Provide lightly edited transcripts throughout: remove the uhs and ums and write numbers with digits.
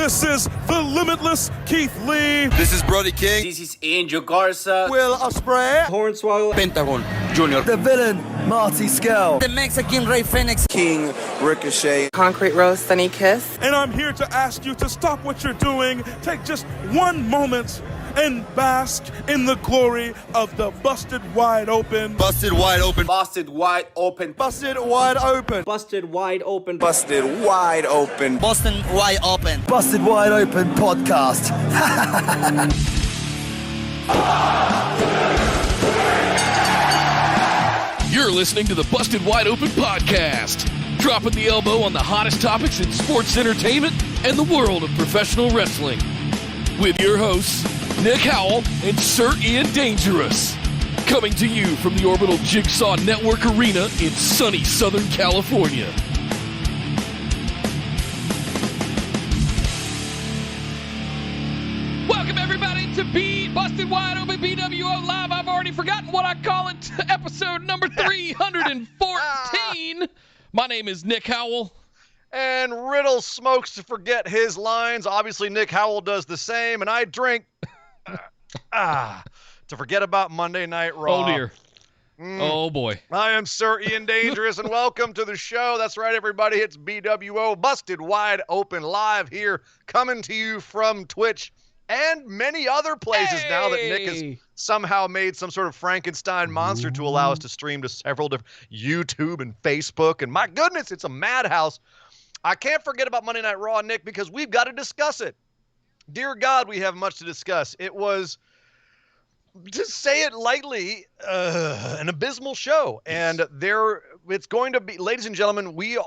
This is the limitless Keith Lee. This is Brody King. This is Angel Garza. Will Ospreay. Hornswoggle. Pentagon Junior. The villain, Marty Scurll. The Mexican Rey Fenix. King Ricochet. Concrete Rose Sunny Kiss. And I'm here to ask you to stop what you're doing, take just one moment, and bask in the glory of the busted wide open. Busted wide open. Busted wide open. Busted wide open. Busted wide open. Busted wide open. Boston wide open. Busted wide open podcast. You're listening to the Busted Wide Open podcast, dropping the elbow on the hottest topics in sports entertainment and the world of professional wrestling. With your hosts, Nick Howell and Sir Ian Dangerous. Coming to you from the Orbital Jigsaw Network Arena in sunny Southern California. Welcome everybody to Busted Wide Open BWO Live. I've already forgotten what I call it. Episode number 314. My name is Nick Howell. And Riddle smokes to forget his lines. Obviously, Nick Howell does the same. And I drink to forget about Monday Night Raw. Oh, dear. Oh, boy. I am Sir Ian Dangerous, and welcome to the show. That's right, everybody. It's BWO Busted Wide Open Live here, coming to you from Twitch and many other places now that Nick has somehow made some sort of Frankenstein monster to allow us to stream to several different YouTube and Facebook. And my goodness, it's a madhouse. I can't forget about Monday Night Raw, Nick, because we've got to discuss it. Dear God, we have much to discuss. It was, to say it lightly, an abysmal show. And it's going to be, ladies and gentlemen, we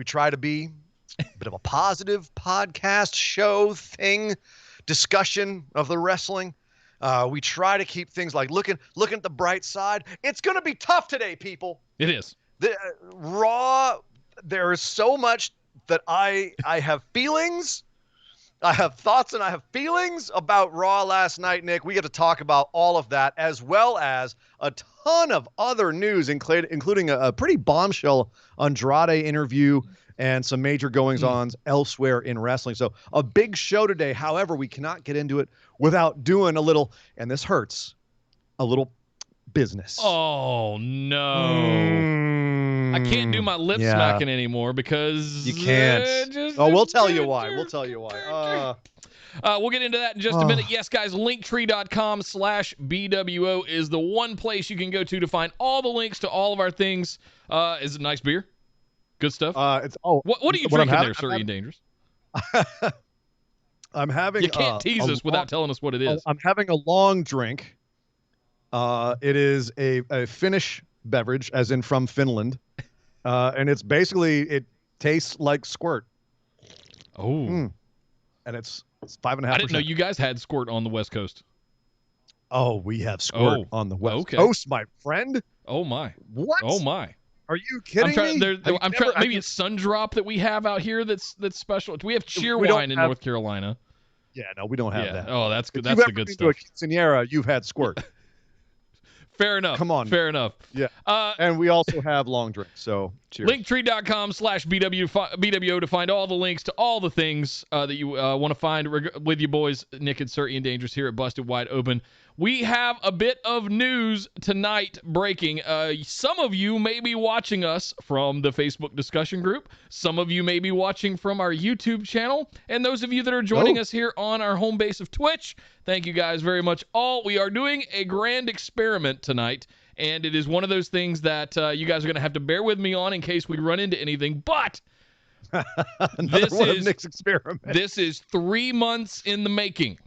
try to be a bit of a positive podcast show thing, discussion of the wrestling. We try to keep things like looking at the bright side. It's going to be tough today, people. It is. The Raw, there is so much that I have feelings. I have thoughts and I have feelings about Raw last night, Nick. We get to talk about all of that, as well as a ton of other news, including a pretty bombshell Andrade interview and some major goings-ons elsewhere in wrestling. So a big show today. However, we cannot get into it without doing a little, and this hurts, a little business. Oh, no. I can't do my lip smacking anymore because... You can't. We'll tell you why. We'll tell you why. We'll get into that in just a minute. Yes, guys, linktree.com/BWO is the one place you can go to find all the links to all of our things. Is it nice beer? Good stuff. What are you drinking there, Sir Ian Dangerous? I'm having. You can't tease us without telling us what it is. I'm having a long drink. It is a Finnish beverage, as in from Finland, and it's basically, it tastes like Squirt. Oh, and it's 5.5%. I didn't know you guys had Squirt on the West Coast. Oh, we have Squirt on the West Coast, my friend. Oh my! What? Oh my! Are you kidding me? Maybe it's Sundrop that we have out here that's special. We have Cheerwine in North Carolina. Yeah, no, we don't have that. Oh, that's good. That's the good stuff. If you've ever been to a quinceañera, you've had Squirt. Fair enough. Come on. Fair enough. Yeah. And we also have long drinks. So cheers. Linktree.com/BWO to find all the links to all the things that you want to find with you boys, Nick and Sir Ian Dangerous here at Busted Wide Open. We have a bit of news tonight breaking. Some of you may be watching us from the Facebook discussion group. Some of you may be watching from our YouTube channel. And those of you that are joining us here on our home base of Twitch, thank you guys very much all. We are doing a grand experiment tonight, and it is one of those things that you guys are going to have to bear with me on in case we run into anything. But this is Nick's experiment. This is 3 months in the making.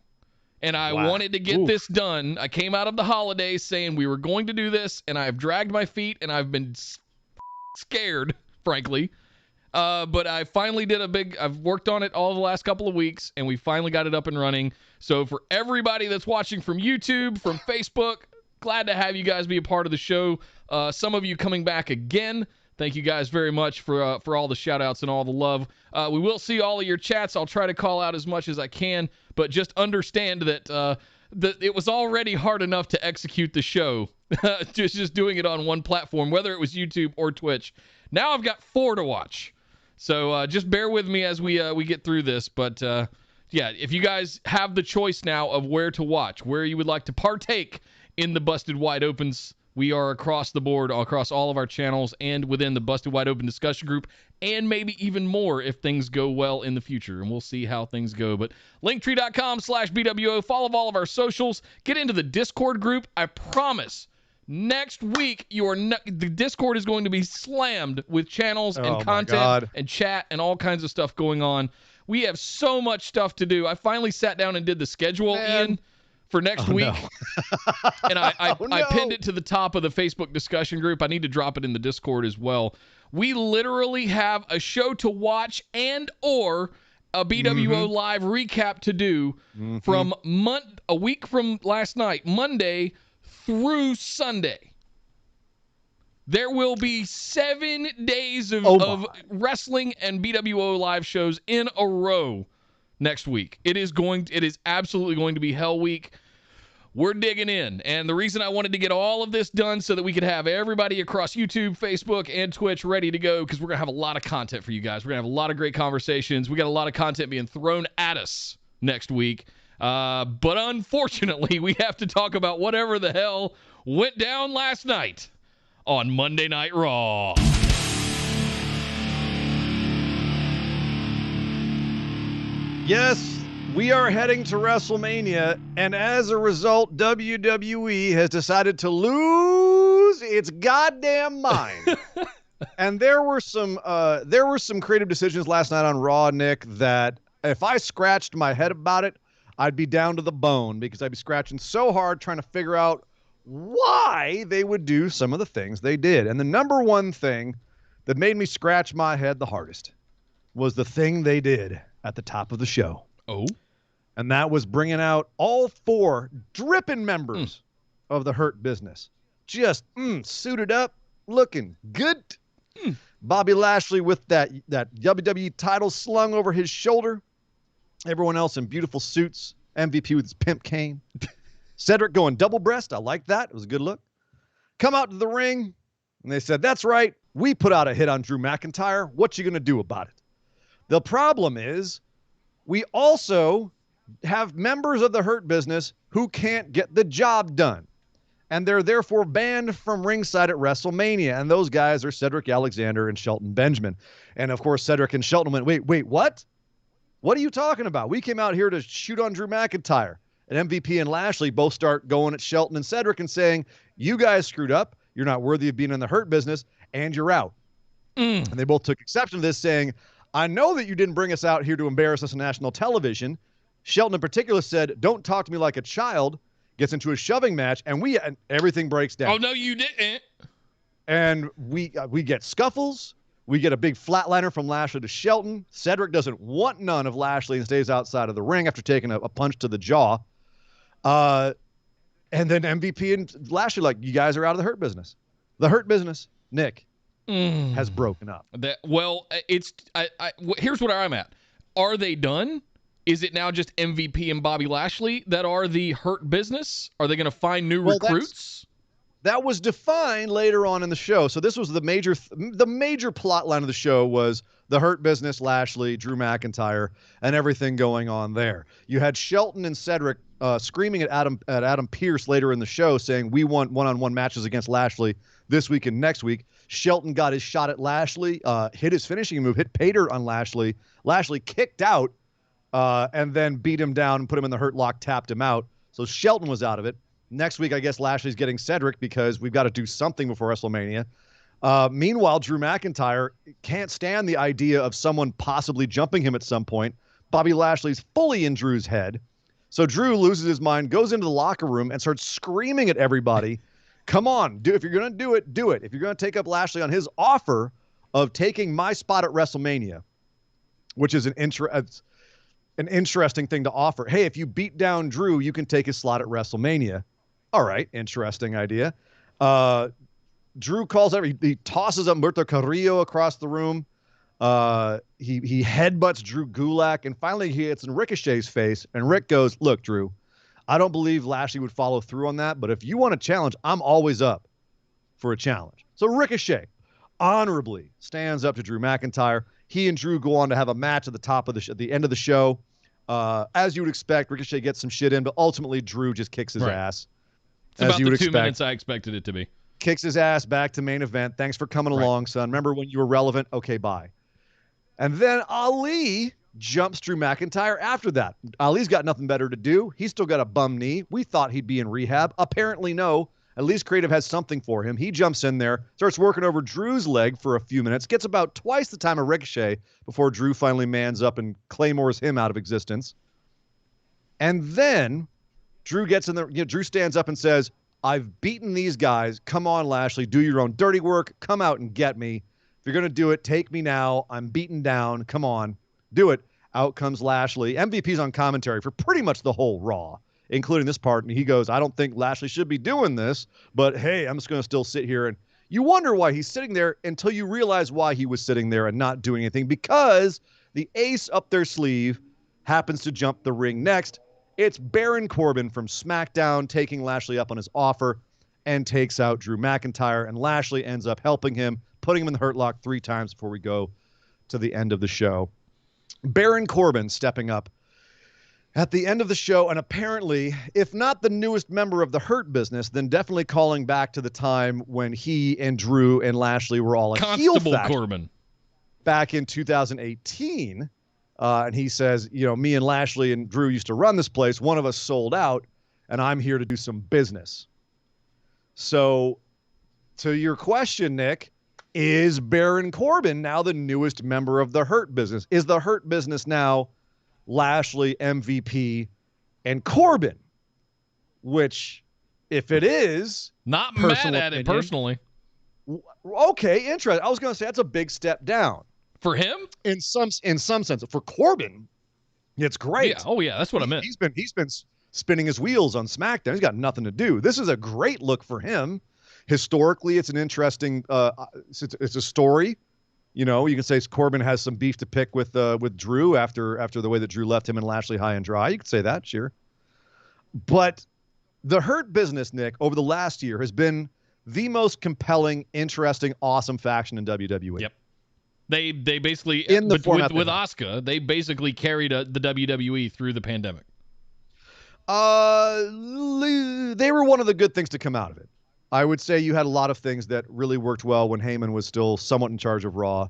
And I wanted to get this done. I came out of the holidays saying we were going to do this, and I've dragged my feet, and I've been scared, frankly. But I finally did I've worked on it all the last couple of weeks, and we finally got it up and running. So for everybody that's watching from YouTube, from Facebook, glad to have you guys be a part of the show. Some of you coming back again. Thank you guys very much for all the shout-outs and all the love. We will see all of your chats. I'll try to call out as much as I can, but just understand that it was already hard enough to execute the show, just doing it on one platform, whether it was YouTube or Twitch. Now I've got 4 to watch. So just bear with me as we get through this. But yeah, if you guys have the choice now of where to watch, where you would like to partake in the Busted Wide Opens, we are across the board, across all of our channels and within the Busted Wide Open discussion group, and maybe even more if things go well in the future. And we'll see how things go. But linktree.com/BWO. Follow all of our socials. Get into the Discord group. I promise next week the Discord is going to be slammed with channels and content and chat and all kinds of stuff going on. We have so much stuff to do. I finally sat down and did the schedule, Ian, for next week. No. And I pinned it to the top of the Facebook discussion group. I need to drop it in the Discord as well. We literally have a show to watch and or a BWO live recap to do from a week from last night, Monday through Sunday. There will be 7 days of wrestling and BWO live shows in a row next week. It is absolutely going to be hell week. We're digging in. And the reason I wanted to get all of this done so that we could have everybody across YouTube, Facebook, and Twitch ready to go, because we're going to have a lot of content for you guys. We're going to have a lot of great conversations. We got a lot of content being thrown at us next week. But unfortunately, we have to talk about whatever the hell went down last night on Monday Night Raw. Yes, we are heading to WrestleMania, and as a result, WWE has decided to lose its goddamn mind. And there were some creative decisions last night on Raw, Nick, that if I scratched my head about it, I'd be down to the bone, because I'd be scratching so hard trying to figure out why they would do some of the things they did. And the number one thing that made me scratch my head the hardest was the thing they did at the top of the show. Oh. And that was bringing out all 4 dripping members of the Hurt Business. Just suited up, looking good. Bobby Lashley with that WWE title slung over his shoulder. Everyone else in beautiful suits. MVP with his pimp cane. Cedric going double breast. I like that. It was a good look. Come out to the ring, and they said, that's right, we put out a hit on Drew McIntyre. What you going to do about it? The problem is we also have members of the Hurt Business who can't get the job done, and they're therefore banned from ringside at WrestleMania. And those guys are Cedric Alexander and Shelton Benjamin. And of course, Cedric and Shelton went, wait, what? What are you talking about? We came out here to shoot on Drew McIntyre. And MVP and Lashley both start going at Shelton and Cedric and saying, you guys screwed up. You're not worthy of being in the Hurt Business, and you're out. And they both took exception to this, saying, I know that you didn't bring us out here to embarrass us on national television. Shelton in particular said, don't talk to me like a child. Gets into a shoving match, and everything breaks down. Oh, no, you didn't. And we get scuffles. We get a big flatliner from Lashley to Shelton. Cedric doesn't want none of Lashley and stays outside of the ring after taking a punch to the jaw. And then MVP and Lashley, like, you guys are out of the Hurt Business. The Hurt Business, Nick, has broken up. Here's where I'm at. Are they done? Is it now just MVP and Bobby Lashley that are the Hurt Business? Are they going to find new recruits? That was defined later on in the show. So this was the major plot line of the show was the Hurt Business, Lashley, Drew McIntyre, and everything going on there. You had Shelton and Cedric screaming at Adam Pearce later in the show, saying we want one-on-one matches against Lashley this week and next week. Shelton got his shot at Lashley, hit his finishing move, hit pay dirt on Lashley. Lashley kicked out and then beat him down and put him in the Hurt Lock, tapped him out. So Shelton was out of it. Next week, I guess Lashley's getting Cedric because we've got to do something before WrestleMania. Meanwhile, Drew McIntyre can't stand the idea of someone possibly jumping him at some point. Bobby Lashley's fully in Drew's head. So Drew loses his mind, goes into the locker room, and starts screaming at everybody, come on, if you're going to do it, do it. If you're going to take up Lashley on his offer of taking my spot at WrestleMania, which is an interesting thing to offer. Hey, if you beat down Drew, you can take his slot at WrestleMania. All right, interesting idea. Drew calls he tosses Humberto Carrillo across the room. He headbutts Drew Gulak, and finally he hits in Ricochet's face, and Rick goes, look, Drew, I don't believe Lashley would follow through on that, but if you want a challenge, I'm always up for a challenge. So Ricochet honorably stands up to Drew McIntyre. He and Drew go on to have a match at the end of the show. As you would expect, Ricochet gets some shit in, but ultimately Drew just kicks his ass. It's about the 2 minutes I expected it to be. Kicks his ass back to main event. Thanks for coming along, son. Remember when you were relevant? Okay, bye. And then Ali jumps Drew McIntyre after that. Ali's got nothing better to do. He's still got a bum knee. We thought he'd be in rehab. Apparently, no. At least Creative has something for him. He jumps in there, starts working over Drew's leg for a few minutes, gets about twice the time of Ricochet before Drew finally mans up and claymores him out of existence. And then Drew gets in there. Drew stands up and says, I've beaten these guys. Come on, Lashley. Do your own dirty work. Come out and get me. If you're going to do it, take me now. I'm beaten down. Come on. Do it. Out comes Lashley. MVP's on commentary for pretty much the whole Raw, including this part. And he goes, I don't think Lashley should be doing this, but hey, I'm just going to still sit here. And you wonder why he's sitting there until you realize why he was sitting there and not doing anything, because the ace up their sleeve happens to jump the ring next. It's Baron Corbin from SmackDown taking Lashley up on his offer and takes out Drew McIntyre, and Lashley ends up helping him, putting him in the Hurt Lock 3 times before we go to the end of the show. Baron Corbin stepping up at the end of the show, and apparently, if not the newest member of the Hurt Business, then definitely calling back to the time when he and Drew and Lashley were all a heel faction Corbin back in 2018. And he says, me and Lashley and Drew used to run this place. One of us sold out, and I'm here to do some business. So, to your question, Nick, is Baron Corbin now the newest member of the Hurt Business? Is the Hurt Business now Lashley, MVP, and Corbin? Which, if it is, not mad at it personally. Okay, interesting. I was going to say that's a big step down. For him? In some sense. For Corbin, it's great. Yeah. Oh, yeah. That's what I meant. He's been spinning his wheels on SmackDown. He's got nothing to do. This is a great look for him. Historically, it's an interesting it's a story. You can say Corbin has some beef to pick with Drew after the way that Drew left him and Lashley high and dry. You could say that, sure. But the Hurt Business, Nick, over the last year has been the most compelling, interesting, awesome faction in WWE. Yep. They basically, in the with Asuka, they basically carried the WWE through the pandemic. They were one of the good things to come out of it. I would say you had a lot of things that really worked well when Heyman was still somewhat in charge of Raw.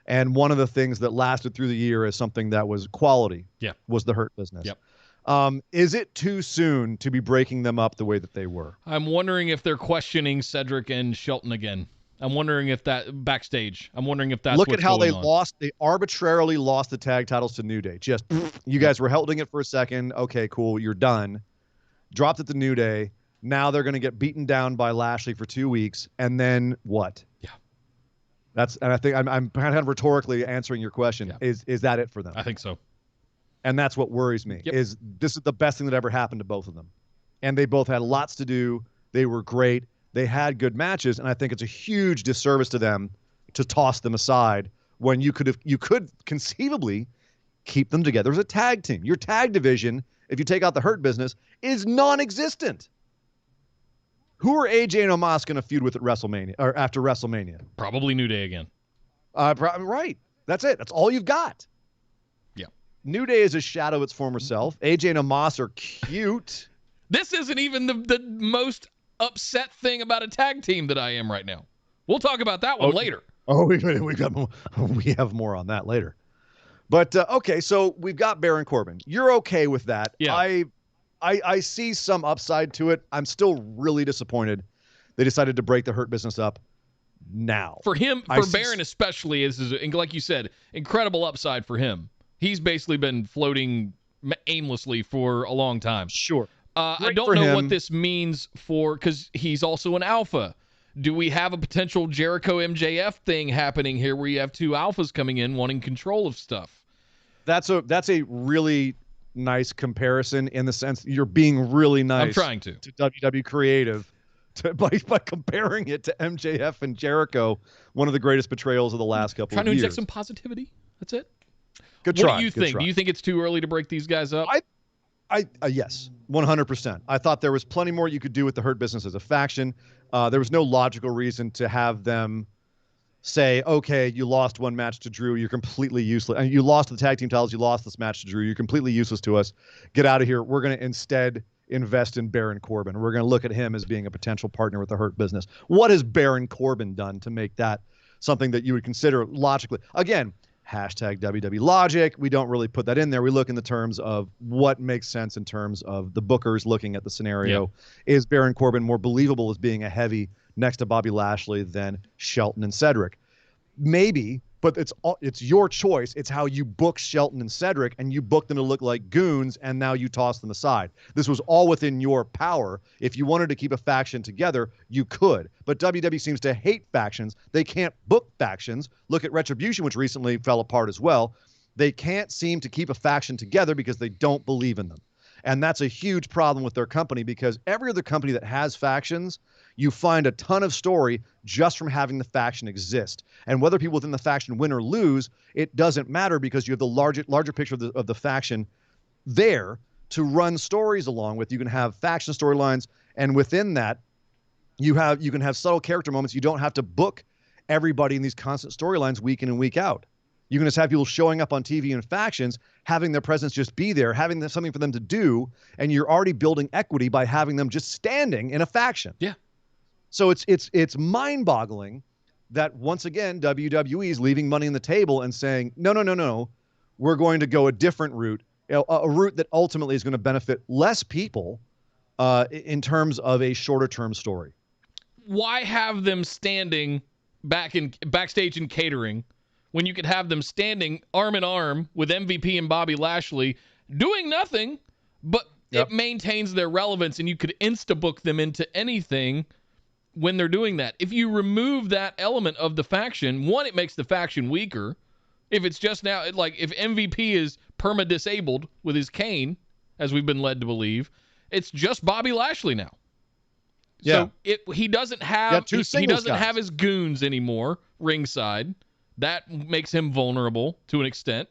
And one of the things that lasted through the year as something that was quality was the Hurt Business. Yep. Is it too soon to be breaking them up the way that they were? I'm wondering if they're questioning Cedric and Shelton again. I'm wondering if that backstage. I'm wondering if that's look what's at how going they on. lost. They arbitrarily lost the tag titles to New Day. Just you guys were holding it for a second. Okay, cool. You're done. Dropped it to New Day. Now they're going to get beaten down by Lashley for 2 weeks, and then what? Yeah. And I think I'm kind of rhetorically answering your question. Yeah. Is that it for them? I think so. And that's what worries me. Yep. Is this is the best thing that ever happened to both of them, and they both had lots to do. They were great. They had good matches, and I think it's a huge disservice to them to toss them aside when you could conceivably keep them together as a tag team. Your tag division, if you take out the Hurt Business, is non-existent. Who are AJ and Omos going to feud with at WrestleMania or after WrestleMania? Probably New Day again. Right. That's it. That's all you've got. Yeah. New Day is a shadow of its former self. AJ and Omos are cute. This isn't even the most upset thing about a tag team that I am right now. We'll talk about that one later. Oh, we have more on that later. But okay, so we've got Baron Corbin. You're okay with that? Yeah. I see some upside to it. I'm still really disappointed they decided to break the Hurt Business up now. For him, for Baron especially, is like you said, incredible upside for him. He's basically been floating aimlessly for a long time. Sure. I don't know what this means because he's also an alpha. Do we have a potential Jericho MJF thing happening here where you have two alphas coming in wanting control of stuff? That's a really nice comparison in the sense you're being really nice. I'm trying to WWE Creative by comparing it to MJF and Jericho, one of the greatest betrayals of the last couple of years. Trying to inject some positivity. That's it. Good try. What do you think? Do you think it's too early to break these guys up? Yes, 100%. I thought there was plenty more you could do with the Hurt Business as a faction. There was no logical reason to have them say, okay, you lost one match to Drew, you're completely useless. And you lost the tag team titles, you lost this match to Drew, you're completely useless to us. Get out of here. We're going to instead invest in Baron Corbin. We're going to look at him as being a potential partner with the Hurt Business. What has Baron Corbin done to make that something that you would consider logically? Again, hashtag WWE logic. We don't really put that in there. We look in the terms of what makes sense in terms of the bookers looking at the scenario. Yeah. Is Baron Corbin more believable as being a heavy next to Bobby Lashley than Shelton and Cedric? Maybe, but it's your choice. It's how you book Shelton and Cedric, and you book them to look like goons, and now you toss them aside. This was all within your power. If you wanted to keep a faction together, you could. But WWE seems to hate factions. They can't book factions. Look at Retribution, which recently fell apart as well. They can't seem to keep a faction together because they don't believe in them. And that's a huge problem with their company, because every other company that has factions, you find a ton of story just from having the faction exist. And whether people within the faction win or lose, it doesn't matter, because you have the larger picture of the faction there to run stories along with. You can have faction storylines, and within that, you can have subtle character moments. You don't have to book everybody in these constant storylines week in and week out. You can just have people showing up on TV in factions, having their presence just be there, having something for them to do, and you're already building equity by having them just standing in a faction. Yeah. So it's mind-boggling that, once again, WWE is leaving money on the table and saying, no, we're going to go a different route, a route that ultimately is going to benefit less people in terms of a shorter-term story. Why have them standing backstage in catering when you could have them standing arm in arm with MVP and Bobby Lashley doing nothing, but it maintains their relevance, and you could insta-book them into anything when they're doing that? If you remove that element of the faction, one, it makes the faction weaker. If it's just now, like if MVP is perma-disabled with his cane, as we've been led to believe, it's just Bobby Lashley now. Yeah. So he doesn't have have his goons anymore ringside. That makes him vulnerable to an extent.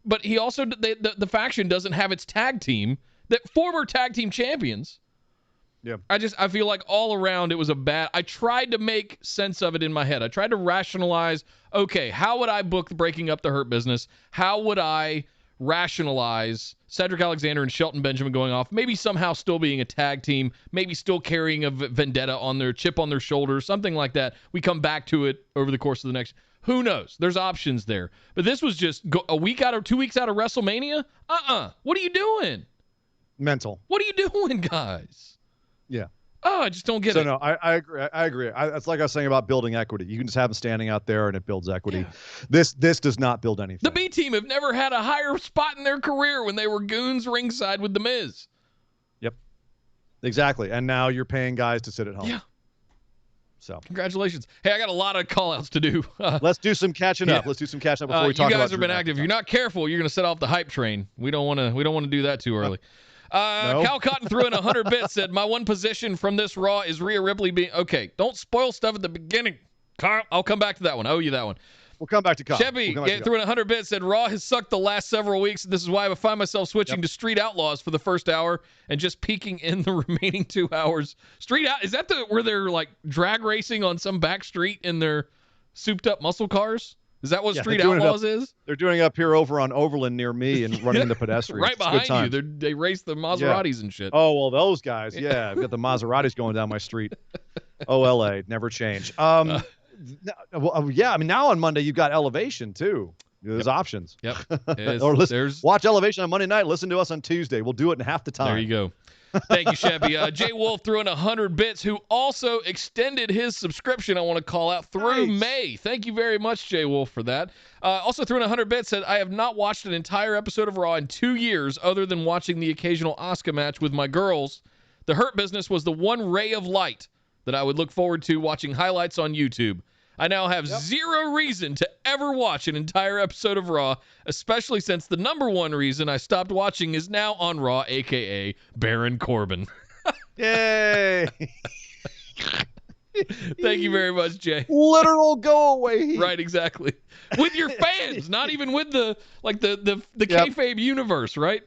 But he also, the faction doesn't have its tag team, that former tag team champions. Yeah. I feel like all around it was I tried to make sense of it in my head. I tried to rationalize, okay, how would I book breaking up the Hurt Business? How would I rationalize Cedric Alexander and Shelton Benjamin going off, maybe somehow still being a tag team, maybe still carrying a vendetta on their chip on their shoulder, something like that. We come back to it over the course of the next. Who knows? There's options there. But this was just a week out or 2 weeks out of WrestleMania? What are you doing? Mental. What are you doing, guys? Yeah. Oh, I just don't get it. So, no, I agree. I agree. It's like I was saying about building equity. You can just have them standing out there, and it builds equity. Yeah. This does not build anything. The B team have never had a higher spot in their career when they were goons ringside with The Miz. Yep. Exactly. And now you're paying guys to sit at home. Yeah. So congratulations. Hey, I got a lot of call-outs to do. Let's do some catching up. Let's do some catching up before we talk about. You guys have been active. If you're not careful, you're going to set off the hype train. We don't want to do that too early. No. Cal Cotton threw in 100 bits, said, my one position from this Raw is Rhea Ripley being... Okay, don't spoil stuff at the beginning. Carl, I'll come back to that one. I owe you that one. We'll come back to Kyle. Chevy threw in 100 bits, said, Raw has sucked the last several weeks. This is why I find myself switching to Street Outlaws for the first hour and just peeking in the remaining 2 hours. Street Out, is that where they're like drag racing on some back street in their souped up muscle cars? Is that what Street Outlaws is? They're doing it up here over on Overland near me and running into pedestrians. Right behind you. They race the Maseratis and shit. Oh, well, those guys. Yeah, I've got the Maseratis going down my street. OLA, never change. I mean, now on Monday, you've got Elevation, too. There's options. Yep. Or watch Elevation on Monday night. Listen to us on Tuesday. We'll do it in half the time. There you go. Thank you, Chevy. Jay Wolf threw in 100 bits, who also extended his subscription, I want to call out, through May. Thank you very much, Jay Wolf, for that. Also threw in 100 bits, said, I have not watched an entire episode of Raw in 2 years other than watching the occasional Asuka match with my girls. The Hurt Business was the one ray of light that I would look forward to watching highlights on YouTube. I now have zero reason to ever watch an entire episode of Raw, especially since the number one reason I stopped watching is now on Raw, a.k.a. Baron Corbin. Yay! Thank you very much, Jay. Literal go away. Right, exactly. With your fans, not even with the kayfabe universe, right?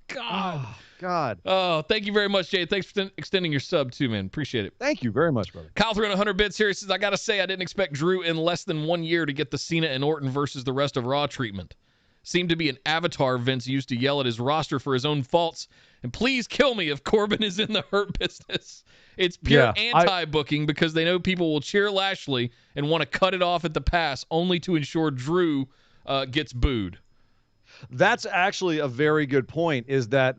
God. God. Oh, thank you very much, Jay. Thanks for extending your sub, too, man. Appreciate it. Thank you very much, brother. Kyle threw in 100 bits here. He says, I got to say, I didn't expect Drew in less than 1 year to get the Cena and Orton versus the rest of Raw treatment. Seemed to be an avatar Vince used to yell at his roster for his own faults. And please kill me if Corbin is in the Hurt Business. It's pure anti-booking because they know people will cheer Lashley and want to cut it off at the pass only to ensure Drew gets booed. That's actually a very good point, is that,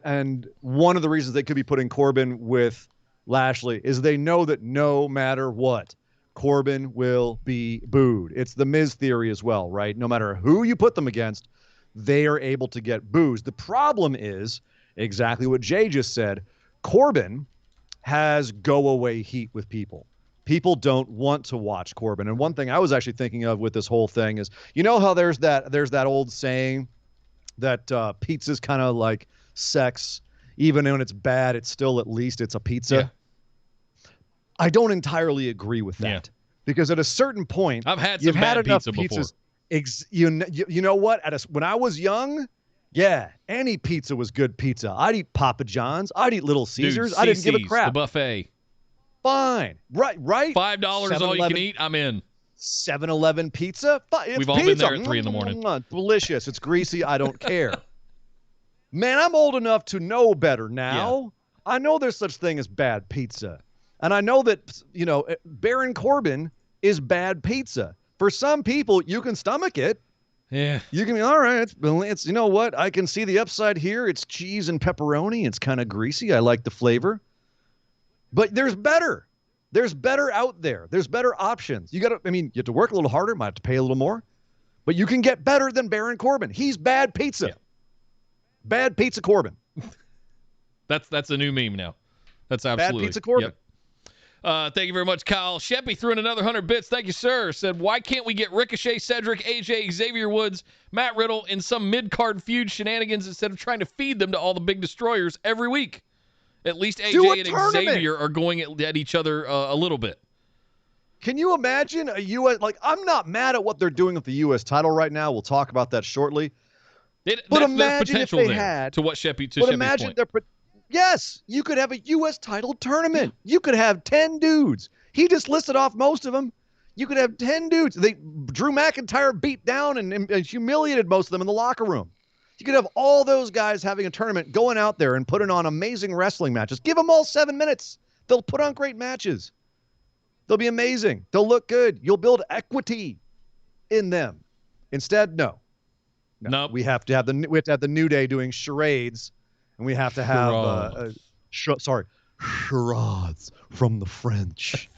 and one of the reasons they could be putting Corbin with Lashley is they know that no matter what, Corbin will be booed. It's the Miz theory as well, right? No matter who you put them against, they are able to get boos. The problem is exactly what Jay just said. Corbin has go-away heat with people. People don't want to watch Corbin. And one thing I was actually thinking of with this whole thing is, you know how there's that old saying that pizza's kind of like sex. Even when it's bad, it's still, at least it's a pizza. Yeah. I don't entirely agree with that. Yeah. Because at a certain point, I've had some bad pizza before. You know what? When I was young, any pizza was good pizza. I'd eat Papa John's. I'd eat Little Caesars. I didn't give a crap. The buffet. Fine. Right. $5 is all you can eat. I'm in. 7-Eleven pizza. We've all been there at 3 in the morning. Delicious. It's greasy. I don't care. Man, I'm old enough to know better now. Yeah. I know there's such thing as bad pizza. And I know that, Baron Corbin is bad pizza. For some people, you can stomach it. Yeah. You can be, all right, it's you know what? I can see the upside here. It's cheese and pepperoni. It's kind of greasy. I like the flavor. But there's better. There's better out there. There's better options. You have to work a little harder. Might have to pay a little more. But you can get better than Baron Corbin. He's bad pizza. Yeah. Bad pizza Corbin. That's a new meme now. That's absolutely. Bad pizza Corbin. Yep. Thank you very much, Kyle. Sheppy threw in another 100 bits. Thank you, sir. Said, why can't we get Ricochet, Cedric, AJ, Xavier Woods, Matt Riddle in some mid-card feud shenanigans instead of trying to feed them to all the big destroyers every week? At least AJ and Xavier are going at each other a little bit. Can you imagine a U.S. I'm not mad at what they're doing with the U.S. title right now. We'll talk about that shortly. But imagine if they had to what Sheppy. But imagine yes, you could have a U.S. title tournament. You could have 10 dudes. He just listed off most of them. You could have 10 dudes. Drew McIntyre beat down and humiliated most of them in the locker room. You could have all those guys having a tournament, going out there and putting on amazing wrestling matches. Give them all 7 minutes. They'll put on great matches. They'll be amazing. They'll look good. You'll build equity in them. Instead, no. Nope. We have to have the New Day doing charades, and we have to have charades from the French.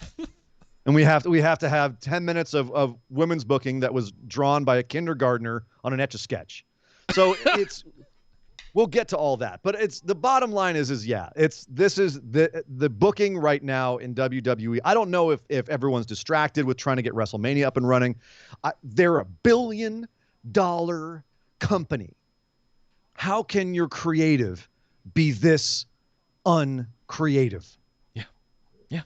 And we have to have 10 minutes of women's booking that was drawn by a kindergartner on an Etch-a-Sketch. So we'll get to all that, but the bottom line is this is the booking right now in WWE. I don't know if everyone's distracted with trying to get WrestleMania up and running. They're $1 billion company. How can your creative be this uncreative? Yeah.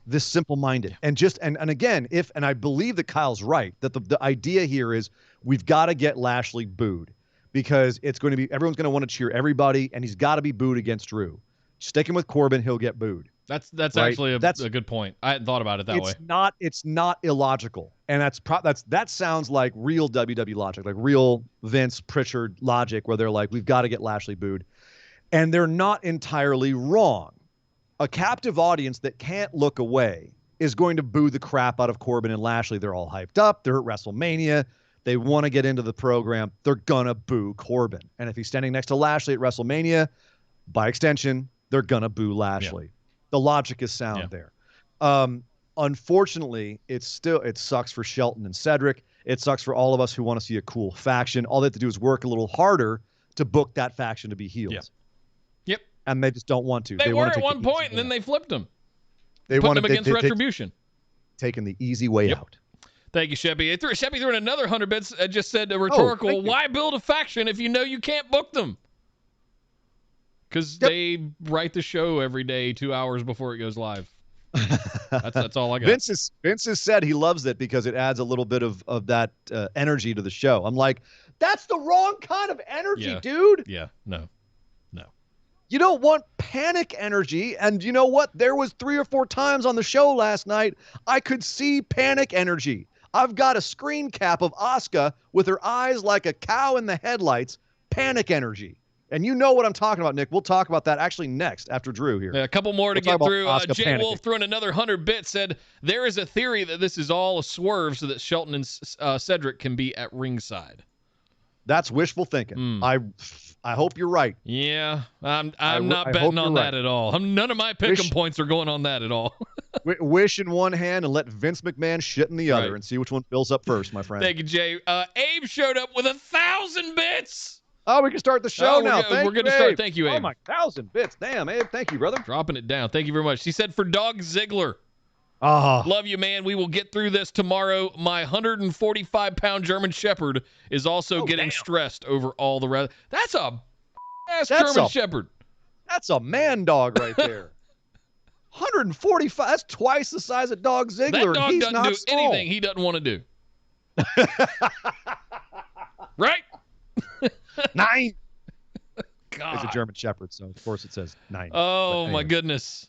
This simple-minded. Yeah. And again, and I believe that Kyle's right, that the idea here is we've got to get Lashley booed. Because everyone's going to want to cheer everybody, and he's got to be booed against Drew. Stick him with Corbin, he'll get booed. That's right? Actually a good point. I hadn't thought about it that way. It's not illogical, and that sounds like real WWE logic, like real Vince Pritchard logic, where they're like, we've got to get Lashley booed, and they're not entirely wrong. A captive audience that can't look away is going to boo the crap out of Corbin and Lashley. They're all hyped up. They're at WrestleMania. They want to get into the program. They're going to boo Corbin. And if he's standing next to Lashley at WrestleMania, by extension, they're going to boo Lashley. Yeah. The logic is sound there. Unfortunately, it sucks for Shelton and Cedric. It sucks for all of us who want to see a cool faction. All they have to do is work a little harder to book that faction to be heels. Yeah. Yep. And they just don't want to. They were at one point, and then they flipped them. They put them against Retribution. Taking the easy way out. Thank you, Sheppy. Sheppy threw in another 100 bits. Just said a rhetorical, why build a faction if you know you can't book them? Because they write the show every day 2 hours before it goes live. That's all I got. Vince has said he loves it because it adds a little bit of that energy to the show. I'm like, that's the wrong kind of energy, dude. Yeah, no. You don't want panic energy. And you know what? There was 3 or 4 times on the show last night I could see panic energy. I've got a screen cap of Asuka with her eyes like a cow in the headlights. Panic energy. And you know what I'm talking about, Nick. We'll talk about that actually next after Drew here. Yeah, a couple more to We'll get through. Asuka Jay panicking. Wolf throwing another 100 bits said, there is a theory that this is all a swerve so that Shelton and Cedric can be at ringside. That's wishful thinking. I hope you're right. Yeah, I'm not betting on that at all. None of my pick'em points are going on that at all. Wish in one hand and let Vince McMahon shit in the other and see which one fills up first, my friend. Thank you, Jay. Abe showed up with 1,000 bits. Oh, we can start the show now. We're going to start. Thank you, Abe. Oh, my 1,000 bits. Damn, Abe. Thank you, brother. Dropping it down. Thank you very much. He said for Dog Ziggler. Love you, man. We will get through this tomorrow. My 145-pound German Shepherd is also getting stressed over all the rest. That's a German Shepherd. That's a man dog right there. 145. That's twice the size of Dog Ziggler. That dog and doesn't do anything he doesn't want to do. Right? 9. God. It's a German Shepherd, so of course it says 9. Oh, my goodness.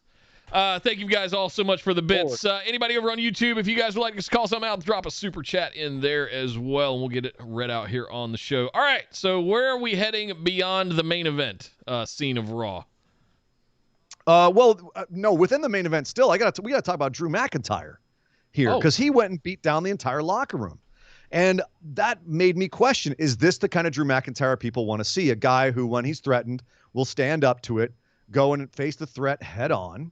Thank you guys all so much for the bits. Anybody over on YouTube, if you guys would like to call something out, drop a super chat in there as well, and we'll get it read out here on the show. All right, so where are we heading beyond the main event scene of Raw? No, within the main event still, we got to talk about Drew McIntyre here because he went and beat down the entire locker room. And that made me question, is this the kind of Drew McIntyre people want to see? A guy who, when he's threatened, will stand up to it, go and face the threat head on,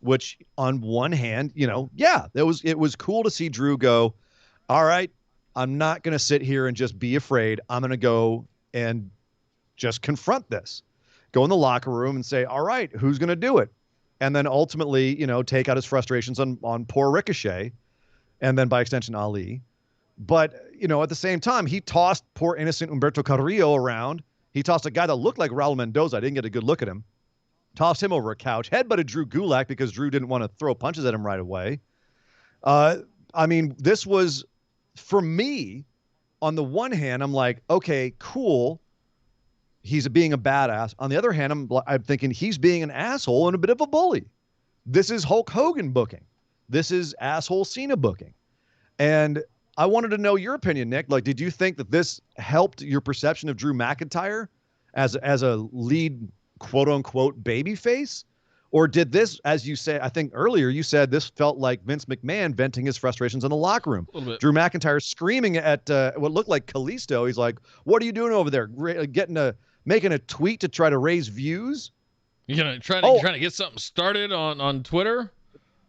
which on one hand, it was cool to see Drew go, all right, I'm not going to sit here and just be afraid. I'm going to go and just confront this. Go in the locker room and say, all right, who's going to do it? And then ultimately, take out his frustrations on poor Ricochet and then by extension Ali. But, at the same time, he tossed poor innocent Humberto Carrillo around. He tossed a guy that looked like Raul Mendoza. I didn't get a good look at him. Tossed him over a couch. Headbutted Drew Gulak because Drew didn't want to throw punches at him right away. This was, for me, on the one hand, I'm like, okay, cool. He's being a badass. On the other hand, I'm thinking he's being an asshole and a bit of a bully. This is Hulk Hogan booking. This is asshole Cena booking. And I wanted to know your opinion, Nick. Like, did you think that this helped your perception of Drew McIntyre as a lead, quote unquote, babyface? Or did this, as you say, I think earlier you said this felt like Vince McMahon venting his frustrations in the locker room. Drew McIntyre screaming at what looked like Kalisto. He's like, "What are you doing over there? Making a tweet to try to raise views? You're trying to get something started on Twitter?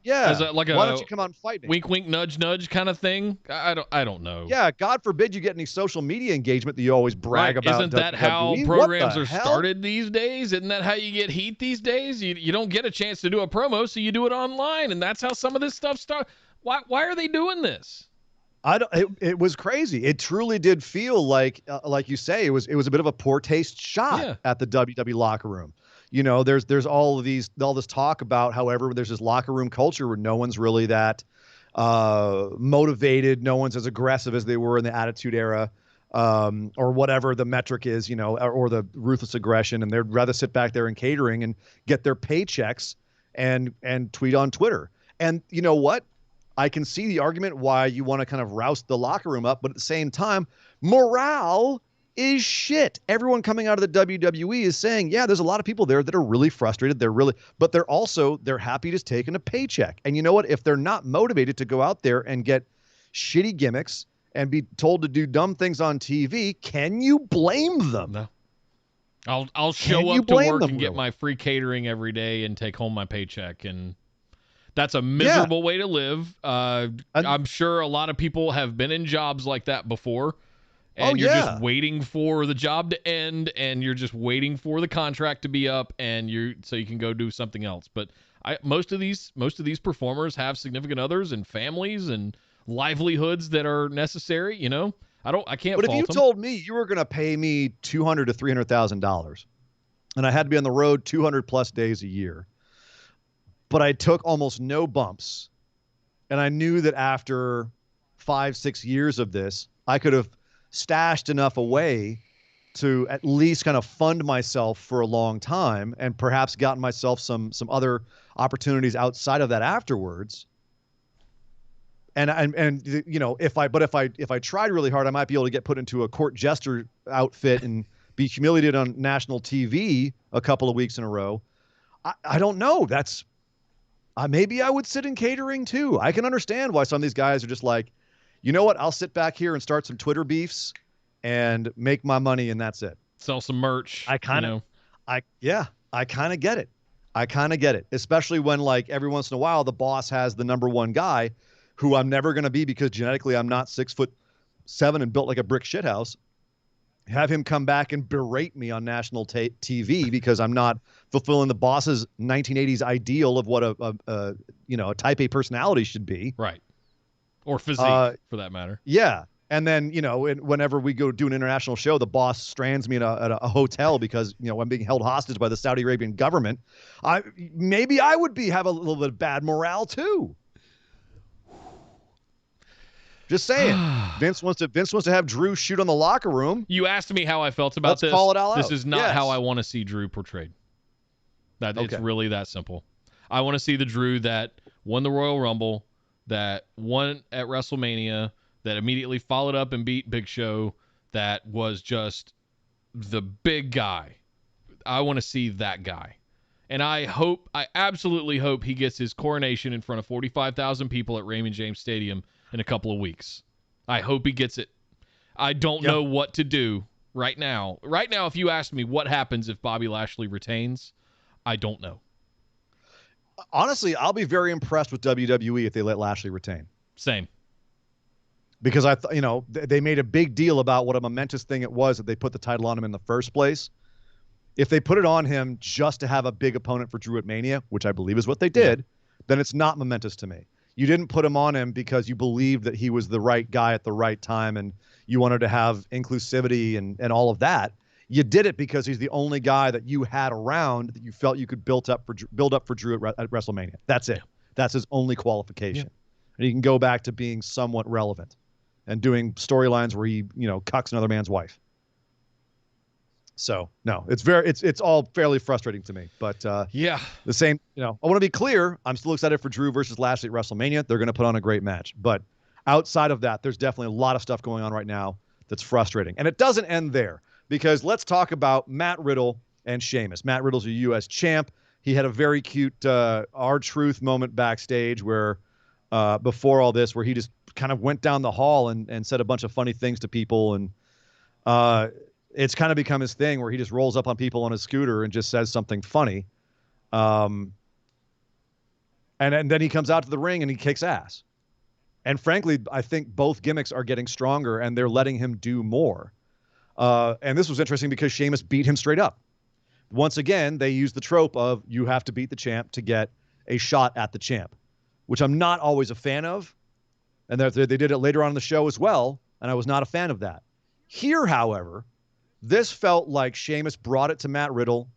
Yeah. Why don't you come out and fight me? Wink, wink, nudge, nudge kind of thing? I don't know. Yeah. God forbid you get any social media engagement that you always brag about. Isn't that how programs are started these days? Isn't that how you get heat these days? You don't get a chance to do a promo, so you do it online, and that's how some of this stuff starts. Why are they doing this? It was crazy. It truly did feel like you say, it was a bit of a poor taste shot at the WWE locker room. There's all this talk about, however, there's this locker room culture where no one's really that motivated. No one's as aggressive as they were in the Attitude Era, or whatever the metric is, or the ruthless aggression. And they'd rather sit back there in catering and get their paychecks and tweet on Twitter. And you know what? I can see the argument why you want to kind of roust the locker room up, but at the same time, morale is shit. Everyone coming out of the WWE is saying, yeah, there's a lot of people there that are really frustrated. But they're happy to take in a paycheck. And you know what? If they're not motivated to go out there and get shitty gimmicks and be told to do dumb things on TV, can you blame them? No. I'll show up to work and get my free catering every day and take home my paycheck, and that's a miserable way to live. I'm sure a lot of people have been in jobs like that before. And you're just waiting for the job to end, and you're just waiting for the contract to be up, and so you can go do something else. But most of these performers have significant others and families and livelihoods that are necessary. I can't. But if you them. told me you were going to pay me $200,000 to $300,000, and I had to be on the road 200 plus days a year, but I took almost no bumps, and I knew that after 5-6 years of this, I could have stashed enough away to at least kind of fund myself for a long time and perhaps gotten myself some other opportunities outside of that afterwards. And you know, if I tried really hard, I might be able to get put into a court jester outfit and be humiliated on national TV a couple of weeks in a row. I don't know. That's maybe I would sit in catering too. I can understand why some of these guys are just like, you know what? I'll sit back here and start some Twitter beefs and make my money, and that's it. Sell some merch. I kind of get it. I kind of get it, especially when, like, every once in a while the boss has the number one guy who I'm never going to be because genetically I'm not 6'7" and built like a brick shithouse. Have him come back and berate me on national TV because I'm not fulfilling the boss's 1980s ideal of what a type A personality should be. Right. Or physique, for that matter. Yeah. And then, you know, whenever we go do an international show, the boss strands me at a hotel because, you know, I'm being held hostage by the Saudi Arabian government. Maybe I would have a little bit of bad morale too. Just saying. Vince wants to have Drew shoot on the locker room. You asked me how I felt about this. Let's call it all out. This is not how I want to see Drew portrayed. It's really that simple. I want to see the Drew that won the Royal Rumble, that won at WrestleMania, that immediately followed up and beat Big Show, that was just the big guy. I want to see that guy. And I absolutely hope he gets his coronation in front of 45,000 people at Raymond James Stadium in a couple of weeks. I hope he gets it. I don't know what to do right now. Right now, if you ask me what happens if Bobby Lashley retains, I don't know. Honestly, I'll be very impressed with WWE if they let Lashley retain. Same. Because they made a big deal about what a momentous thing it was that they put the title on him in the first place. If they put it on him just to have a big opponent for Drew at Mania, which I believe is what they did, then it's not momentous to me. You didn't put him on him because you believed that he was the right guy at the right time and you wanted to have inclusivity and all of that. You did it because he's the only guy that you had around that you felt you could build up for Drew at WrestleMania. That's it. That's his only qualification. Yeah. And he can go back to being somewhat relevant and doing storylines where he, cucks another man's wife. So no, it's all fairly frustrating to me, but the same, I want to be clear. I'm still excited for Drew versus Lashley at WrestleMania. They're going to put on a great match, but outside of that, there's definitely a lot of stuff going on right now that's frustrating, and it doesn't end there because let's talk about Matt Riddle and Sheamus. Matt Riddle's a U.S. champ. He had a very cute R-Truth moment backstage where before all this, where he just kind of went down the hall and said a bunch of funny things to people, and it's kind of become his thing where he just rolls up on people on his scooter and just says something funny. And then he comes out to the ring and he kicks ass. And frankly, I think both gimmicks are getting stronger and they're letting him do more. And this was interesting because Sheamus beat him straight up. Once again, they used the trope of you have to beat the champ to get a shot at the champ, which I'm not always a fan of. And they did it later on in the show as well, and I was not a fan of that. Here, however, this felt like Sheamus brought it to Matt Riddle.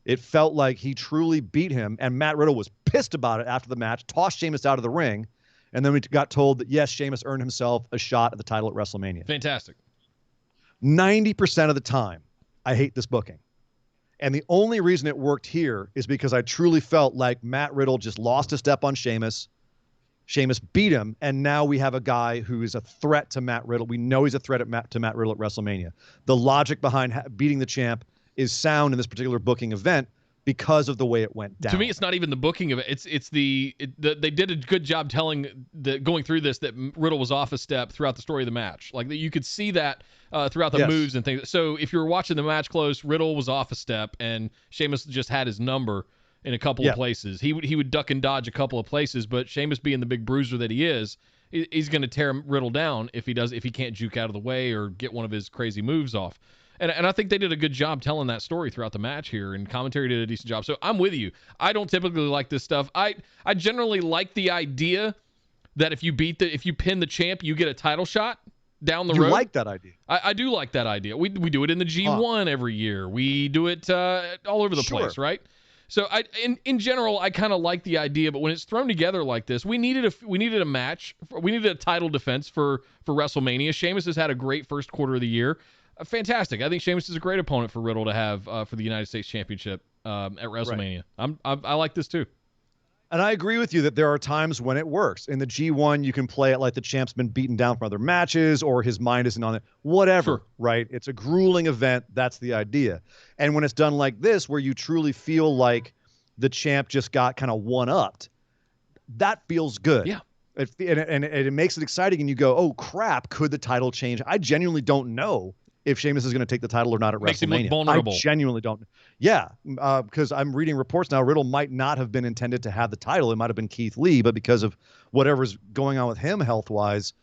It felt like he truly beat him, and Matt Riddle was pissed about it after the match, tossed Sheamus out of the ring, and then we got told that, yes, Sheamus earned himself a shot at the title at WrestleMania. Fantastic. 90% of the time, I hate this booking. And the only reason it worked here is because I truly felt like Matt Riddle just lost a step on Sheamus. Sheamus beat him, and now we have a guy who is a threat to Matt Riddle. We know he's a threat to Matt Riddle at WrestleMania. The logic behind beating the champ is sound in this particular booking event because of the way it went down. To me, it's not even the booking of it. They did a good job going through this that Riddle was off a step throughout the story of the match. Like you could see that throughout the moves and things. So if you were watching the match close, Riddle was off a step, and Sheamus just had his number in a couple of places. He would duck and dodge a couple of places, but Sheamus being the big bruiser that he is, he's going to tear Riddle down if he can't juke out of the way or get one of his crazy moves off. And I think they did a good job telling that story throughout the match here, and commentary did a decent job. So I'm with you. I don't typically like this stuff. I generally like the idea that if you pin the champ, you get a title shot down the road. You like that idea? I do like that idea. We do it in the G1 every year. We do it all over the place, right? So in general, I kind of like the idea, but when it's thrown together like this, we needed a match. We needed a title defense for WrestleMania. Sheamus has had a great first quarter of the year. fantastic. I think Sheamus is a great opponent for Riddle to have for the United States Championship at WrestleMania. Right. I like this too. And I agree with you that there are times when it works. In the G1, you can play it like the champ's been beaten down from other matches or his mind isn't on it. Whatever, sure. Right? It's a grueling event. That's the idea. And when it's done like this, where you truly feel like the champ just got kind of one-upped, that feels good. Yeah. And it makes it exciting, and you go, oh, crap, could the title change? I genuinely don't know if Sheamus is going to take the title or not at Makes WrestleMania. Him look vulnerable. I genuinely don't. Yeah, because I'm reading reports now, Riddle might not have been intended to have the title. It might have been Keith Lee, but because of whatever's going on with him health-wise,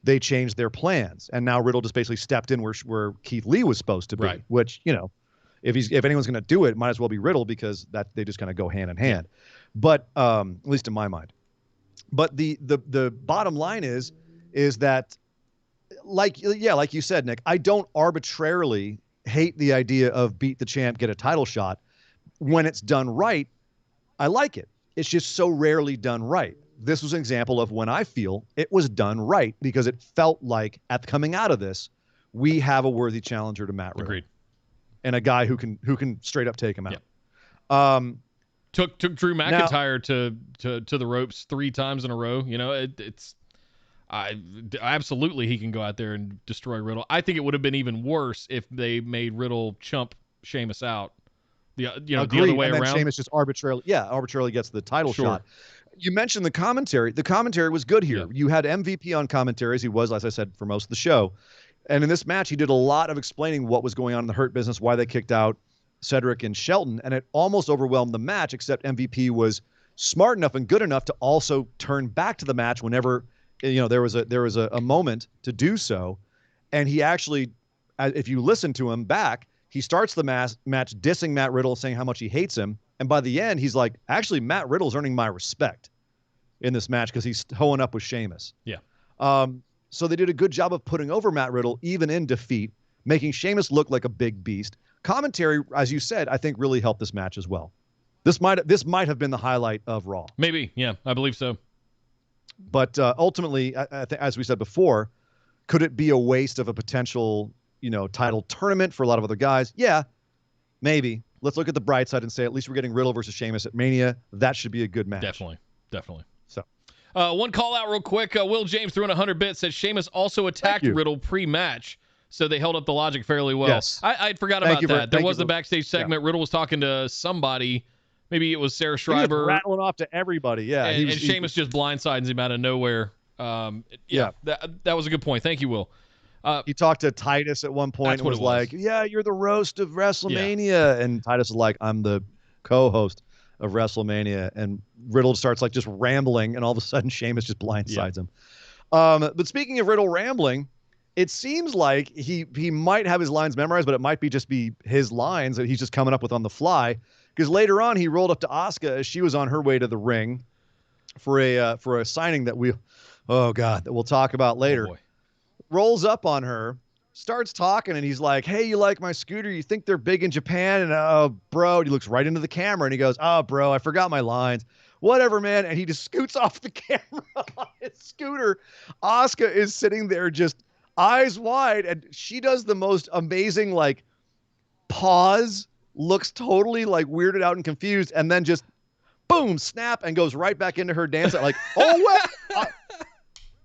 they changed their plans. And now Riddle just basically stepped in where Keith Lee was supposed to be, right. Which, if anyone's going to do it might as well be Riddle, because that they just kind of go hand in hand. But at least in my mind. But the bottom line is that, like you said, Nick, I don't arbitrarily hate the idea of beat the champ, get a title shot. When it's done right, I like it. It's just so rarely done right. This was an example of when I feel it was done right, because it felt like at coming out of this, we have a worthy challenger to Matt Riddle. Agreed. And a guy who can straight up take him out. Yeah. Took Drew McIntyre to the ropes 3 times in a row. Absolutely he can go out there and destroy Riddle. I think it would have been even worse if they made Riddle chump Sheamus out. The other way and then around. Sheamus just arbitrarily gets the title shot. You mentioned the commentary. The commentary was good here. Yeah. You had MVP on commentary, as he was, as I said, for most of the show. And in this match, he did a lot of explaining what was going on in the Hurt Business, why they kicked out Cedric and Shelton, and it almost overwhelmed the match, except MVP was smart enough and good enough to also turn back to the match whenever there was a moment to do so. And he actually, if you listen to him back, he starts the match dissing Matt Riddle, saying how much he hates him, and by the end he's like, actually Matt Riddle's earning my respect in this match because he's hoeing up with Sheamus. Yeah. So they did a good job of putting over Matt Riddle even in defeat, making Sheamus look like a big beast. Commentary, as you said, I think really helped this match as well. This might have been the highlight of Raw. Maybe, yeah, I believe so. But ultimately, I think, as we said before, could it be a waste of a potential, title tournament for a lot of other guys? Yeah, maybe. Let's look at the bright side and say at least we're getting Riddle versus Sheamus at Mania. That should be a good match. Definitely. So, one call out real quick. Will James threw in 100 bits. Said Sheamus also attacked Riddle pre-match. So they held up the logic fairly well. Yes. I forgot about that. There was the backstage segment. Riddle was talking to somebody. Maybe it was Sarah Schreiber. He was rattling off to everybody. Yeah. And Sheamus just blindsides him out of nowhere. That was a good point. Thank you, Will. He talked to Titus at one point and was like, yeah, you're the roast of WrestleMania. Yeah. And Titus is like, I'm the co-host of WrestleMania. And Riddle starts like just rambling. And all of a sudden Sheamus just blindsides him. But speaking of Riddle rambling, it seems like he might have his lines memorized, but it might just be his lines that he's just coming up with on the fly. Because later on, he rolled up to Asuka as she was on her way to the ring for a signing that we'll talk about later. Oh boy. Rolls up on her, starts talking, and he's like, "Hey, you like my scooter? You think they're big in Japan?" And oh, bro, he looks right into the camera and he goes, "Oh, bro, I forgot my lines." Whatever, man. And he just scoots off the camera on his scooter. Asuka is sitting there just eyes wide, and she does the most amazing pause, looks totally weirded out and confused, and then just boom, snap, and goes right back into her dance.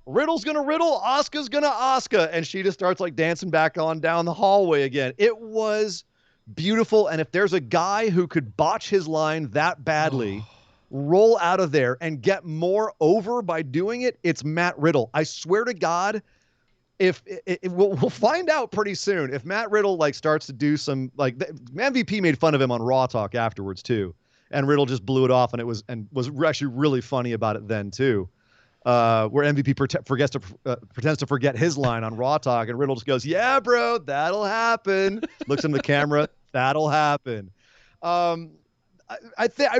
Riddle's gonna Riddle, Asuka's gonna Asuka, and she just starts dancing back on down the hallway again. It was beautiful, and if there's a guy who could botch his line that badly, roll out of there and get more over by doing it, it's Matt Riddle. I swear to God. We'll find out pretty soon if Matt Riddle starts to do some MVP made fun of him on Raw Talk afterwards too, and Riddle just blew it off and was actually really funny about it then too, where MVP pretends to forget his line on Raw Talk and Riddle just goes, "Yeah, bro, that'll happen." Looks in the camera, that'll happen. I'm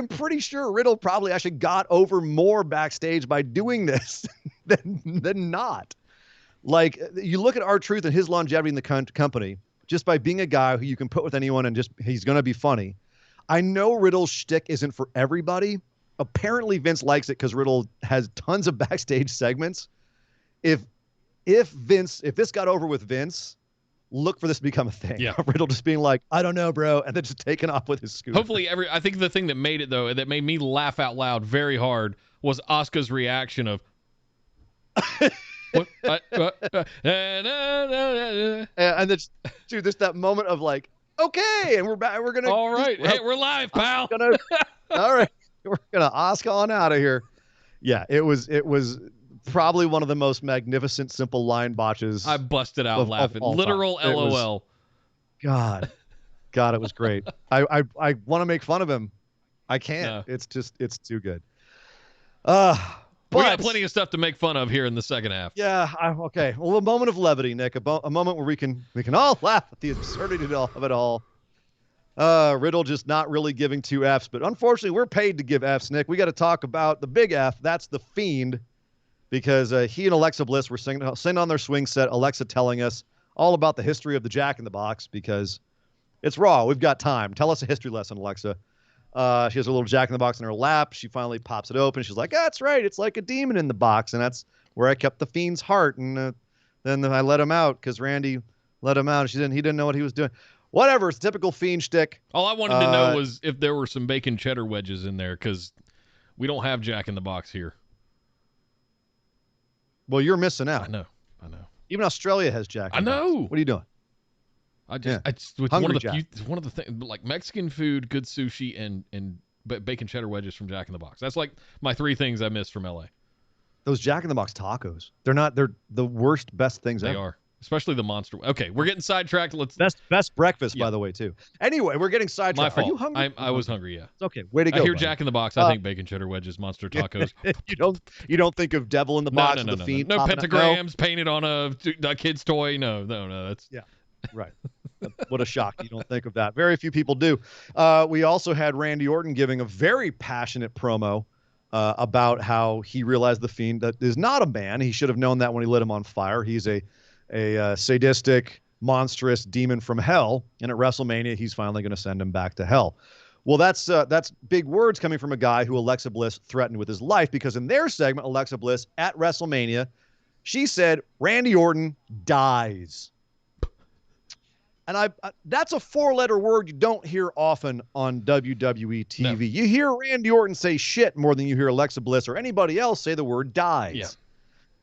pretty sure Riddle probably actually got over more backstage by doing this than not. You look at R-Truth and his longevity in the company, just by being a guy who you can put with anyone and he's going to be funny. I know Riddle's shtick isn't for everybody. Apparently Vince likes it because Riddle has tons of backstage segments. If this got over with Vince, look for this to become a thing. Yeah. Riddle just being like, I don't know, bro, and then just taking off with his scooter. Hopefully, I think the thing that made it though, that made me laugh out loud very hard, was Asuka's reaction of, what? And then, dude, there's that moment of like, okay, and we're back. We're gonna. All right, hey, we're live, pal. All right, we're gonna Asuka on out of here. Yeah, it was probably one of the most magnificent simple line botches. I busted out laughing. Literal time. LOL. God, it was great. I want to make fun of him. I can't. No. It's too good. We got plenty of stuff to make fun of here in the second half. Yeah. Okay. Well, a moment of levity, Nick. A moment where we can all laugh at the absurdity of it all. Riddle just not really giving 2 Fs, but unfortunately, we're paid to give Fs, Nick. We got to talk about the big F. That's the Fiend. Because he and Alexa Bliss were sitting on their swing set. Alexa telling us all about the history of the Jack in the Box because it's Raw. We've got time. Tell us a history lesson, Alexa. She has a little Jack in the Box in her lap. She finally pops it open. She's like, that's right. It's like a demon in the box. And that's where I kept the Fiend's heart. And then I let him out because Randy let him out. He didn't know what he was doing. Whatever. It's a typical Fiend shtick. All I wanted to know was if there were some bacon cheddar wedges in there because we don't have Jack in the Box here. Well, you're missing out. I know. Even Australia has Jack. I know. What are you doing? It's one of the things, like Mexican food, good sushi, and bacon cheddar wedges from Jack in the Box. That's like my 3 things I missed from LA. Those Jack in the Box tacos. They're the worst, best things ever. They are. Especially the monster. Okay, we're getting sidetracked. Best breakfast, by the way, too. Anyway, we're getting sidetracked. My fault. Are you hungry? I was hungry, yeah. It's okay. Way to go. I hear buddy. Jack in the Box. I think bacon cheddar wedges, monster tacos. You don't think of Devil in the Box with the Fiend? No pentagrams painted on a kid's toy. No. That's right. What a shock. You don't think of that. Very few people do. We also had Randy Orton giving a very passionate promo about how he realized the Fiend that is not a man. He should have known that when he lit him on fire. He's a sadistic, monstrous demon from hell, and at WrestleMania, he's finally going to send him back to hell. Well, that's big words coming from a guy who Alexa Bliss threatened with his life because in their segment, Alexa Bliss at WrestleMania, she said Randy Orton dies. And that's a 4-letter word you don't hear often on WWE TV. No. You hear Randy Orton say shit more than you hear Alexa Bliss or anybody else say the word dies. Yeah.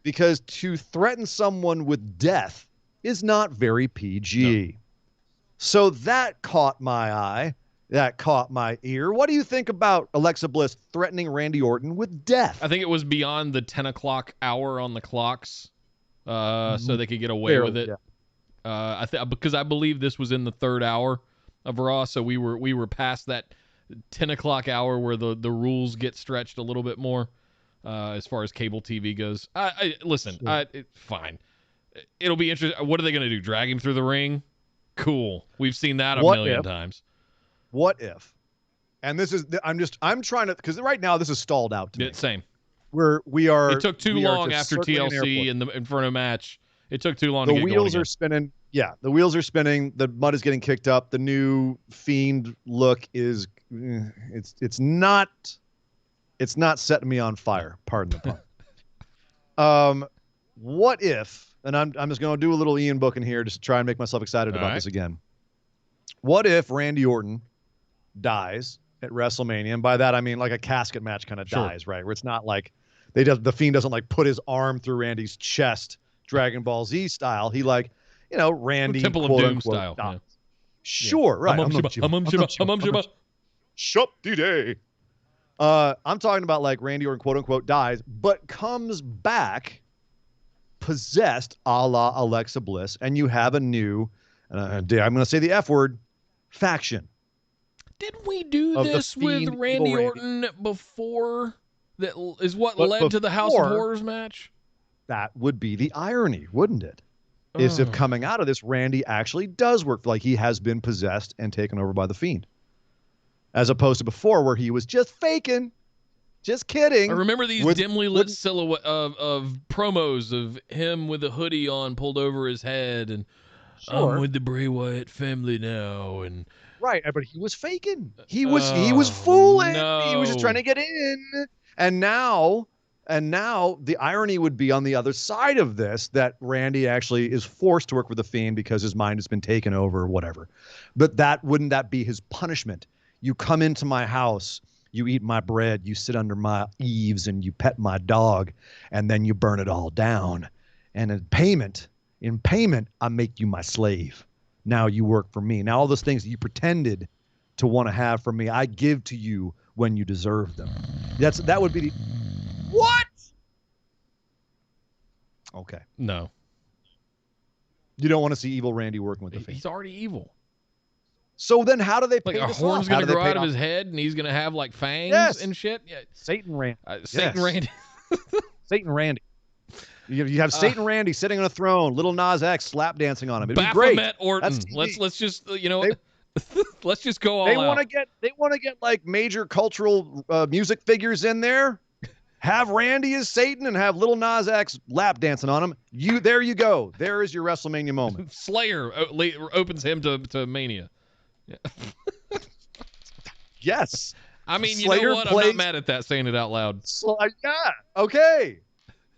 Because to threaten someone with death is not very PG. No. So that caught my eye. That caught my ear. What do you think about Alexa Bliss threatening Randy Orton with death? I think it was beyond the 10 o'clock hour on the clocks, so they could get away with it. Yeah. Because I believe this was in the 3rd hour of Raw, so we were past that 10 o'clock hour where the rules get stretched a little bit more. As far as cable TV goes, listen. Sure. Fine. It'll be interesting. What are they going to do? Drag him through the ring? Cool. We've seen that a million times. What if? And this is I'm trying to because right now this is stalled out to me. Same. We are. It took too long after TLC in front of match. It took too long. The wheels are spinning. Yeah, the wheels are spinning. The mud is getting kicked up. The new Fiend look is it's not setting me on fire. Pardon the pun. What if? And I'm just going to do a little Ian booking here just to try and make myself excited about this again. What if Randy Orton dies at WrestleMania? And by that I mean like a casket match kind of dies, right? Where it's not like the Fiend doesn't like put his arm through Randy's chest, Dragon Ball Z style. He Randy Temple of Doom style. Yeah. Sure, right. Shut the day. I'm talking about like Randy Orton quote unquote dies, but comes back possessed a la Alexa Bliss, and you have a new, I'm going to say the F word, faction. Didn't we do this with Randy Orton before? That is what led to the House of Horrors match? That would be the irony, wouldn't it? Is if coming out of this, Randy actually does work like he has been possessed and taken over by the Fiend. As opposed to before where he was just faking, just kidding. I remember these dimly lit silhouette of promos of him with a hoodie on pulled over his head and I'm with the Bray Wyatt family now. And right, but he was faking. He was fooling. No. He was just trying to get in. And now And now the irony would be on the other side of this, that Randy actually is forced to work with the Fiend because his mind has been taken over or whatever. But wouldn't that be his punishment? You come into my house, you eat my bread, you sit under my eaves and you pet my dog, and then you burn it all down. And in payment, I make you my slave. Now you work for me. Now all those things that you pretended to want to have from me, I give to you when you deserve them. That would be the... What? Okay. No. You don't want to see evil Randy working with the Fiend. He's already evil. So then how do they pay like a this horn's off? going to grow out of his head and he's going to have like fangs and shit? Yeah. Satan Randy. Satan Randy. Satan Randy. You have Satan Randy sitting on a throne, Little Nas X slap dancing on him. It'd be great. Baphomet Orton. Let's just let's just go all They out. They want to get like major cultural music figures in there. Have Randy as Satan and have Little Nas X lap dancing on him. There you go. There is your WrestleMania moment. Slayer opens him to Mania. Yeah. Yes. I mean, Slayer you know what? I'm not mad at that, saying it out loud. Yeah. Okay.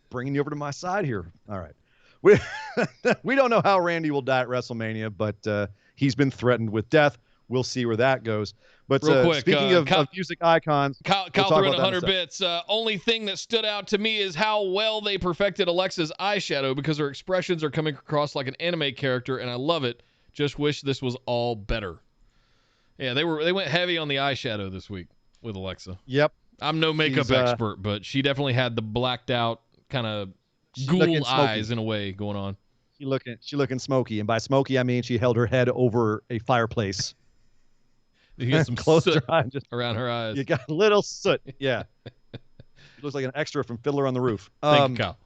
Bringing you over to my side here. All right. We don't know how Randy will die at WrestleMania, but he's been threatened with death. We'll see where that goes. But real quick, speaking of music icons, Kyle threw in 100 bits. Only thing that stood out to me is how well they perfected Alexa's eyeshadow, because her expressions are coming across like an anime character, and I love it. Just wish this was all better. Yeah, they went heavy on the eyeshadow this week with Alexa. Yep. I'm no makeup expert, but she definitely had the blacked out kind of ghoul eyes in a way going on. She looking smoky, and by smoky I mean she held her head over a fireplace. You got some closed soot her eye just around her eyes. You got a little soot. Yeah. She looks like an extra from Fiddler on the Roof. Thank you, Kyle.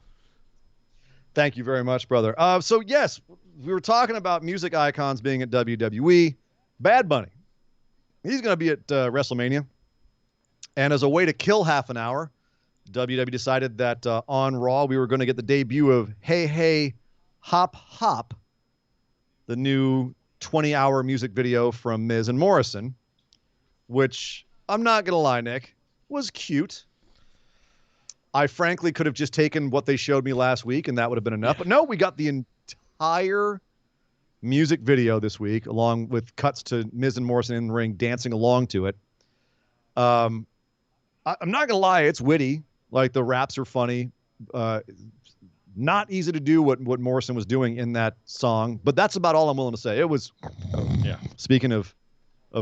Thank you very much, brother. So yes, we were talking about music icons being at WWE. Bad Bunny, he's going to be at WrestleMania. And as a way to kill half an hour, WWE decided that on Raw we were going to get the debut of Hey Hey Hop Hop, the new 20-hour music video from Miz and Morrison, which I'm not going to lie, Nick, was cute. I frankly could have just taken what they showed me last week and that would have been enough. But no, we got the entire music video this week, along with cuts to Miz and Morrison in the ring dancing along to it. I'm not going to lie, it's witty. Like, the raps are funny. Not easy to do what Morrison was doing in that song, but that's about all I'm willing to say. It was, speaking of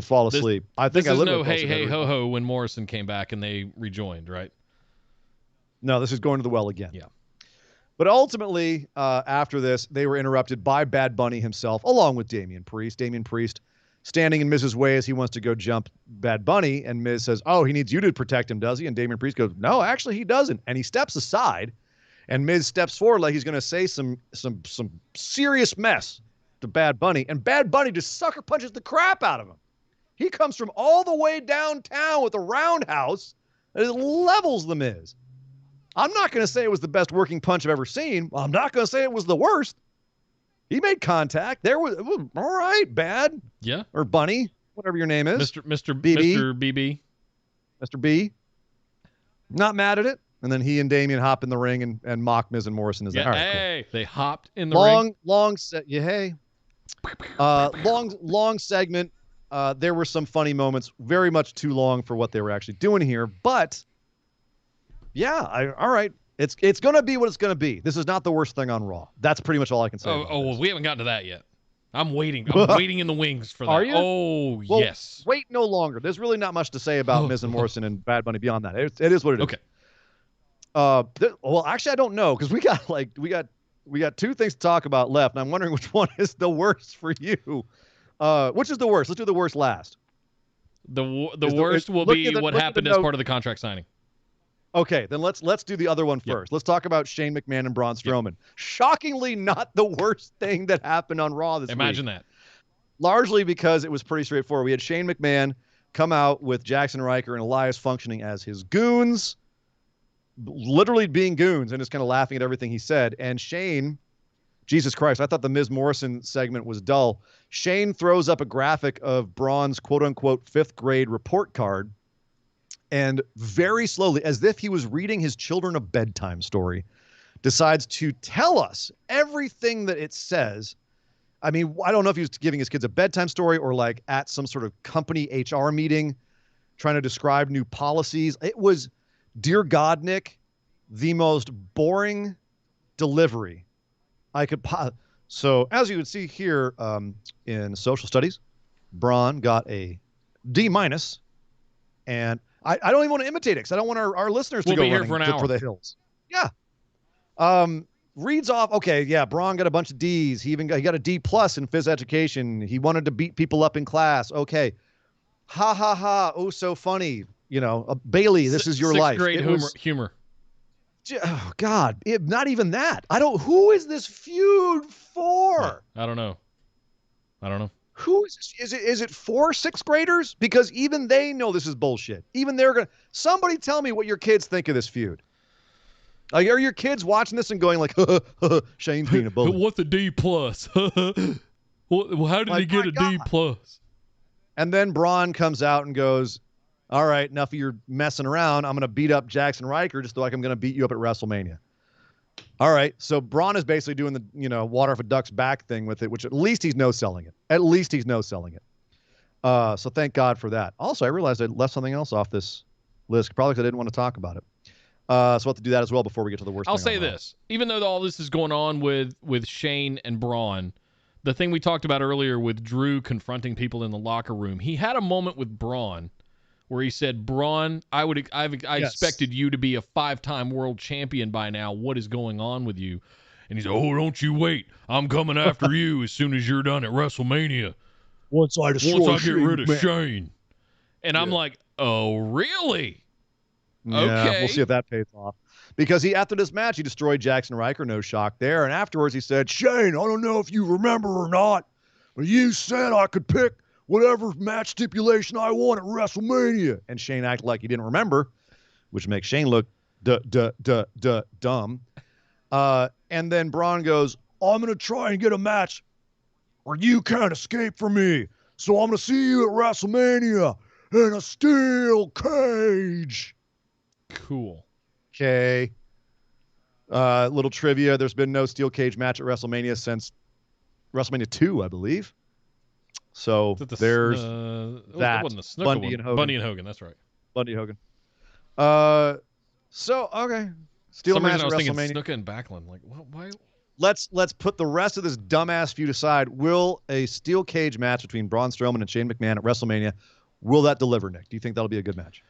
fall asleep, I think this I is literally no hey hey ho ho when Morrison came back and they rejoined, right? No, this is going to the well again. Yeah. But ultimately, after this, they were interrupted by Bad Bunny himself, along with Damian Priest. Damian Priest standing in Miz's way as he wants to go jump Bad Bunny, and Miz says, "Oh, he needs you to protect him, does he?" And Damian Priest goes, "No, actually, he doesn't." And he steps aside, and Miz steps forward like he's going to say some serious mess to Bad Bunny, and Bad Bunny just sucker punches the crap out of him. He comes from all the way downtown with a roundhouse and it levels the Miz. I'm not going to say it was the best working punch I've ever seen. I'm not going to say it was the worst. He made contact. It was all right, Bad. Yeah. Or Bunny, whatever your name is. Mr. BB. Mr. B. Not mad at it. And then he and Damian hop in the ring and mock Miz and Morrison. All right, hey, cool. They hopped in the ring. Long segment. There were some funny moments, very much too long for what they were actually doing here. But yeah, all right. It's going to be what it's going to be. This is not the worst thing on Raw. That's pretty much all I can say. Well, we haven't gotten to that yet. I'm waiting. I'm waiting in the wings for that. Are you? Oh, well, yes. Wait no longer. There's really not much to say about Miz and Morrison and Bad Bunny beyond that. It is what it is. Okay. Well, actually, I don't know, because we got two things to talk about left, and I'm wondering which one is the worst for you. Which is the worst? Let's do the worst last. The worst will be what happened as part of the contract signing. Okay, then let's do the other one first. Let's talk about Shane McMahon and Braun Strowman. Shockingly, not the worst thing that happened on Raw this week. Imagine that. Largely because it was pretty straightforward. We had Shane McMahon come out with Jackson Riker and Elias functioning as his goons, literally being goons, and just kind of laughing at everything he said. And Shane, Jesus Christ, I thought the Miz Morrison segment was dull. Shane throws up a graphic of Braun's quote-unquote 5th grade report card, and very slowly, as if he was reading his children a bedtime story, decides to tell us everything that it says. I mean, I don't know if he was giving his kids a bedtime story or like at some sort of company HR meeting trying to describe new policies. It was, dear God, Nick, the most boring delivery I could So as you would see here in social studies, Braun got a D-, and I don't even want to imitate it because I don't want our listeners to go be here running for an hour. for the hills. Yeah. Reads off, okay, yeah, Braun got a bunch of D's. He got a D+ in phys education. He wanted to beat people up in class. Okay. Ha ha ha. Oh, so funny. You know, Bailey, this is your life. Sixth grade humor. Oh God, not even that. Who is this feud for? I don't know. Who is this? Is it for sixth graders? Because even they know this is bullshit. Even they're going to, somebody tell me what your kids think of this feud. Like, are your kids watching this and going like, Shane's being a bully? What's a D+? Well, how did he get a D+? And then Braun comes out and goes, all right, enough of your messing around. I'm going to beat up Jackson Riker just like I'm going to beat you up at WrestleMania. All right, so Braun is basically doing the, water off a duck's back thing with it, which at least he's no-selling it. So thank God for that. Also, I realized I left something else off this list, probably because I didn't want to talk about it. So we'll have to do that as well before we get to the worst I'll thing say this. Even though all this is going on with Shane and Braun, the thing we talked about earlier with Drew confronting people in the locker room, he had a moment with Braun where he said, Braun, I expected you to be a 5-time world champion by now. What is going on with you? And he's like, oh, don't you wait. I'm coming after you as soon as you're done at WrestleMania. Once I get rid of Shane. And I'm like, oh, really? Yeah, okay. We'll see if that pays off. Because after this match, he destroyed Jackson Riker, no shock there. And afterwards he said, Shane, I don't know if you remember or not, but you said I could pick whatever match stipulation I want at WrestleMania. And Shane acted like he didn't remember, which makes Shane look dumb. And then Braun goes, I'm going to try and get a match where you can't escape from me. So I'm going to see you at WrestleMania in a steel cage. Cool. Okay. Little trivia. There's been no steel cage match at WrestleMania since WrestleMania 2, I believe. So there's that. Wasn't the Snuka Bundy one. and Hogan. Bundy and Hogan, that's right. Bundy Hogan. So, okay. Steel match at I was thinking WrestleMania. Snuka and Backlund. Like, why? Let's put the rest of this dumbass feud aside. Will a steel cage match between Braun Strowman and Shane McMahon at WrestleMania, will that deliver, Nick? Do you think that'll be a good match?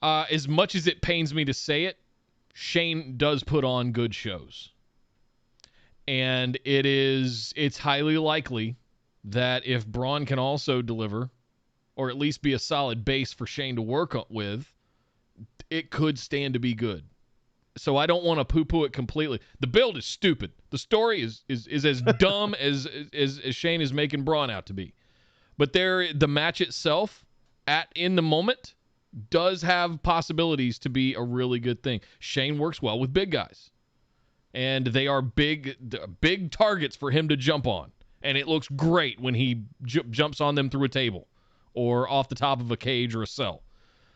As much as it pains me to say it, Shane does put on good shows. And it's highly likely that if Braun can also deliver, or at least be a solid base for Shane to work with, it could stand to be good. So I don't want to poo-poo it completely. The build is stupid. The story is as dumb as Shane is making Braun out to be. But the match itself, in the moment, does have possibilities to be a really good thing. Shane works well with big guys. And they are big targets for him to jump on. And it looks great when he jumps on them through a table or off the top of a cage or a cell.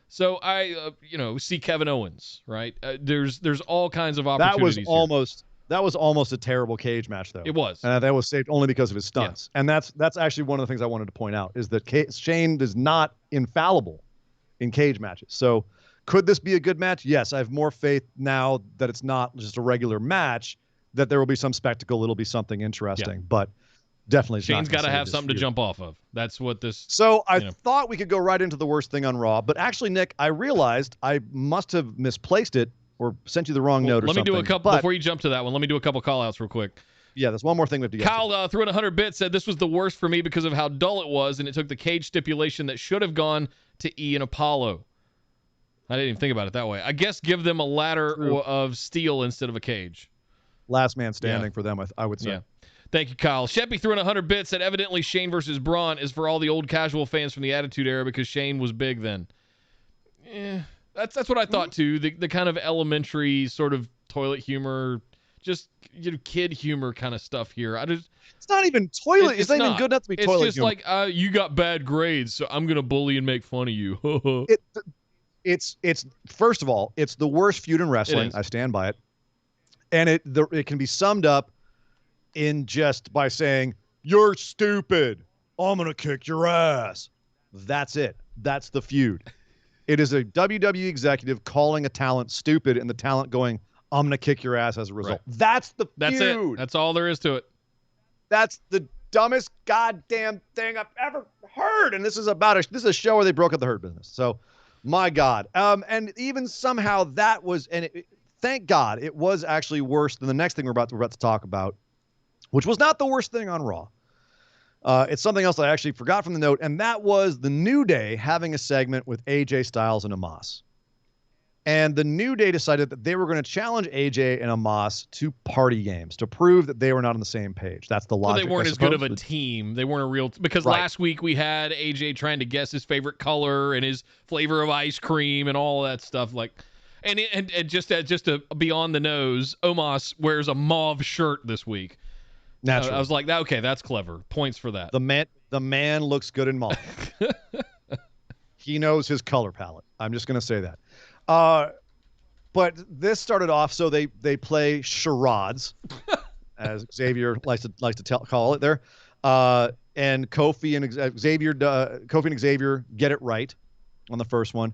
So I, see Kevin Owens, right? There's all kinds of opportunities. That was almost a terrible cage match, though. It was. That was saved only because of his stunts. Yeah. And that's actually one of the things I wanted to point out is that Shane is not infallible in cage matches. So could this be a good match? Yes, I have more faith now that it's not just a regular match, that there will be some spectacle. It'll be something interesting. Yeah. But definitely Shane's got to have something to jump off of. That's what this... So I thought we could go right into the worst thing on Raw, but actually, Nick, I realized I must have misplaced it or sent you the wrong note or something. Let me do a couple, before you jump to that one, let me do a couple call-outs real quick. Yeah, there's one more thing we have to get Kyle threw in 100 bits, said this was the worst for me because of how dull it was, and it took the cage stipulation that should have gone to E and Apollo. I didn't even think about it that way. I guess give them a ladder of steel instead of a cage. Last man standing for them, I would say. Yeah. Thank you, Kyle. Sheppy threw in 100 bits, said evidently Shane versus Braun is for all the old casual fans from the Attitude Era because Shane was big then. That's what I thought too. The kind of elementary sort of toilet humor, just kid humor kind of stuff here. It's not even toilet. It's not even good enough to be toilet humor. It's just like you got bad grades, so I'm gonna bully and make fun of you. It's first of all, it's the worst feud in wrestling. I stand by it. And it can be summed up in just by saying, "You're stupid. I'm going to kick your ass." That's it. That's the feud. It is a WWE executive calling a talent stupid and the talent going, "I'm going to kick your ass as a result." Right. That's the feud. That's it. That's all there is to it. That's the dumbest goddamn thing I've ever heard. And this is a show where they broke up the Hurt Business. So, my God. And even somehow that was, thank God, it was actually worse than the next thing we're about to talk about, which was not the worst thing on Raw. It's something else I actually forgot from the note, and that was the New Day having a segment with AJ Styles and Omos. And the New Day decided that they were going to challenge AJ and Omos to party games to prove that they were not on the same page. That's the logic. Well, they weren't as good of a team. They weren't a real because last week we had AJ trying to guess his favorite color and his flavor of ice cream and all that stuff. And just to be on the nose, Omos wears a mauve shirt this week. Naturally. I was like, okay, that's clever. Points for that. The man looks good in mauve. He knows his color palette. I'm just going to say that. But this started off, so they play charades, as Xavier likes to call it there. And Kofi and Xavier get it right on the first one.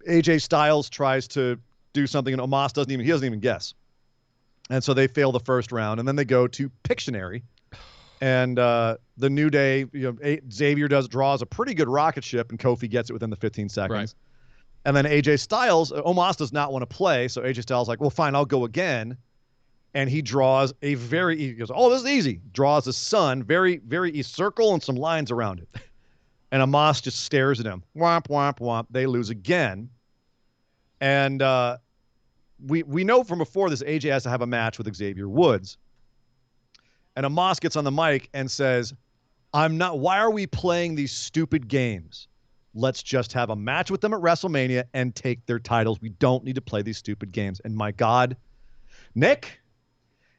AJ Styles tries to do something, and Omos doesn't even guess. And so they fail the first round, and then they go to Pictionary. And the New Day, Xavier draws a pretty good rocket ship, and Kofi gets it within the 15 seconds. Right. And then AJ Styles, Omos does not want to play, so AJ Styles is like, well, fine, I'll go again. And he draws he goes, oh, this is easy. Draws a sun, very, very easy circle and some lines around it. And Omos just stares at him. Womp, womp, womp. They lose again. And we know from before this, AJ has to have a match with Xavier Woods. And Omos gets on the mic and says, why are we playing these stupid games? Let's just have a match with them at WrestleMania and take their titles. We don't need to play these stupid games. And my God, Nick,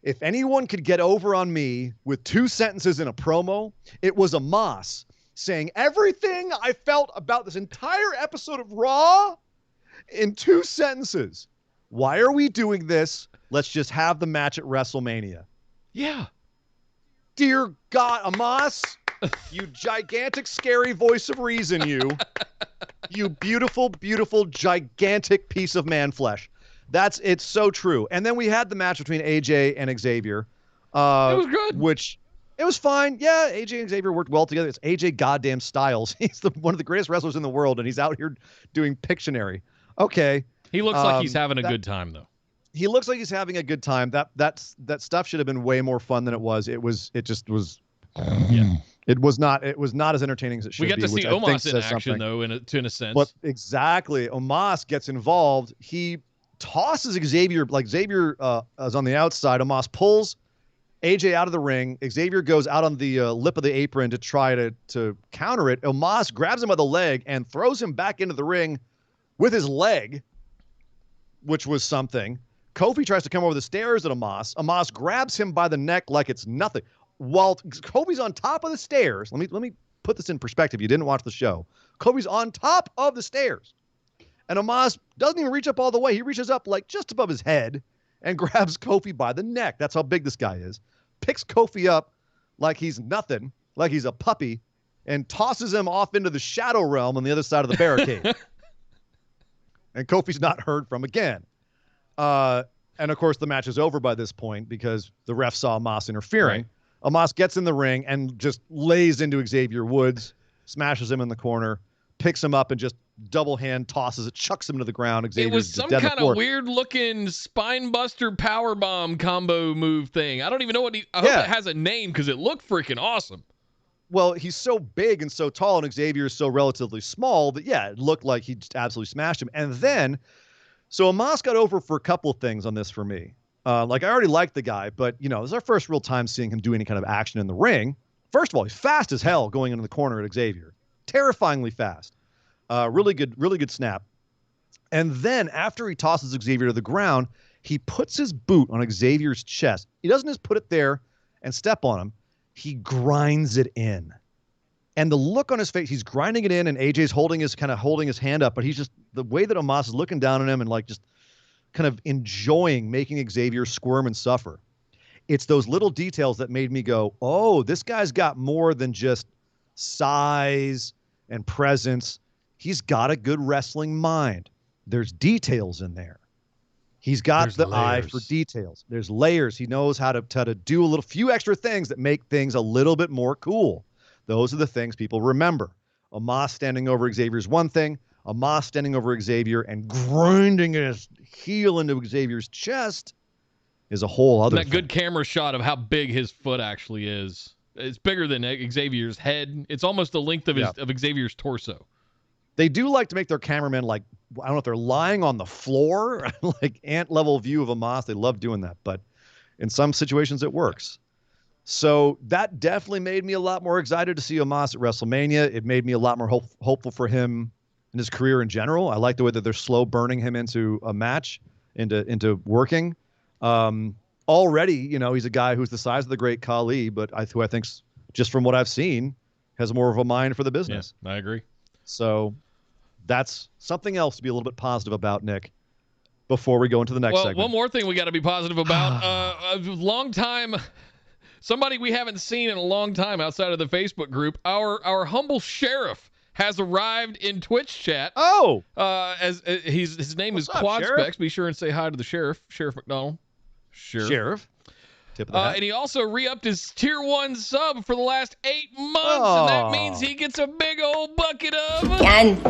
if anyone could get over on me with 2 sentences in a promo, it was Omos saying everything I felt about this entire episode of Raw in 2 sentences. Why are we doing this? Let's just have the match at WrestleMania. Yeah. Dear God, Omos, you gigantic, scary voice of reason, you beautiful, beautiful, gigantic piece of man flesh. It's so true. And then we had the match between AJ and Xavier. It was good. Which, it was fine. Yeah, AJ and Xavier worked well together. It's AJ goddamn Styles. He's one of the greatest wrestlers in the world, and he's out here doing Pictionary. Okay. He looks like he's having a good time, though. He looks like he's having a good time. That stuff should have been way more fun than it was. It just was. Yeah. It was not as entertaining as it should be. We got to see Omos in action, though, in a sense. But exactly. Omos gets involved. He tosses Xavier, like Xavier is on the outside. Omos pulls AJ out of the ring. Xavier goes out on the lip of the apron to try to counter it. Omos grabs him by the leg and throws him back into the ring with his leg, which was something. Kofi tries to come over the stairs at Omos. Omos grabs him by the neck like it's nothing. While Kofi's on top of the stairs, let me put this in perspective. You didn't watch the show. Kofi's on top of the stairs, and Omos doesn't even reach up all the way. He reaches up like just above his head and grabs Kofi by the neck. That's how big this guy is. Picks Kofi up like he's nothing, like he's a puppy, and tosses him off into the shadow realm on the other side of the barricade. And Kofi's not heard from again. And of course, the match is over by this point because the ref saw Omos interfering. Right. Omos gets in the ring and just lays into Xavier Woods, smashes him in the corner, picks him up and just double hand tosses it, chucks him to the ground. Xavier's it was some kind of weird looking spine buster power bomb combo move thing. I don't even know what I hope it has a name because it looked freaking awesome. Well, he's so big and so tall, and Xavier is so relatively small that, it looked like he just absolutely smashed him. And then, so Omos got over for a couple of things on this for me. I already liked the guy, but, this is our first real time seeing him do any kind of action in the ring. First of all, he's fast as hell going into the corner at Xavier. Terrifyingly fast. Really good snap. And then after he tosses Xavier to the ground, he puts his boot on Xavier's chest. He doesn't just put it there and step on him. He grinds it in. And the look on his face, he's grinding it in, and AJ's holding his hand up, but he's just, the way that Omos is looking down on him and like just kind of enjoying making Xavier squirm and suffer. It's those little details that made me go, oh, this guy's got more than just size and presence. He's got a good wrestling mind. There's details in there. He's got the eye for details. There's layers. He knows how to do a few extra things that make things a little bit more cool. Those are the things people remember. Omos standing over Xavier is one thing. Omos standing over Xavier and grinding his heel into Xavier's chest is a whole other thing. That good camera shot of how big his foot actually is. It's bigger than Xavier's head. It's almost the length of of Xavier's torso. They do like to make their cameramen like, I don't know if they're lying on the floor, like ant level view of Omos. They love doing that, but in some situations it works. So that definitely made me a lot more excited to see Omos at WrestleMania. It made me a lot more hopeful for him in his career in general. I like the way that they're slow burning him into a match, into working. Already, you know, he's a guy who's the size of the great Khali, but who I think, just from what I've seen, has more of a mind for the business. Yeah, I agree. So that's something else to be a little bit positive about, Nick, before we go into the next segment. One more thing we got to be positive about. A long time, somebody we haven't seen in a long time outside of the Facebook group, our humble sheriff has arrived in Twitch chat. Oh! His name is up, Quad Sheriff? Specs. Be sure and say hi to the sheriff, Sheriff McDonald. Sheriff. Tip of the hat. And he also re-upped his tier 1 sub for the last 8 months, and that means he gets a big old bucket of Chicken.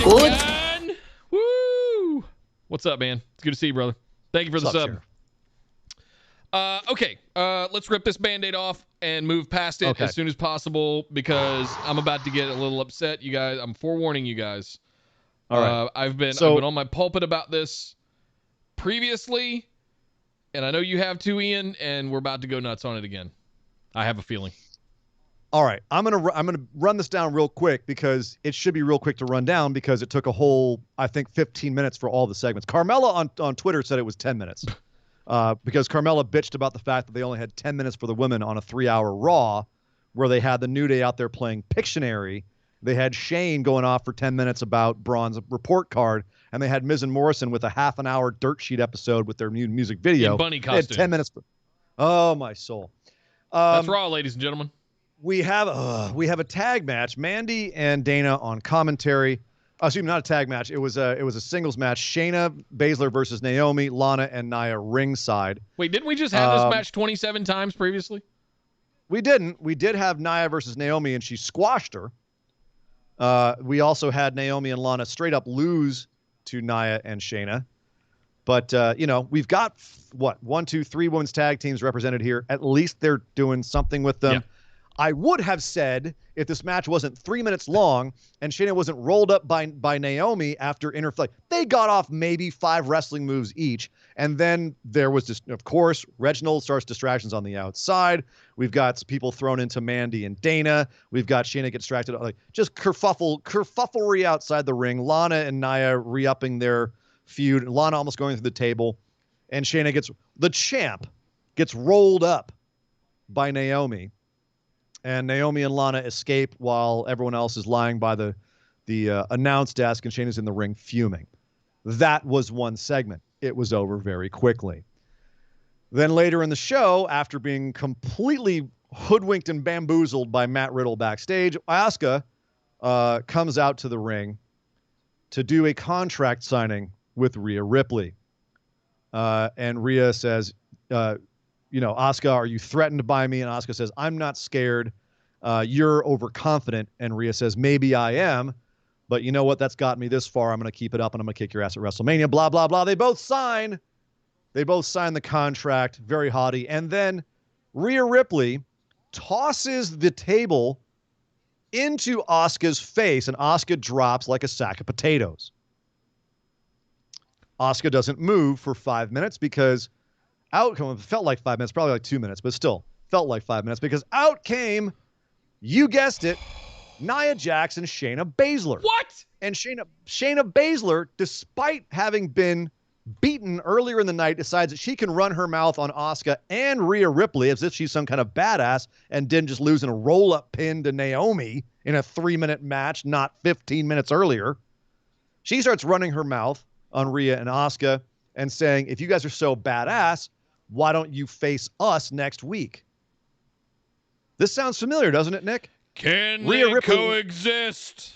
Good. Woo! What's up, man? It's good to see you, brother. Thank you for the sub. Okay, let's rip this Band-Aid off and move past it as soon as possible, because I'm about to get a little upset, you guys. I'm forewarning you guys. All right. I've been on my pulpit about this previously, and I know you have too, Ian, and we're about to go nuts on it again. I have a feeling. All right, I'm gonna run this down real quick, because it should be real quick to run down, because it took a whole, I think, 15 minutes for all the segments. Carmella on Twitter said it was 10 minutes. Because Carmella bitched about the fact that they only had 10 minutes for the women on a 3-hour Raw, where they had the New Day out there playing Pictionary. They had Shane going off for 10 minutes about Braun's report card, and they had Miz and Morrison with a half-an-hour dirt sheet episode with their new music video. In bunny costume. They had 10 minutes. Oh, my soul. That's Raw, ladies and gentlemen. We have a tag match. Mandy and Dana on commentary. Excuse me, not a tag match. It was a singles match. Shayna Baszler versus Naomi, Lana, and Nia ringside. Wait, didn't we just have this match 27 times previously? We didn't. We did have Nia versus Naomi, and she squashed her. We also had Naomi and Lana straight up lose to Nia and Shayna. But, we've got, 1, 2, 3 women's tag teams represented here. At least they're doing something with them. Yeah. I would have said, if this match wasn't 3 minutes long and Shayna wasn't rolled up by Naomi after interflight, they got off maybe 5 wrestling moves each. And then there was just, of course, Reginald starts distractions on the outside. We've got people thrown into Mandy and Dana. We've got Shayna get distracted. Like, just kerfufflery outside the ring. Lana and Nia re-upping their feud. Lana almost going through the table. And Shayna the champ gets rolled up by Naomi. And Naomi and Lana escape while everyone else is lying by the announce desk, and Shayna's in the ring fuming. That was one segment. It was over very quickly. Then later in the show, after being completely hoodwinked and bamboozled by Matt Riddle backstage, Asuka comes out to the ring to do a contract signing with Rhea Ripley. And Rhea says, Asuka, are you threatened by me? And Asuka says, I'm not scared. You're overconfident. And Rhea says, maybe I am. But you know what? That's got me this far. I'm going to keep it up, and I'm going to kick your ass at WrestleMania. Blah, blah, blah. They both sign the contract. Very haughty. And then Rhea Ripley tosses the table into Asuka's face, and Asuka drops like a sack of potatoes. Asuka doesn't move for 5 minutes because it felt like 5 minutes, probably like 2 minutes, but still felt like 5 minutes, because out came, you guessed it, Nia Jax and Shayna Baszler. What? And Shayna Baszler, despite having been beaten earlier in the night, decides that she can run her mouth on Asuka and Rhea Ripley as if she's some kind of badass and didn't just lose in a roll-up pin to Naomi in a 3-minute match, not 15 minutes earlier. She starts running her mouth on Rhea and Asuka and saying, if you guys are so badass, why don't you face us next week? This sounds familiar, doesn't it, Nick? Can Rhea they Ripley coexist?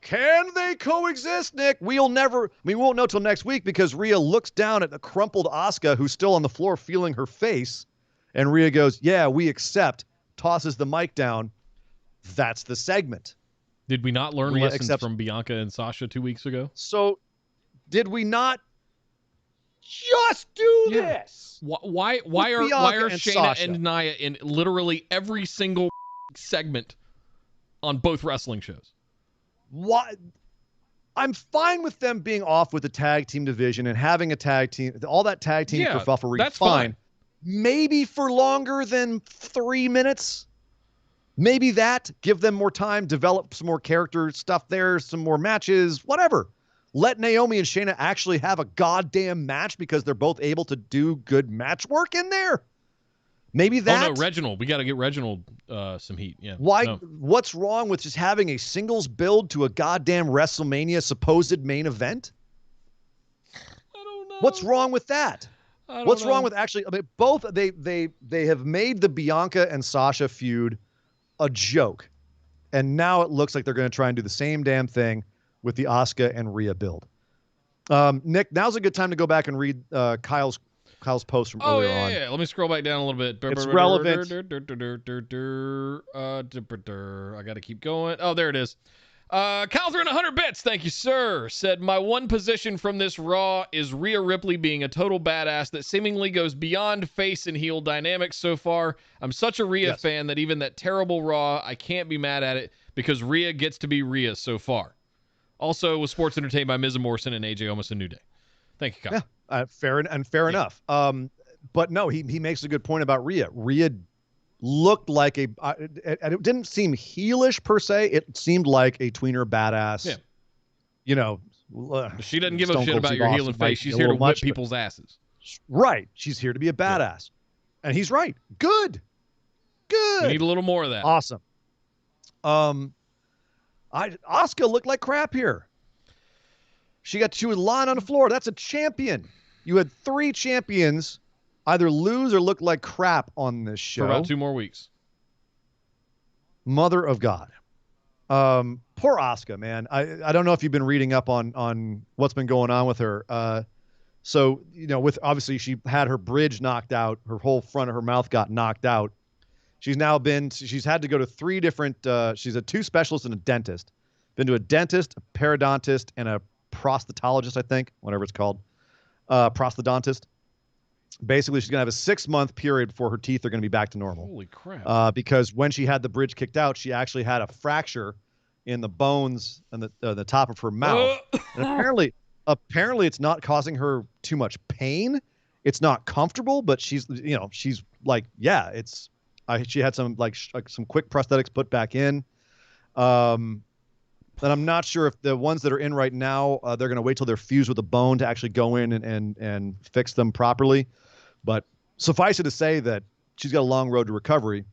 Can they coexist, Nick? We won't know till next week because Rhea looks down at the crumpled Asuka who's still on the floor feeling her face. And Rhea goes, yeah, we accept, tosses the mic down. That's the segment. Did we not learn Rhea lessons accepts. from Bianca and Sasha 2 weeks ago? So did we not just do this? Why are Bianca and Shayna Sasha? and Nia in literally every single segment on both wrestling shows? Why? I'm fine with them being off with the tag team division and having a tag team, all that tag team kerfufflery. That's fine. Maybe for longer than 3 minutes. Maybe that. Give them more time, develop some more character stuff there, some more matches, whatever. Let Naomi and Shayna actually have a goddamn match because they're both able to do good match work in there. Maybe that. Oh, no, Reginald. We got to get Reginald some heat. Yeah. Why? No. What's wrong with just having a singles build to a goddamn WrestleMania supposed main event? I don't know. What's wrong with that? What's wrong with actually? I mean, both they have made the Bianca and Sasha feud a joke, and now it looks like they're going to try and do the same damn thing with the Asuka and Rhea build. Nick, now's a good time to go back and read Kyle's post from earlier on. Yeah. Let me scroll back down a little bit. It's relevant. I got to keep going. Oh, there it is. Calthrin 100 bits. Thank you, sir. Said, my one position from this Raw is Rhea Ripley being a total badass that seemingly goes beyond face and heel dynamics so far. I'm such a Rhea fan that even that terrible Raw, I can't be mad at it because Rhea gets to be Rhea so far. Also was sports entertained by Miz and Morrison and AJ Almost a New Day. Thank you, Kyle. Yeah, fair enough. But no, he makes a good point about Rhea. Rhea looked like and it didn't seem heelish per se. It seemed like a tweener badass. Yeah. You know, she doesn't give a shit about your heel and face. She's here to whip people's asses. Right. She's here to be a badass. Yeah. And he's right. Good. We need a little more of that. Awesome. Asuka looked like crap here. She was lying on the floor. That's a champion. You had 3 champions either lose or look like crap on this show. For about 2 more weeks. Mother of God. Poor Asuka, man. I don't know if you've been reading up on what's been going on with her. So, you know, with obviously she had her bridge knocked out. Her whole front of her mouth got knocked out. She's had to go to 3 different, she's a 2 specialists and a dentist. Been to a dentist, a periodontist, and a prosthetologist, I think, whatever it's called. Prosthodontist. Basically, she's going to have a 6-month period before her teeth are going to be back to normal. Holy crap. Because when she had the bridge kicked out, she actually had a fracture in the bones and the top of her mouth. And apparently it's not causing her too much pain. It's not comfortable, but she's like, yeah, she had some some quick prosthetics put back in. And I'm not sure if the ones that are in right now, they're going to wait till they're fused with a bone to actually go in and fix them properly. But suffice it to say that she's got a long road to recovery.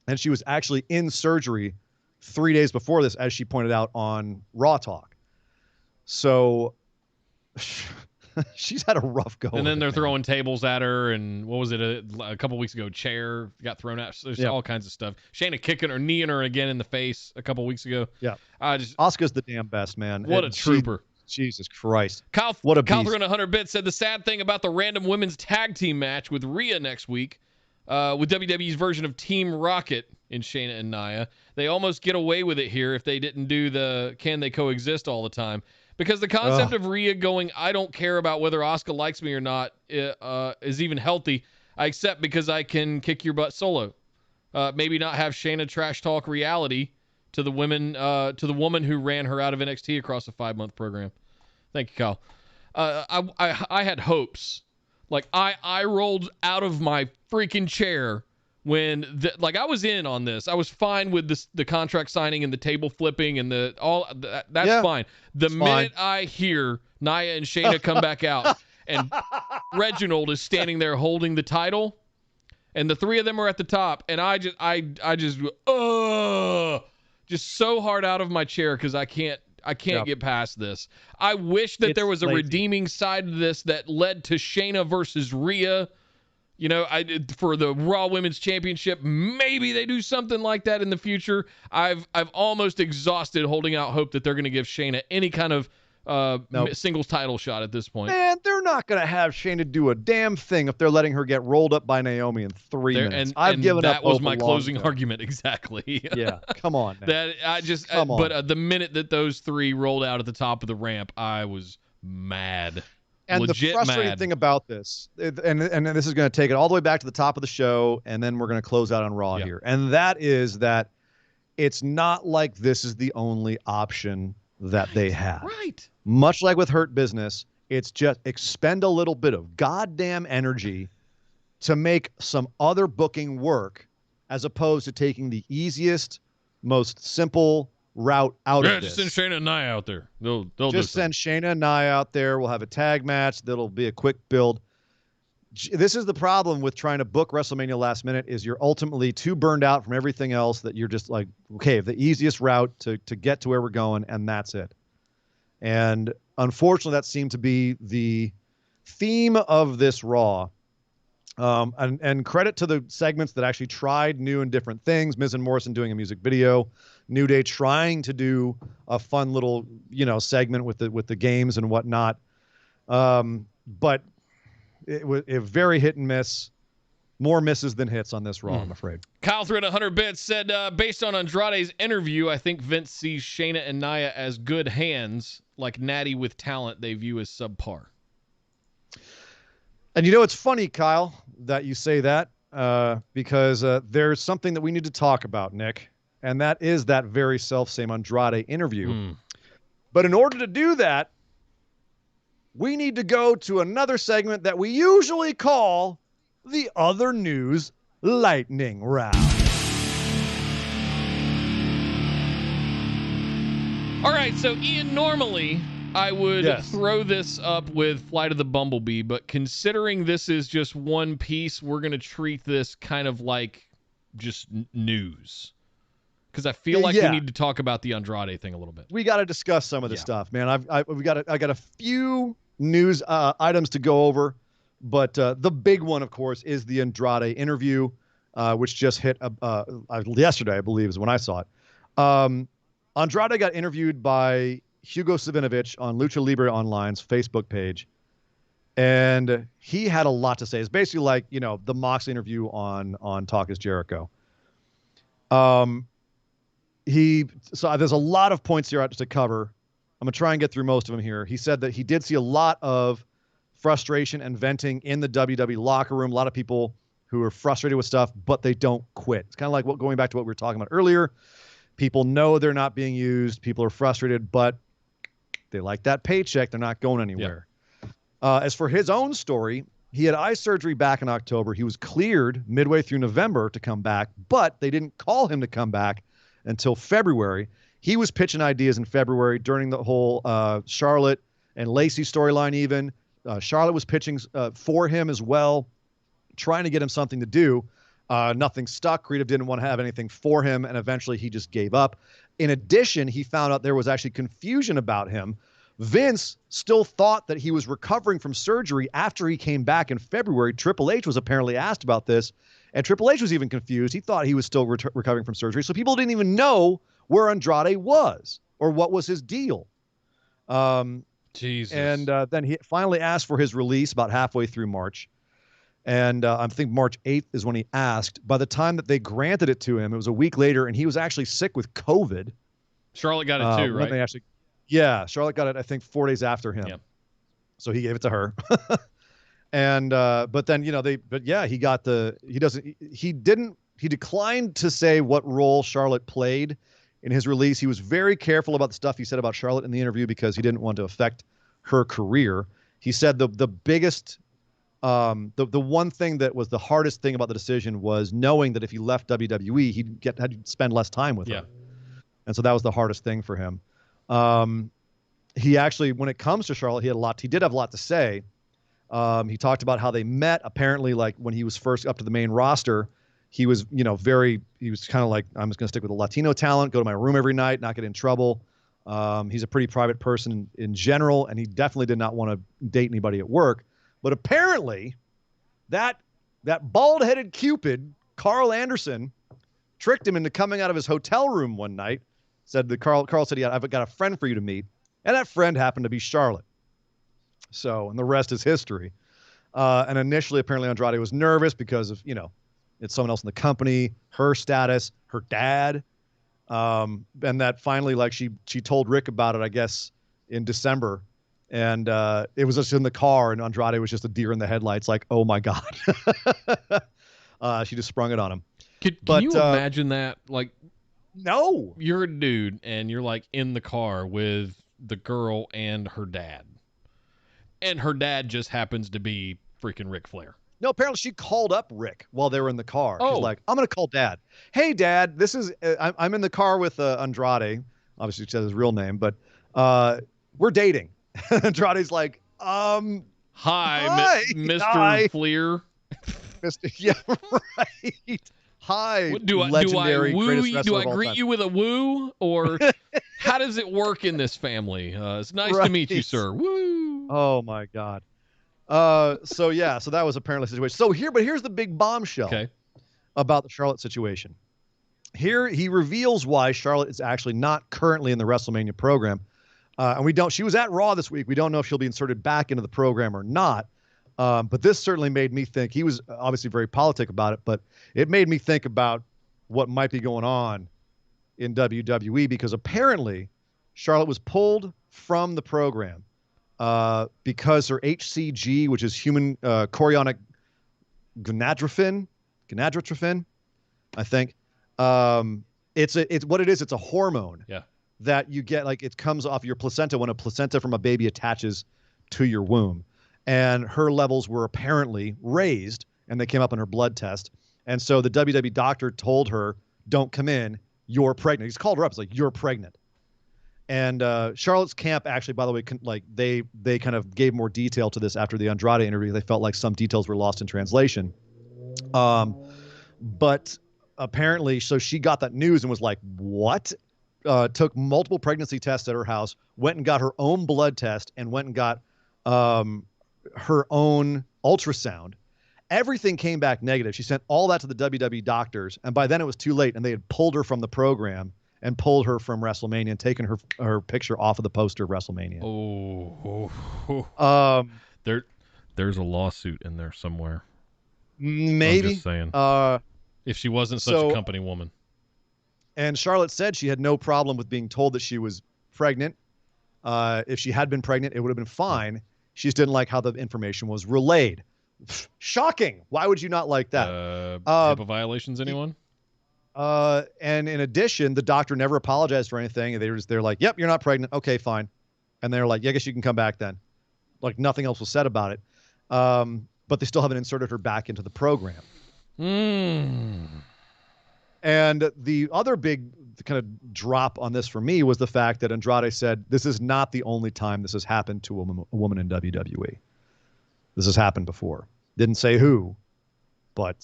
And she was actually in surgery 3 days before this, as she pointed out on Raw Talk. So she's had a rough go. And then they're throwing tables at her. And what was it? A couple weeks ago, chair got thrown out. There's all kinds of stuff. Shayna kicking her, kneeing her again in the face a couple weeks ago. Yeah. Asuka's the damn best, man. What a trooper. Jesus Christ. What a beast. Calthrin 100 bits said the sad thing about the random women's tag team match with Rhea next week, with WWE's version of Team Rocket in Shayna and Nia, they almost get away with it here if they didn't do the can they coexist all the time. Because the concept of Rhea going, I don't care about whether Asuka likes me or not, is even healthy. I accept because I can kick your butt solo. Maybe not have Shayna trash talk reality to the women, to the woman who ran her out of NXT across a 5-month program. Thank you, Kyle. I had hopes. Like I rolled out of my freaking chair when I was in on this. I was fine with the contract signing and the table flipping and that's fine. The minute I hear Nia and Shayna come back out and Reginald is standing there holding the title, and the three of them are at the top, and I just so hard out of my chair because I can't get past this. I wish that there was a redeeming side to this that led to Shayna versus Rhea. For the Raw Women's Championship, maybe they do something like that in the future. I've almost exhausted holding out hope that they're going to give Shayna any kind of singles title shot at this point. Man, they're not going to have Shayna do a damn thing if they're letting her get rolled up by Naomi in 3 minutes. I've given up. That was my closing argument exactly. Yeah, come on. Now. But the minute that those three rolled out at the top of the ramp, I was mad. And legit the frustrating thing about this, and this is going to take it all the way back to the top of the show, and then we're going to close out on Raw here. And that is that it's not like this is the only option that they have. Right. Much like with Hurt Business, it's just expend a little bit of goddamn energy to make some other booking work, as opposed to taking the easiest, most simple route out of this. Just send Shayna and Nia out there. They'll just send Shayna and Nia out there. We'll have a tag match. That'll be a quick build. This is the problem with trying to book WrestleMania last minute, is you're ultimately too burned out from everything else that you're just like, okay, the easiest route to get to where we're going, and that's it. And unfortunately, that seemed to be the theme of this Raw. And credit to the segments that actually tried new and different things. Miz and Morrison doing a music video, New Day trying to do a fun little, segment with the games and whatnot. But it was a very hit and miss. More misses than hits on this Raw, I'm afraid. Kyle threw in 100 bits, said, based on Andrade's interview, I think Vince sees Shayna and Nia as good hands, like Natty with talent they view as subpar. And it's funny, Kyle, that you say that, because there's something that we need to talk about, Nick, and that is that very self-same Andrade interview. But in order to do that, we need to go to another segment that we usually call the Other News Lightning Round. All right, so Ian, normally I would throw this up with Flight of the Bumblebee, but considering this is just one piece, we're going to treat this kind of like just news. Because I feel like we need to talk about the Andrade thing a little bit. We got to discuss some of this stuff, man. I got a few news items to go over, but the big one, of course, is the Andrade interview, which just hit yesterday, I believe, is when I saw it. Andrade got interviewed by Hugo Savinovich on Lucha Libre Online's Facebook page, and he had a lot to say. It's basically like, the Moxley interview on Talk Is Jericho. So there's a lot of points here to cover. I'm going to try and get through most of them here. He said that he did see a lot of frustration and venting in the WWE locker room. A lot of people who are frustrated with stuff, but they don't quit. It's kind of like going back to what we were talking about earlier. People know they're not being used. People are frustrated, but they like that paycheck. They're not going anywhere. As for his own story, he had eye surgery back in October. He was cleared midway through November to come back, but they didn't call him to come back until February. He was pitching ideas in February during the whole Charlotte and Lacey storyline even. Charlotte was pitching for him as well, trying to get him something to do. Nothing stuck. Creative didn't want to have anything for him, and eventually he just gave up. In addition, he found out there was actually confusion about him. Vince still thought that he was recovering from surgery after he came back in February. Triple H was apparently asked about this, and Triple H was even confused. He thought he was still recovering from surgery, so people didn't even know where Andrade was or what was his deal. Jesus. And then he finally asked for his release about halfway through March. And I think March 8th is when he asked. By the time that they granted it to him, it was a week later, and he was actually sick with COVID. Charlotte got it too, right? Charlotte got it, I think, 4 days after him. Yep. So he gave it to her. And but then, he declined to say what role Charlotte played in his release. He was very careful about the stuff he said about Charlotte in the interview because he didn't want to affect her career. He said the biggest the one thing that was the hardest thing about the decision was knowing that if he left WWE, had to spend less time with her. And so that was the hardest thing for him. He actually, when it comes to Charlotte, he did have a lot to say. He talked about how they met. Apparently, like when he was first up to the main roster, he was, he was kind of like, I'm just going to stick with the Latino talent, go to my room every night, not get in trouble. He's a pretty private person in general, and he definitely did not want to date anybody at work. But apparently, that bald-headed Cupid, Carl Anderson, tricked him into coming out of his hotel room one night. Carl said, "Yeah, I've got a friend for you to meet," and that friend happened to be Charlotte. So, and the rest is history. And initially, apparently, Andrade was nervous because of it's someone else in the company, her status, her dad, and that finally, like she told Rick about it, I guess, in December. And it was just in the car, and Andrade was just a deer in the headlights, like, oh my God. She just sprung it on him. Can you imagine that? Like, no. You're a dude, and you're, like, in the car with the girl and her dad. And her dad just happens to be freaking Ric Flair. No, apparently she called up Rick while they were in the car. Oh. She's like, I'm going to call Dad. Hey, Dad, this is I'm in the car with Andrade. Obviously, she said his real name, but we're dating. Andrade's like, Hi, Mr. Hi. Fleer. Yeah, right. Hi, Do I woo? Do I greet you with a woo, or how does it work in this family? It's nice to meet you, sir. Woo! Oh my God. So that was apparently the situation. So here's the big bombshell about the Charlotte situation. Here he reveals why Charlotte is actually not currently in the WrestleMania program. And she was at Raw this week. We don't know if she'll be inserted back into the program or not. But this certainly made me think. He was obviously very politic about it, but it made me think about what might be going on in WWE, because apparently Charlotte was pulled from the program because her HCG, which is human chorionic gonadotrophin, I think. It's what it is. It's a hormone that you get, like it comes off your placenta when a placenta from a baby attaches to your womb. And her levels were apparently raised, and they came up in her blood test. And so the WWE doctor told her, don't come in, you're pregnant. He's called her up. It's like, you're pregnant. And Charlotte's camp actually, by the way, they kind of gave more detail to this after the Andrade interview. They felt like some details were lost in translation. But apparently, so she got that news and was like, what? Took multiple pregnancy tests at her house, went and got her own blood test, and went and got her own ultrasound. Everything came back negative. She sent all that to the WWE doctors, and by then it was too late, and they had pulled her from the program and pulled her from WrestleMania and taken her picture off of the poster of WrestleMania. There's a lawsuit in there somewhere. Maybe. I'm just saying. If she wasn't such a company woman. And Charlotte said she had no problem with being told that she was pregnant. If she had been pregnant, it would have been fine. She just didn't like how the information was relayed. Shocking. Why would you not like that? HIPAA violations, anyone? And in addition, the doctor never apologized for anything. They're like, yep, you're not pregnant. Okay, fine. And they're like, yeah, I guess you can come back then. Like nothing else was said about it. But they still haven't inserted her back into the program. And the other big kind of drop on this for me was the fact that Andrade said, this is not the only time this has happened to a woman in WWE. This has happened before. Didn't say who, but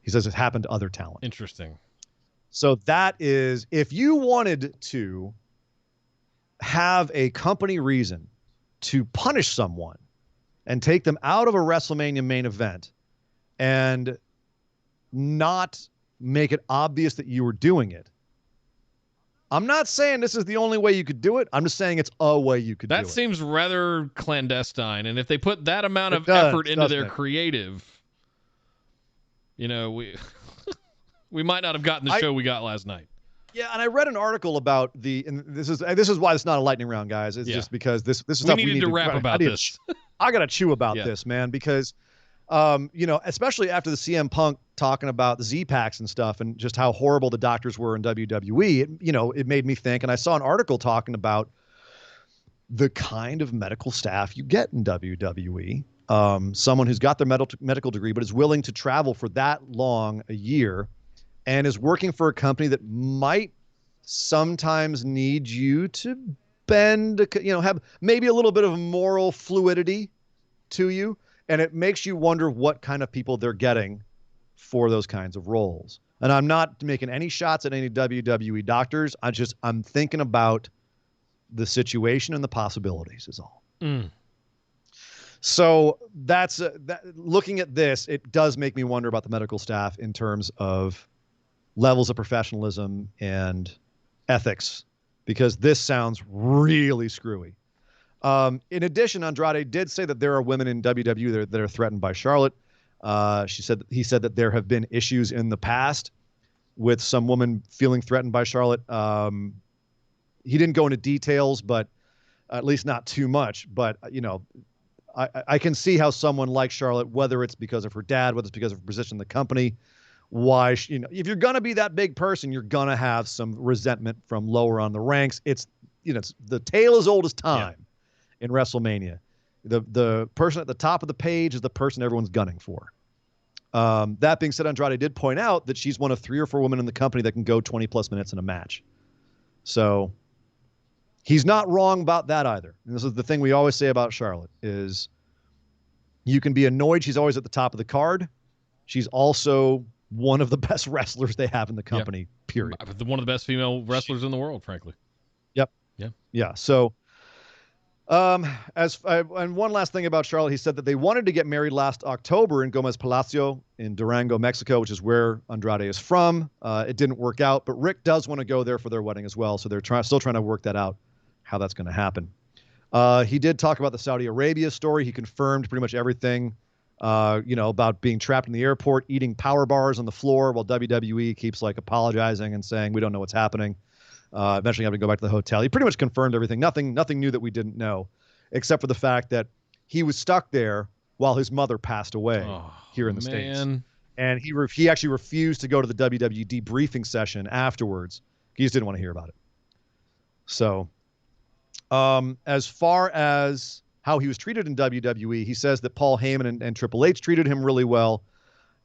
he says it happened to other talent. Interesting. So that is, if you wanted to have a company reason to punish someone and take them out of a WrestleMania main event and not make it obvious that you were doing it. I'm not saying this is the only way you could do it. I'm just saying it's a way you could do it. That seems rather clandestine. And if they put that amount of effort into their creative, we might not have gotten the show we got last night. Yeah, and I read an article about and this is why it's not a lightning round, guys. It's just because this is stuff we need to rap about this. I got to chew about this, man, because especially after the CM Punk talking about the Z-Packs and stuff and just how horrible the doctors were in WWE, it made me think. And I saw an article talking about the kind of medical staff you get in WWE. Someone who's got their medical degree, but is willing to travel for that long a year and is working for a company that might sometimes need you to bend, have maybe a little bit of moral fluidity to you. And it makes you wonder what kind of people they're getting for those kinds of roles. And I'm not making any shots at any WWE doctors. I'm thinking about the situation and the possibilities is all. So looking at this, it does make me wonder about the medical staff in terms of levels of professionalism and ethics, because this sounds really screwy. In addition, Andrade did say that there are women in WWE that are threatened by Charlotte. He said that there have been issues in the past with some woman feeling threatened by Charlotte. He didn't go into details, but at least not too much. But, I can see how someone like Charlotte, whether it's because of her dad, whether it's because of her position in the company, why, if you're going to be that big person, you're going to have some resentment from lower on the ranks. It's the tale as old as time in WrestleMania. The person at the top of the page is the person everyone's gunning for. That being said, Andrade did point out that she's one of 3 or 4 women in the company that can go 20+ minutes in a match. So he's not wrong about that either. And this is the thing we always say about Charlotte is you can be annoyed she's always at the top of the card. She's also one of the best wrestlers they have in the company, period. One of the best female wrestlers in the world, frankly. Yep. Yeah. Yeah. So and one last thing about Charlotte, he said that they wanted to get married last October in Gomez Palacio in Durango, Mexico, which is where Andrade is from. It didn't work out, but Rick does want to go there for their wedding as well. So they're still trying to work that out, how that's going to happen. He did talk about the Saudi Arabia story. He confirmed pretty much everything, about being trapped in the airport, eating power bars on the floor while WWE keeps apologizing and saying, we don't know what's happening. Eventually having to go back to the hotel. He pretty much confirmed everything. Nothing new that we didn't know, except for the fact that he was stuck there while his mother passed away here in the States. And he actually refused to go to the WWE debriefing session afterwards. He just didn't want to hear about it. So as far as how he was treated in WWE, he says that Paul Heyman and Triple H treated him really well.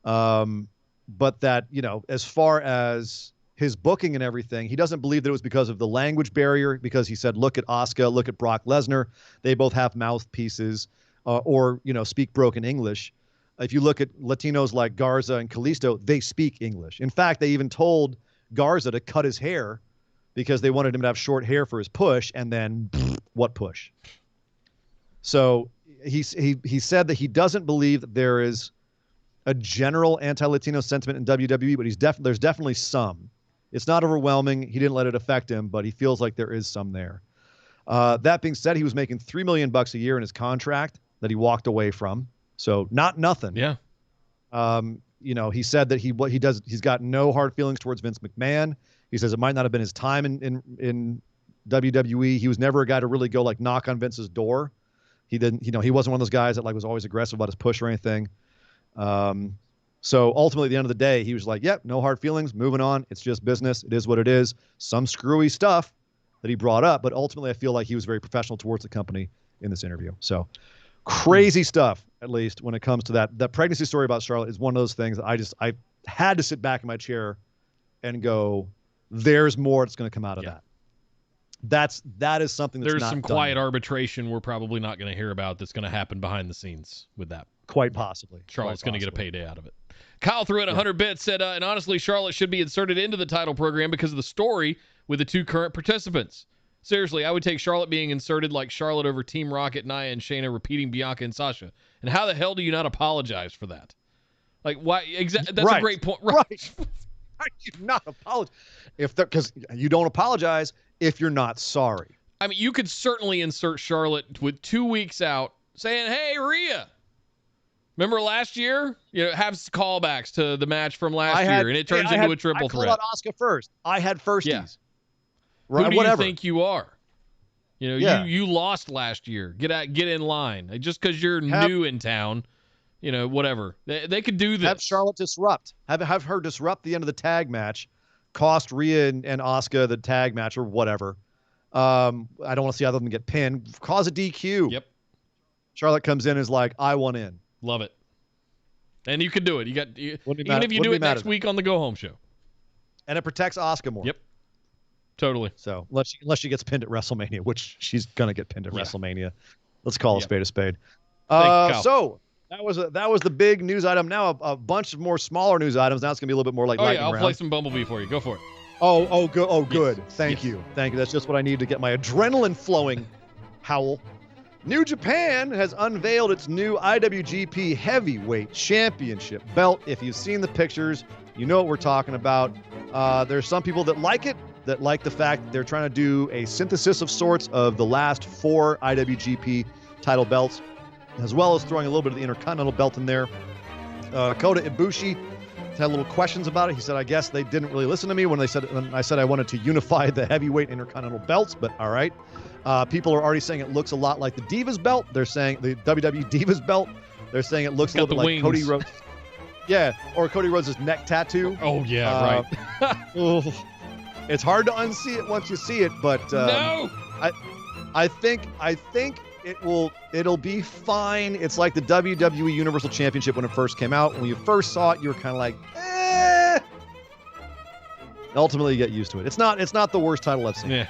But that, as far as his booking and everything, he doesn't believe that it was because of the language barrier, because he said, look at Asuka, look at Brock Lesnar. They both have mouthpieces or speak broken English. If you look at Latinos like Garza and Kalisto, they speak English. In fact, they even told Garza to cut his hair because they wanted him to have short hair for his push, and then what push? So he said that he doesn't believe that there is a general anti-Latino sentiment in WWE, but there's definitely some. It's not overwhelming. He didn't let it affect him, but he feels like there is some there. That being said, he was making $3 million a year in his contract that he walked away from. So not nothing. Yeah. He said that he's got no hard feelings towards Vince McMahon. He says it might not have been his time in WWE. He was never a guy to really go knock on Vince's door. He didn't, he wasn't one of those guys that was always aggressive about his push or anything. So ultimately, at the end of the day, he was like, yep, no hard feelings, moving on. It's just business. It is what it is. Some screwy stuff that he brought up, but ultimately I feel like he was very professional towards the company in this interview. So crazy stuff, at least when it comes to that. That pregnancy story about Charlotte is one of those things that I had to sit back in my chair and go, there's more that's going to come out of that. That is something that's there's not some done quiet yet. arbitration we're probably not going to hear about that's going to happen behind the scenes with that. Quite possibly. Charlotte's going to get a payday out of it. Kyle threw in 100 bits, said, and honestly, Charlotte should be inserted into the title program because of the story with the 2 current participants. Seriously, I would take Charlotte being inserted like Charlotte over Team Rocket, Nia, and Shayna repeating Bianca and Sasha. And how the hell do you not apologize for that? Why? That's a great point. Right. How do you not apologize? Because you don't apologize if you're not sorry. I mean, you could certainly insert Charlotte with 2 weeks out saying, hey, Rhea. Remember last year? Have callbacks to the match from last year, and it turns into a triple threat. I called out Asuka first. I had firsties. Yeah. Right, who do whatever. you think you are? You lost last year. Get in line. Just because you're new in town, whatever. They could do this. Have Charlotte disrupt. Have her disrupt the end of the tag match, cost Rhea and Asuka the tag match or whatever. I don't want to see either of them get pinned. Cause a DQ. Yep. Charlotte comes in and is like, I want in. Love it. And you could do it. Even if you do it next week on the Go Home show. And it protects Asuka more. Yep. Totally. So unless she gets pinned at WrestleMania, which she's gonna get pinned at WrestleMania. Let's call a spade a spade. So That was the big news item. Now a bunch of more smaller news items. Now it's gonna be a little bit more like lightning I'll round. play some Bumblebee for you. Go for it. Good. Yes. Thank you. That's just what I need to get my adrenaline flowing. Howl. New Japan has unveiled its new IWGP Heavyweight Championship belt. If you've seen the pictures, you know what we're talking about. There's some people that like it, that like the fact that they're trying to do a synthesis of sorts of the last 4 IWGP title belts, as well as throwing a little bit of the Intercontinental belt in there. Kota Ibushi had little questions about it. He said, I guess they didn't really listen to me when I said I wanted to unify the heavyweight Intercontinental belts, but all right. People are already saying it looks a lot like the Divas belt. They're saying the WWE Divas belt. They're saying it looks a little bit like wings. Cody Rhodes. Yeah, or Cody Rhodes' neck tattoo. Oh, yeah, right. It's hard to unsee it once you see it, but No! I think it'll be fine. It's like the WWE Universal Championship when it first came out. When you first saw it, you were kind of like, eh. Ultimately, you get used to it. It's not the worst title I've seen. Yeah.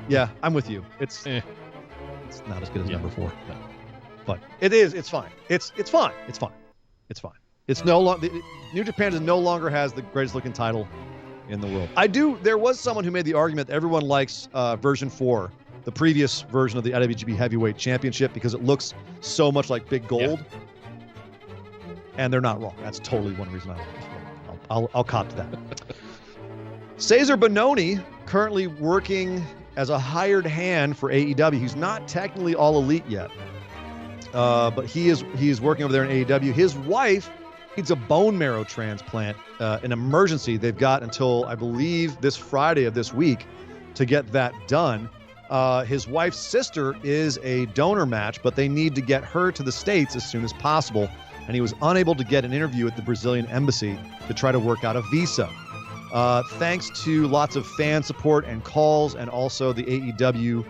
Yeah, I'm with you. It's not as good as number 4. No. But it's fine. It's fine. It's no longer New Japan no longer has the greatest looking title in the world. There was someone who made the argument that everyone likes version 4, the previous version of the IWGP Heavyweight Championship, because it looks so much like Big Gold. Yeah. And they're not wrong. That's totally one reason I like it. I'll cop to that. Cesar Bononi, currently working as a hired hand for AEW. He's not technically all elite yet, but he's working over there in AEW. His wife needs a bone marrow transplant, an emergency. They've got until, I believe, this Friday of this week to get that done. His wife's sister is a donor match, but they need to get her to the States as soon as possible, and he was unable to get an interview at the Brazilian embassy to try to work out a visa. Thanks to lots of fan support and calls, and also the AEW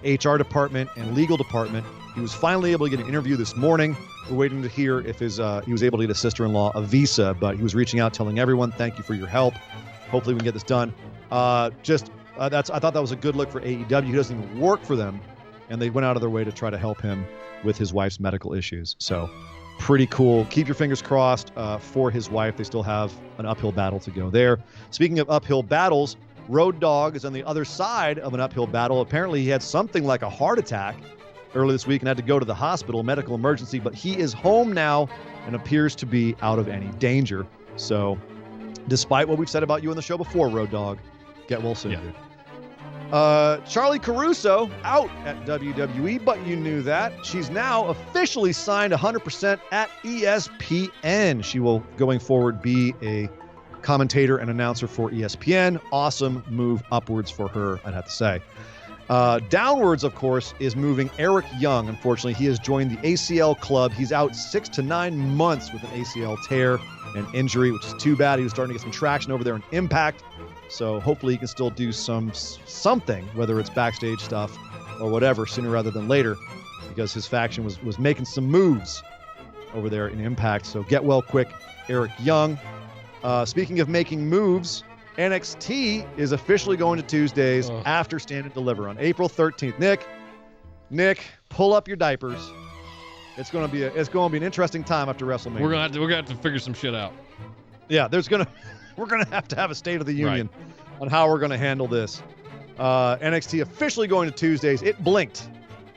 HR department and legal department, he was finally able to get an interview this morning. We're waiting to hear if he was able to get his sister-in-law a visa, but he was reaching out, telling everyone, thank you for your help. Hopefully we can get this done. I thought that was a good look for AEW. He doesn't even work for them, and they went out of their way to try to help him with his wife's medical issues. So pretty cool. Keep your fingers crossed for his wife. They still have an uphill battle to go there. Speaking of uphill battles, Road Dogg is on the other side of an uphill battle. Apparently he had something like a heart attack early this week and had to go to the hospital, medical emergency, but he is home now and appears to be out of any danger. So despite what we've said about you on the show before, Road Dogg, get well soon, dude. Charlie Caruso out at WWE, but you knew that. She's now officially signed 100% at ESPN. She will, going forward, be a commentator and announcer for ESPN. Awesome move upwards for her, I'd have to say. Downwards, of course, is moving Eric Young. Unfortunately, he has joined the ACL club. He's out 6 to 9 months with an ACL tear and injury, which is too bad. He was starting to get some traction over there in Impact. So hopefully he can still do something, whether it's backstage stuff or whatever, sooner rather than later, because his faction was making some moves over there in Impact. So get well quick, Eric Young. Speaking of making moves, NXT is officially going to Tuesdays after Stand and Deliver on April 13th. Nick, pull up your diapers. It's going to be an interesting time after WrestleMania. We're gonna have to figure some shit out. Yeah, we're gonna have to have a State of the Union on how we're gonna handle this. NXT officially going to Tuesdays. It blinked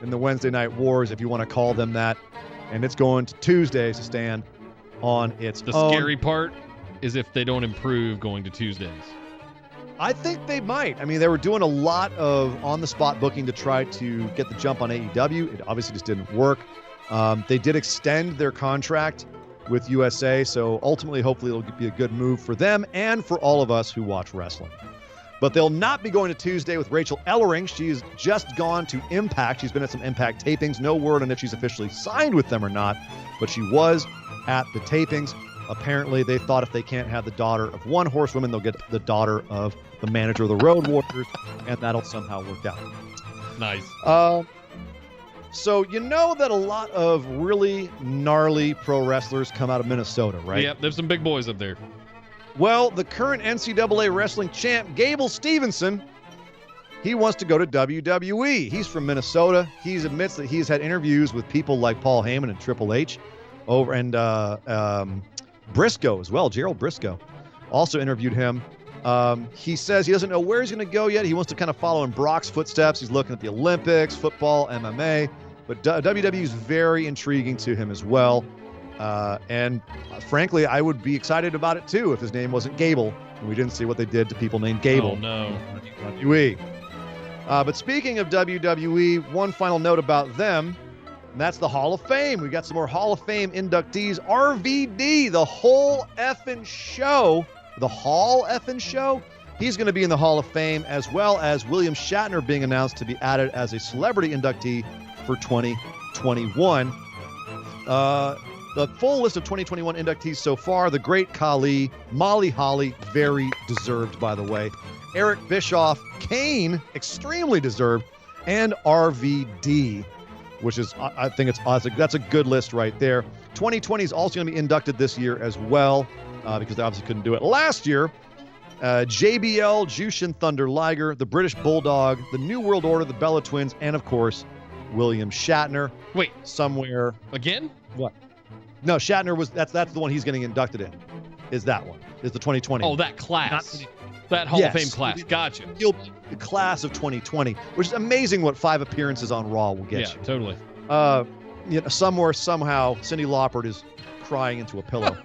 in the Wednesday Night Wars, if you want to call them that, and it's going to Tuesdays to stand on its own. The scary part is if they don't improve going to Tuesdays. I think they might. I mean, they were doing a lot of on-the-spot booking to try to get the jump on AEW. It obviously just didn't work. They did extend their contract with USA, so ultimately, hopefully, it'll be a good move for them and for all of us who watch wrestling. But they'll not be going to Tuesday with Rachel Ellering. She's just gone to Impact. She's been at some Impact tapings. No word on if she's officially signed with them or not, but she was at the tapings. Apparently, they thought if they can't have the daughter of one horsewoman, they'll get the daughter of the manager of the Road Warriors, and that'll somehow work out. Nice. So you know that a lot of really gnarly pro wrestlers come out of Minnesota, right? Yep, there's some big boys up there. Well, the current NCAA wrestling champ, Gable Stevenson, He wants to go to WWE. He's from Minnesota. He admits that he's had interviews with people like Paul Heyman and Triple H over, and Briscoe as well. Gerald Briscoe also interviewed him. He says he doesn't know where he's going to go yet. He wants to kind of follow in Brock's footsteps. He's looking at the Olympics, football, MMA. But WWE is very intriguing to him as well. And frankly, I would be excited about it too if his name wasn't Gable and we didn't see what they did to people named Gable. Oh, no. WWE. But speaking of WWE, one final note about them, and that's the Hall of Fame. We got some more Hall of Fame inductees. RVD, the whole effing show, the Hall effing show, he's going to be in the Hall of Fame, as well as William Shatner being announced to be added as a celebrity inductee for 2021. The full list of 2021 inductees so far: the Great Khali, Molly Holly, very deserved, by the way, Eric Bischoff, Kane, extremely deserved, and RVD, which is, I think it's awesome. That's a good list right there. 2020 is also going to be inducted this year as well, because they obviously couldn't do it last year. JBL, Jushin Thunder Liger, the British Bulldog, the New World Order, the Bella Twins, and of course, William Shatner. Wait, somewhere again? What? No, Shatner was that's the one he's getting inducted in. Is that one? Is the 2020? Oh, that class. That Hall of Fame class. Gotcha. He'll be the class of 2020, which is amazing what 5 appearances on Raw will get you. Yeah, totally. You know, somewhere, somehow, Cyndi Lauper is crying into a pillow.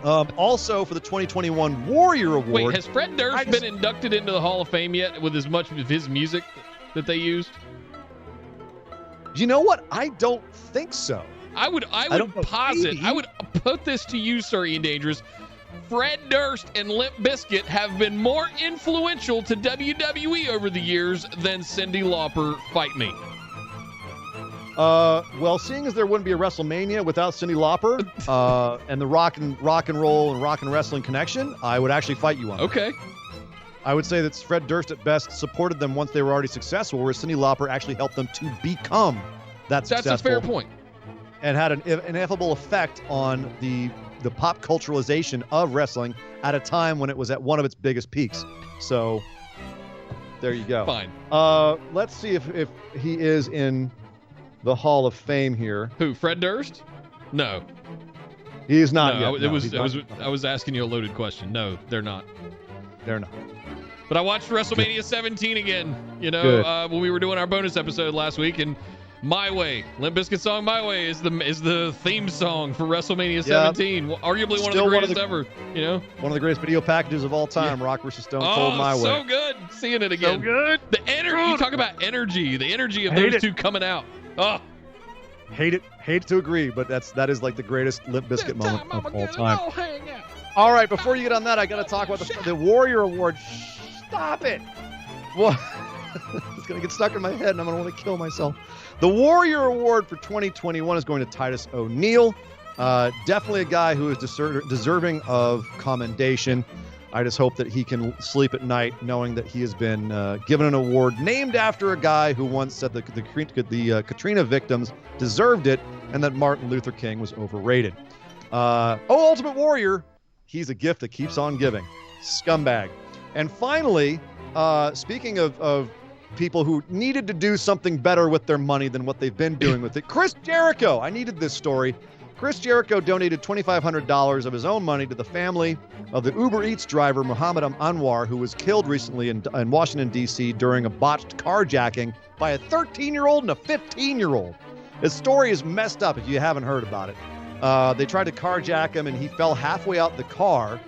Also, for the 2021 Warrior Award. Wait, has Fred Durst been inducted into the Hall of Fame yet with as much of his music that they used? You know what? I don't think so. I would posit, I would put this to you, Sir Ian Dangerous. Fred Durst and Limp Bizkit have been more influential to WWE over the years than Cyndi Lauper. Fight me. Well, seeing as there wouldn't be a WrestleMania without Cyndi Lauper and the rock and roll and rock and wrestling connection, I would actually fight you on that. Okay. I would say that Fred Durst at best supported them once they were already successful, whereas Cyndi Lauper actually helped them to become that successful. That's a fair point. And had an ineffable effect on the pop culturalization of wrestling at a time when it was at one of its biggest peaks. So there you go. Fine. Let's see if he is in the Hall of Fame here. Who? Fred Durst? No. He is not no, yet. I was asking you a loaded question. No, they're not. They're not. But I watched WrestleMania 17 again, you know, when we were doing our bonus episode last week, and My Way, Limp Bizkit's song My Way is the theme song for WrestleMania 17. Arguably one of the greatest ever, you know? One of the greatest video packages of all time, Rock vs. Stone Cold, My Way. So good. Seeing it again. So good. The energy, you talk about energy, the energy of those two coming out. Oh. Hate to agree, but that is like the greatest Limp Bizkit moment of all time. All right, before you get on that, I got to talk about the Warrior Award. Stop it. Well, it's going to get stuck in my head, and I'm going to want to kill myself. The Warrior Award for 2021 is going to Titus O'Neil. Definitely a guy who is deserving of commendation. I just hope that he can sleep at night knowing that he has been given an award named after a guy who once said that the Katrina victims deserved it and that Martin Luther King was overrated. Ultimate Warrior, he's a gift that keeps on giving. Scumbag. And finally, speaking of people who needed to do something better with their money than what they've been doing with it, Chris Jericho. I needed this story. Chris Jericho donated $2,500 of his own money to the family of the Uber Eats driver Muhammad Anwar, who was killed recently in Washington, D.C. during a botched carjacking by a 13-year-old and a 15-year-old. His story is messed up if you haven't heard about it. They tried to carjack him, and he fell halfway out the car.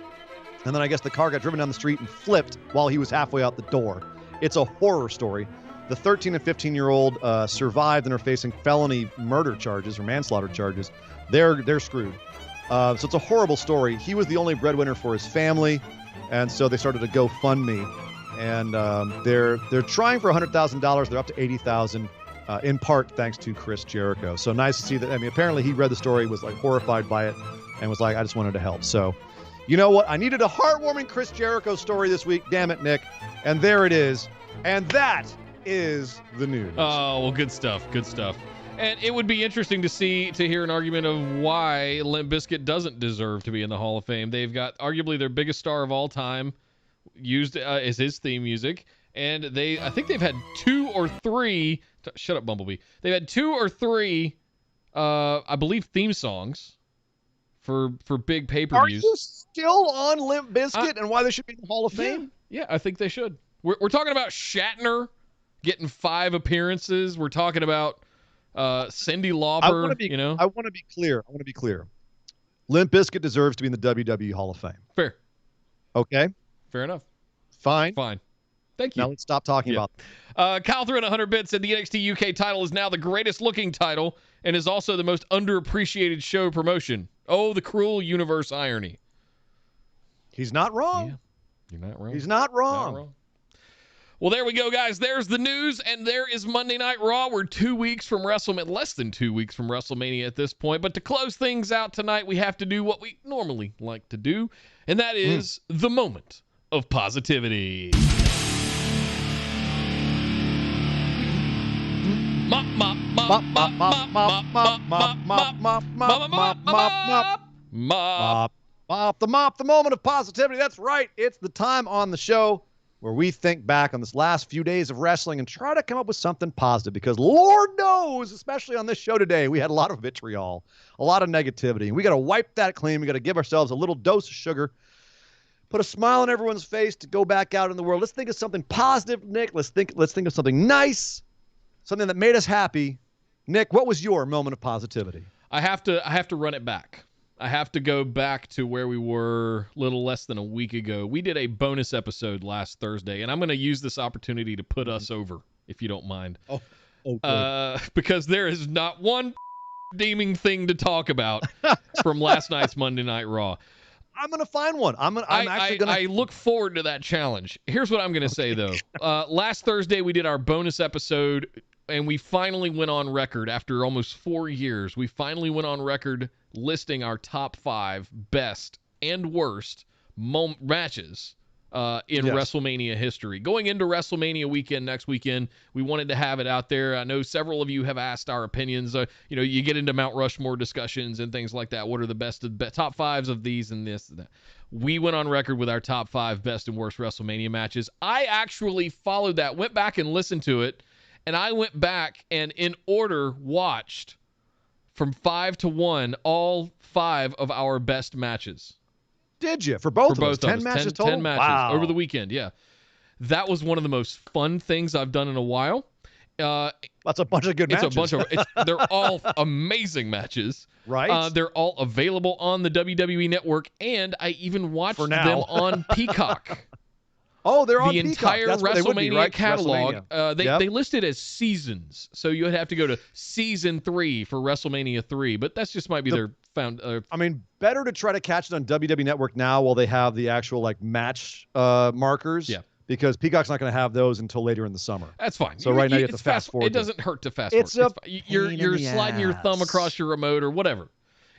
And then I guess the car got driven down the street and flipped while he was halfway out the door. It's a horror story. The 13 and 15-year-old survived and are facing felony murder charges or manslaughter charges. They're screwed. So it's a horrible story. He was the only breadwinner for his family, and so they started a GoFundMe. And they're trying for $100,000. They're up to $80,000, in part thanks to Chris Jericho. So nice to see that. I mean, apparently he read the story, was like horrified by it, and was like, I just wanted to help. So, you know what? I needed a heartwarming Chris Jericho story this week. Damn it, Nick. And there it is. And that is the news. Oh, well, good stuff. Good stuff. And it would be interesting to hear an argument of why Limp Bizkit doesn't deserve to be in the Hall of Fame. They've got arguably their biggest star of all time used as his theme music, And I think they've had 2 or 3. Shut up, Bumblebee. They've had 2 or 3, I believe, theme songs for big pay-per-views. Are you still on Limp Bizkit and why they should be in the Hall of Fame? Yeah, I think they should. We're talking about Shatner getting 5 appearances. We're talking about Cyndi Lauper. I want to be clear. Limp Bizkit deserves to be in the WWE Hall of Fame. Fair. Okay. Fair enough. Fine. Thank you. Now let's stop talking about Kyle threw in 100 bits, said the NXT UK title is now the greatest looking title and is also the most underappreciated show promotion. Oh, the cruel universe irony. He's not wrong. Yeah, you're not wrong. He's not wrong. Well, there we go, guys. There's the news, and there is Monday Night Raw. We're 2 weeks from WrestleMania, less than 2 weeks from WrestleMania at this point. But to close things out tonight, we have to do what we normally like to do, and that is the moment of positivity. Mop, the moment of positivity. That's right. It's the time on the show where we think back on this last few days of wrestling and try to come up with something positive, because Lord knows, especially on this show today, we had a lot of vitriol, a lot of negativity, and we got to wipe that clean. We got to give ourselves a little dose of sugar, put a smile on everyone's face to go back out in the world. Let's think of something positive, Nick. Let's think of something nice, something that made us happy. Nick, what was your moment of positivity? I have to run it back. I have to go back to where we were a little less than a week ago. We did a bonus episode last Thursday, and I'm going to use this opportunity to put us over, if you don't mind. Because there is not one redeeming thing to talk about from last night's Monday Night Raw. I'm going to find one. I look forward to that challenge. Here's what I'm going to say, though. Last Thursday, we did our bonus episode, and we finally went on record after almost 4 years. We finally went on record listing our top 5 best and worst matches in WrestleMania history. Going into WrestleMania weekend next weekend, we wanted to have it out there. I know several of you have asked our opinions. You get into Mount Rushmore discussions and things like that. What are the best top 5s of these and this and that? We went on record with our top 5 best and worst WrestleMania matches. I actually followed that, went back and listened to it, and I went back and in order watched from 5 to 1 all 5 of our best matches. Did you? For both of us? 10 matches total? 10 matches over the weekend, yeah. That was one of the most fun things I've done in a while. That's a bunch of good matches. They're all amazing matches. Right. They're all available on the WWE Network, and I even watched them on Peacock. Oh, they're on the Peacock. entire That's WrestleMania catalog. WrestleMania. They listed as seasons, so you would have to go to season 3 for WrestleMania 3. But that's just might be their found. Better to try to catch it on WWE Network now while they have the actual match markers. Yeah. Because Peacock's not going to have those until later in the summer. That's fine. So right now you have to fast forward. It doesn't hurt to fast forward. You're sliding your thumb across your remote or whatever.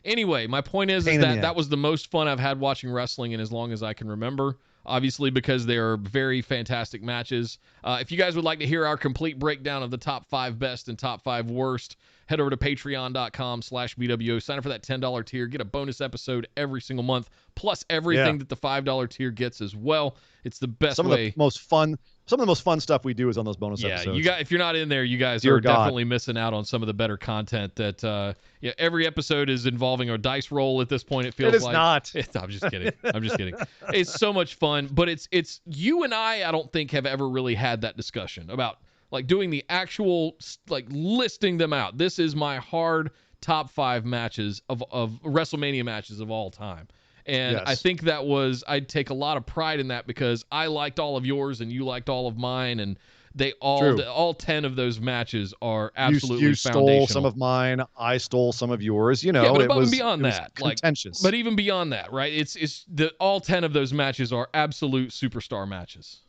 Anyway, my point is that was the most fun I've had watching wrestling in as long as I can remember. Obviously, because they are very fantastic matches. If you guys would like to hear our complete breakdown of the top 5 best and top 5 worst, head over to patreon.com/BWO. Sign up for that $10 tier. Get a bonus episode every single month, plus everything that the $5 tier gets as well. It's the best way. Some of the most fun stuff we do is on those bonus episodes. Yeah, if you're not in there, you guys are definitely missing out on some of the better content. That every episode is involving a dice roll at this point. It feels like not. I'm just kidding. It's so much fun, but it's you and I don't think have ever really had that discussion about doing the actual listing them out. This is my hard top 5 matches of WrestleMania matches of all time. And I think I'd take a lot of pride in that because I liked all of yours and you liked all of mine, and they all 10 of those matches are absolutely you foundational. stole some of mine, I stole some of yours. But above and beyond that, contentious. But even beyond that, right? It's all 10 of those matches are absolute superstar matches.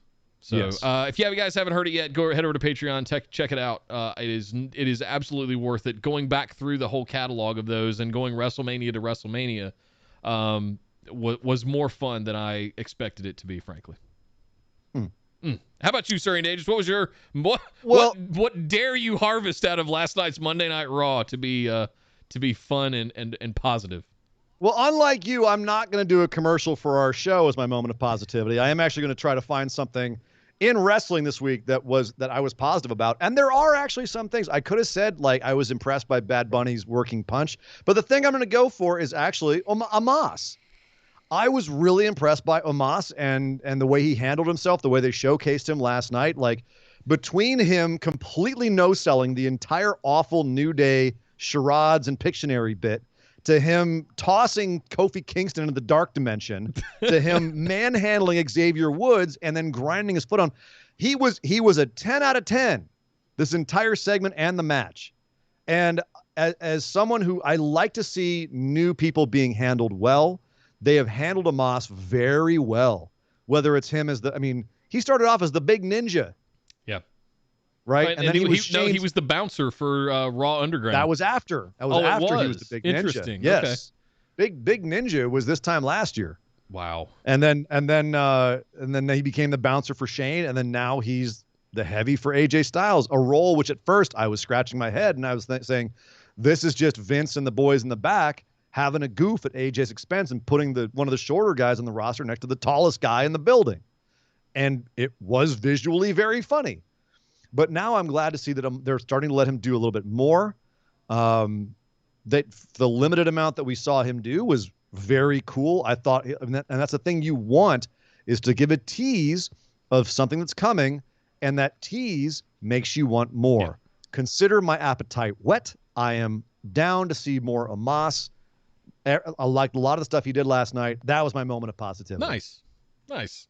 So if you guys haven't heard it yet, go head over to Patreon, check it out. It is absolutely worth it. Going back through the whole catalog of those and going WrestleMania to WrestleMania was more fun than I expected it to be, frankly. How about you, Sir Dangerous? What was your what dare you harvest out of last night's Monday Night Raw to be fun and positive? Well, unlike you, I'm not going to do a commercial for our show as my moment of positivity. I am actually going to try to find something in wrestling this week that I was positive about. And there are actually some things I could have said, like I was impressed by Bad Bunny's working punch. But the thing I'm going to go for is actually Omos. I was really impressed by Omos and the way he handled himself, the way they showcased him last night. Like between him completely no-selling the entire awful New Day charades and Pictionary bit, to him tossing Kofi Kingston into the dark dimension, to him manhandling Xavier Woods and then grinding his foot on. He was a 10 out of 10 this entire segment and the match. And as someone who I like to see new people being handled well, they have handled Omos very well. Whether it's him as he started off as the big ninja. Yeah. Right. And then he was the bouncer for Raw Underground. That was after. He was the big ninja. Interesting. Yes. Okay. Big ninja was this time last year. Wow. And then he became the bouncer for Shane, and then now he's the heavy for AJ Styles, a role which at first I was scratching my head and I was saying, this is just Vince and the boys in the back having a goof at AJ's expense and putting one of the shorter guys on the roster next to the tallest guy in the building. And it was visually very funny. But now I'm glad to see that they're starting to let him do a little bit more. That the limited amount that we saw him do was very cool. I thought, and that's the thing you want, is to give a tease of something that's coming, and that tease makes you want more. Yeah. Consider my appetite whet. I am down to see more Omos. I liked a lot of the stuff he did last night. That was my moment of positivity. Nice.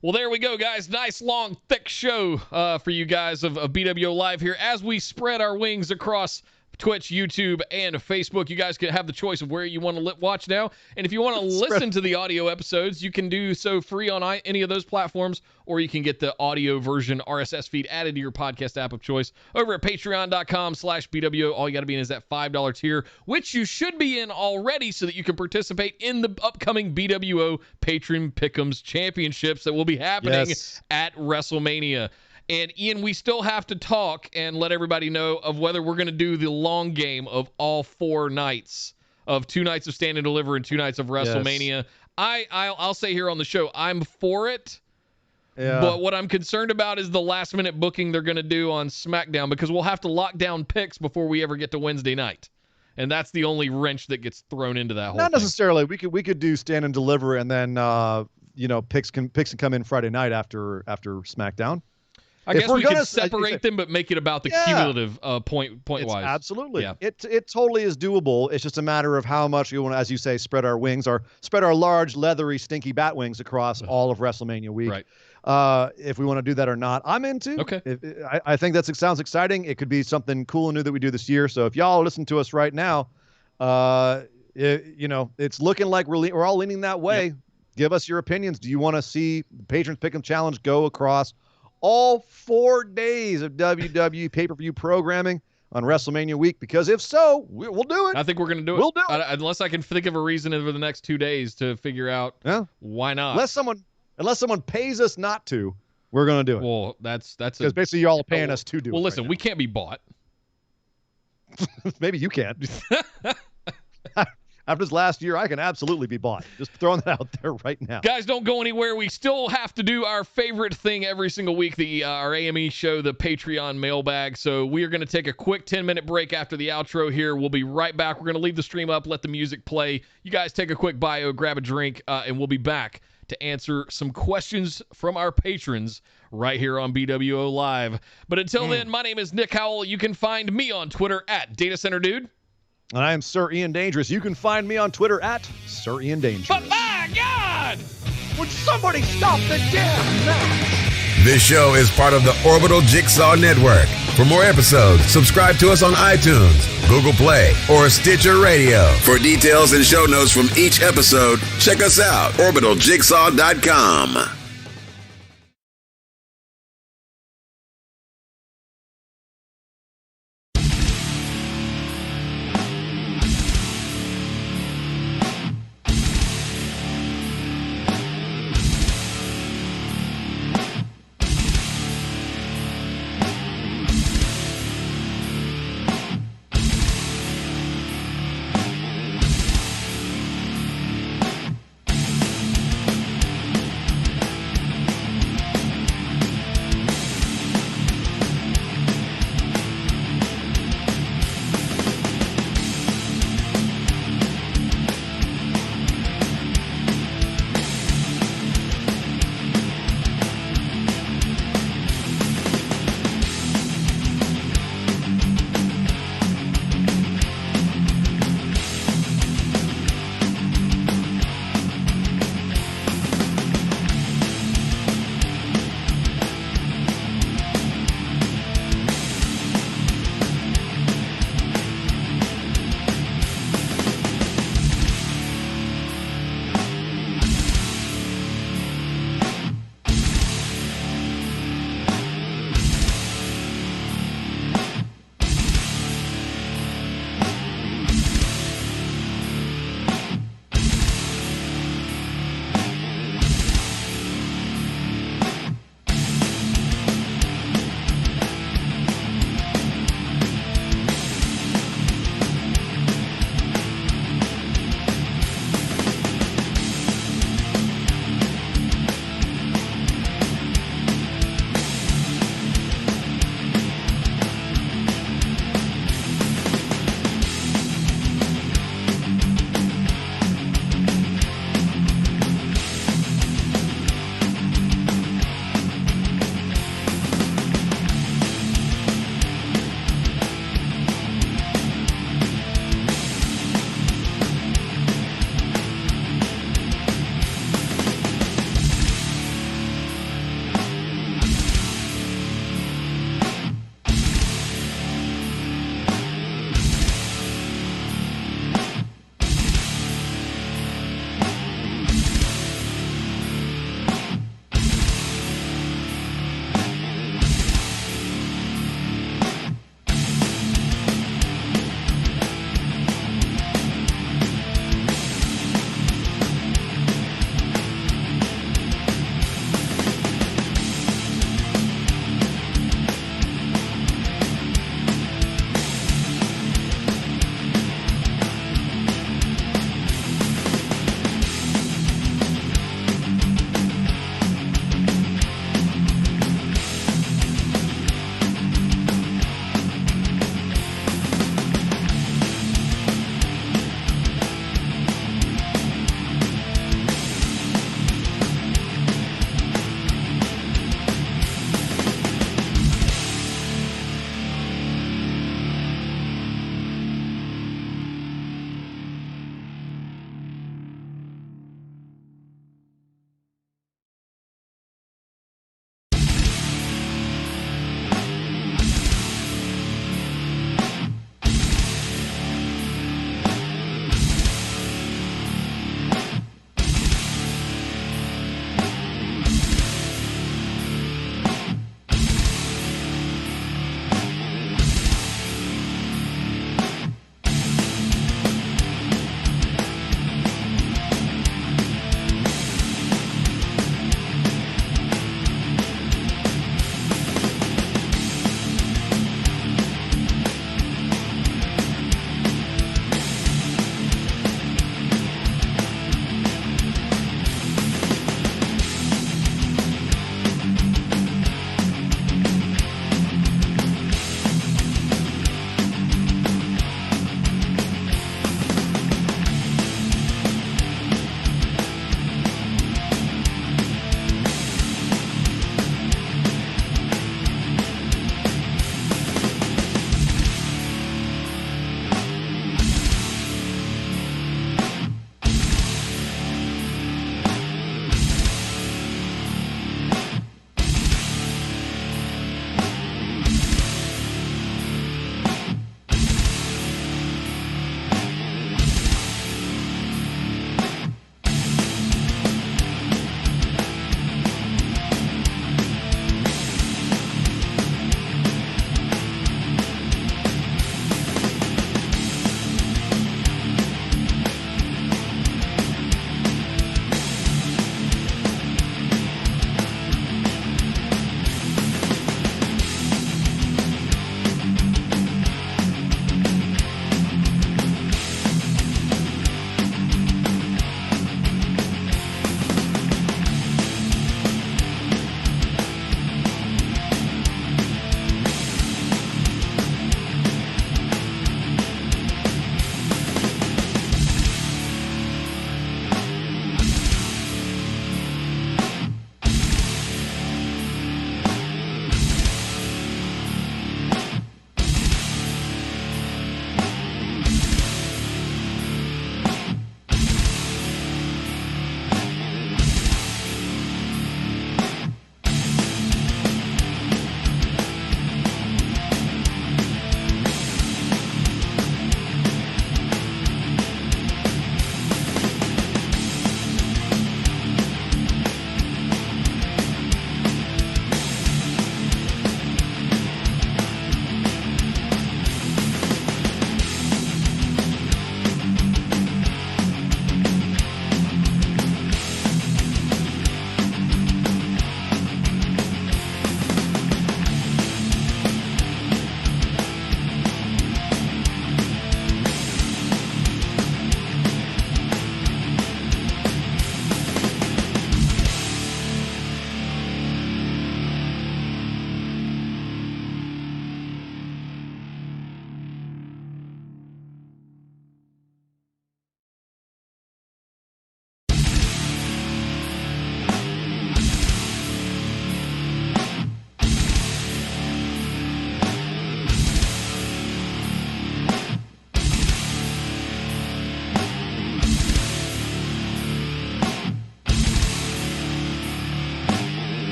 Well, there we go, guys. Nice, long, thick show for you guys of BWO Live here as we spread our wings across Twitch, YouTube, and Facebook. You guys can have the choice of where you want to watch now. And if you want to listen to the audio episodes, you can do so free on any of those platforms, or you can get the audio version RSS feed added to your podcast app of choice over at patreon.com/BWO. All you got to be in is that $5 tier, which you should be in already so that you can participate in the upcoming BWO Patron Pick'ems Championships that will be happening at WrestleMania. And Ian, we still have to talk and let everybody know of whether we're going to do the long game of all 4 nights of 2 nights of Stand and Deliver and 2 nights of WrestleMania. Yes. I'll say here on the show, I'm for it. Yeah. But what I'm concerned about is the last minute booking they're going to do on SmackDown, because we'll have to lock down picks before we ever get to Wednesday night. And that's the only wrench that gets thrown into that whole thing. Not necessarily. We could do Stand and Deliver, and then picks can come in Friday night after SmackDown. I guess we could separate them, but make it about the cumulative point-wise. Absolutely. Yeah. It totally is doable. It's just a matter of how much you want to, as you say, spread our large, leathery, stinky bat wings across all of WrestleMania week. Right. If we want to do that or not, I'm into. Okay. I think that sounds exciting. It could be something cool and new that we do this year. So if y'all listen to us right now, it's looking like we're all leaning that way. Yep. Give us your opinions. Do you want to see the Patrons Pick'em Challenge go across all 4 days of WWE pay-per-view programming on WrestleMania week? Because if so, we'll do it. I think we're going to do it. We'll do it. Unless I can think of a reason over the next 2 days to figure out why not. Unless someone pays us not to, we're going to do it. Well, that's because basically you're all paying us to do it. Well, listen, we can't be bought. Maybe you can't. After this last year, I can absolutely be bought. Just throwing that out there right now. Guys, don't go anywhere. We still have to do our favorite thing every single week, our AME show, the Patreon Mailbag. So we are going to take a quick 10-minute break after the outro here. We'll be right back. We're going to leave the stream up, let the music play. You guys take a quick bio, grab a drink, and we'll be back to answer some questions from our patrons right here on BWO Live. But until then, my name is Nick Howell. You can find me on Twitter at DataCenterDude. And I am Sir Ian Dangerous. You can find me on Twitter at Sir Ian Dangerous. But my God! Would somebody stop the damn match? This show is part of the Orbital Jigsaw Network. For more episodes, subscribe to us on iTunes, Google Play, or Stitcher Radio. For details and show notes from each episode, check us out, OrbitalJigsaw.com.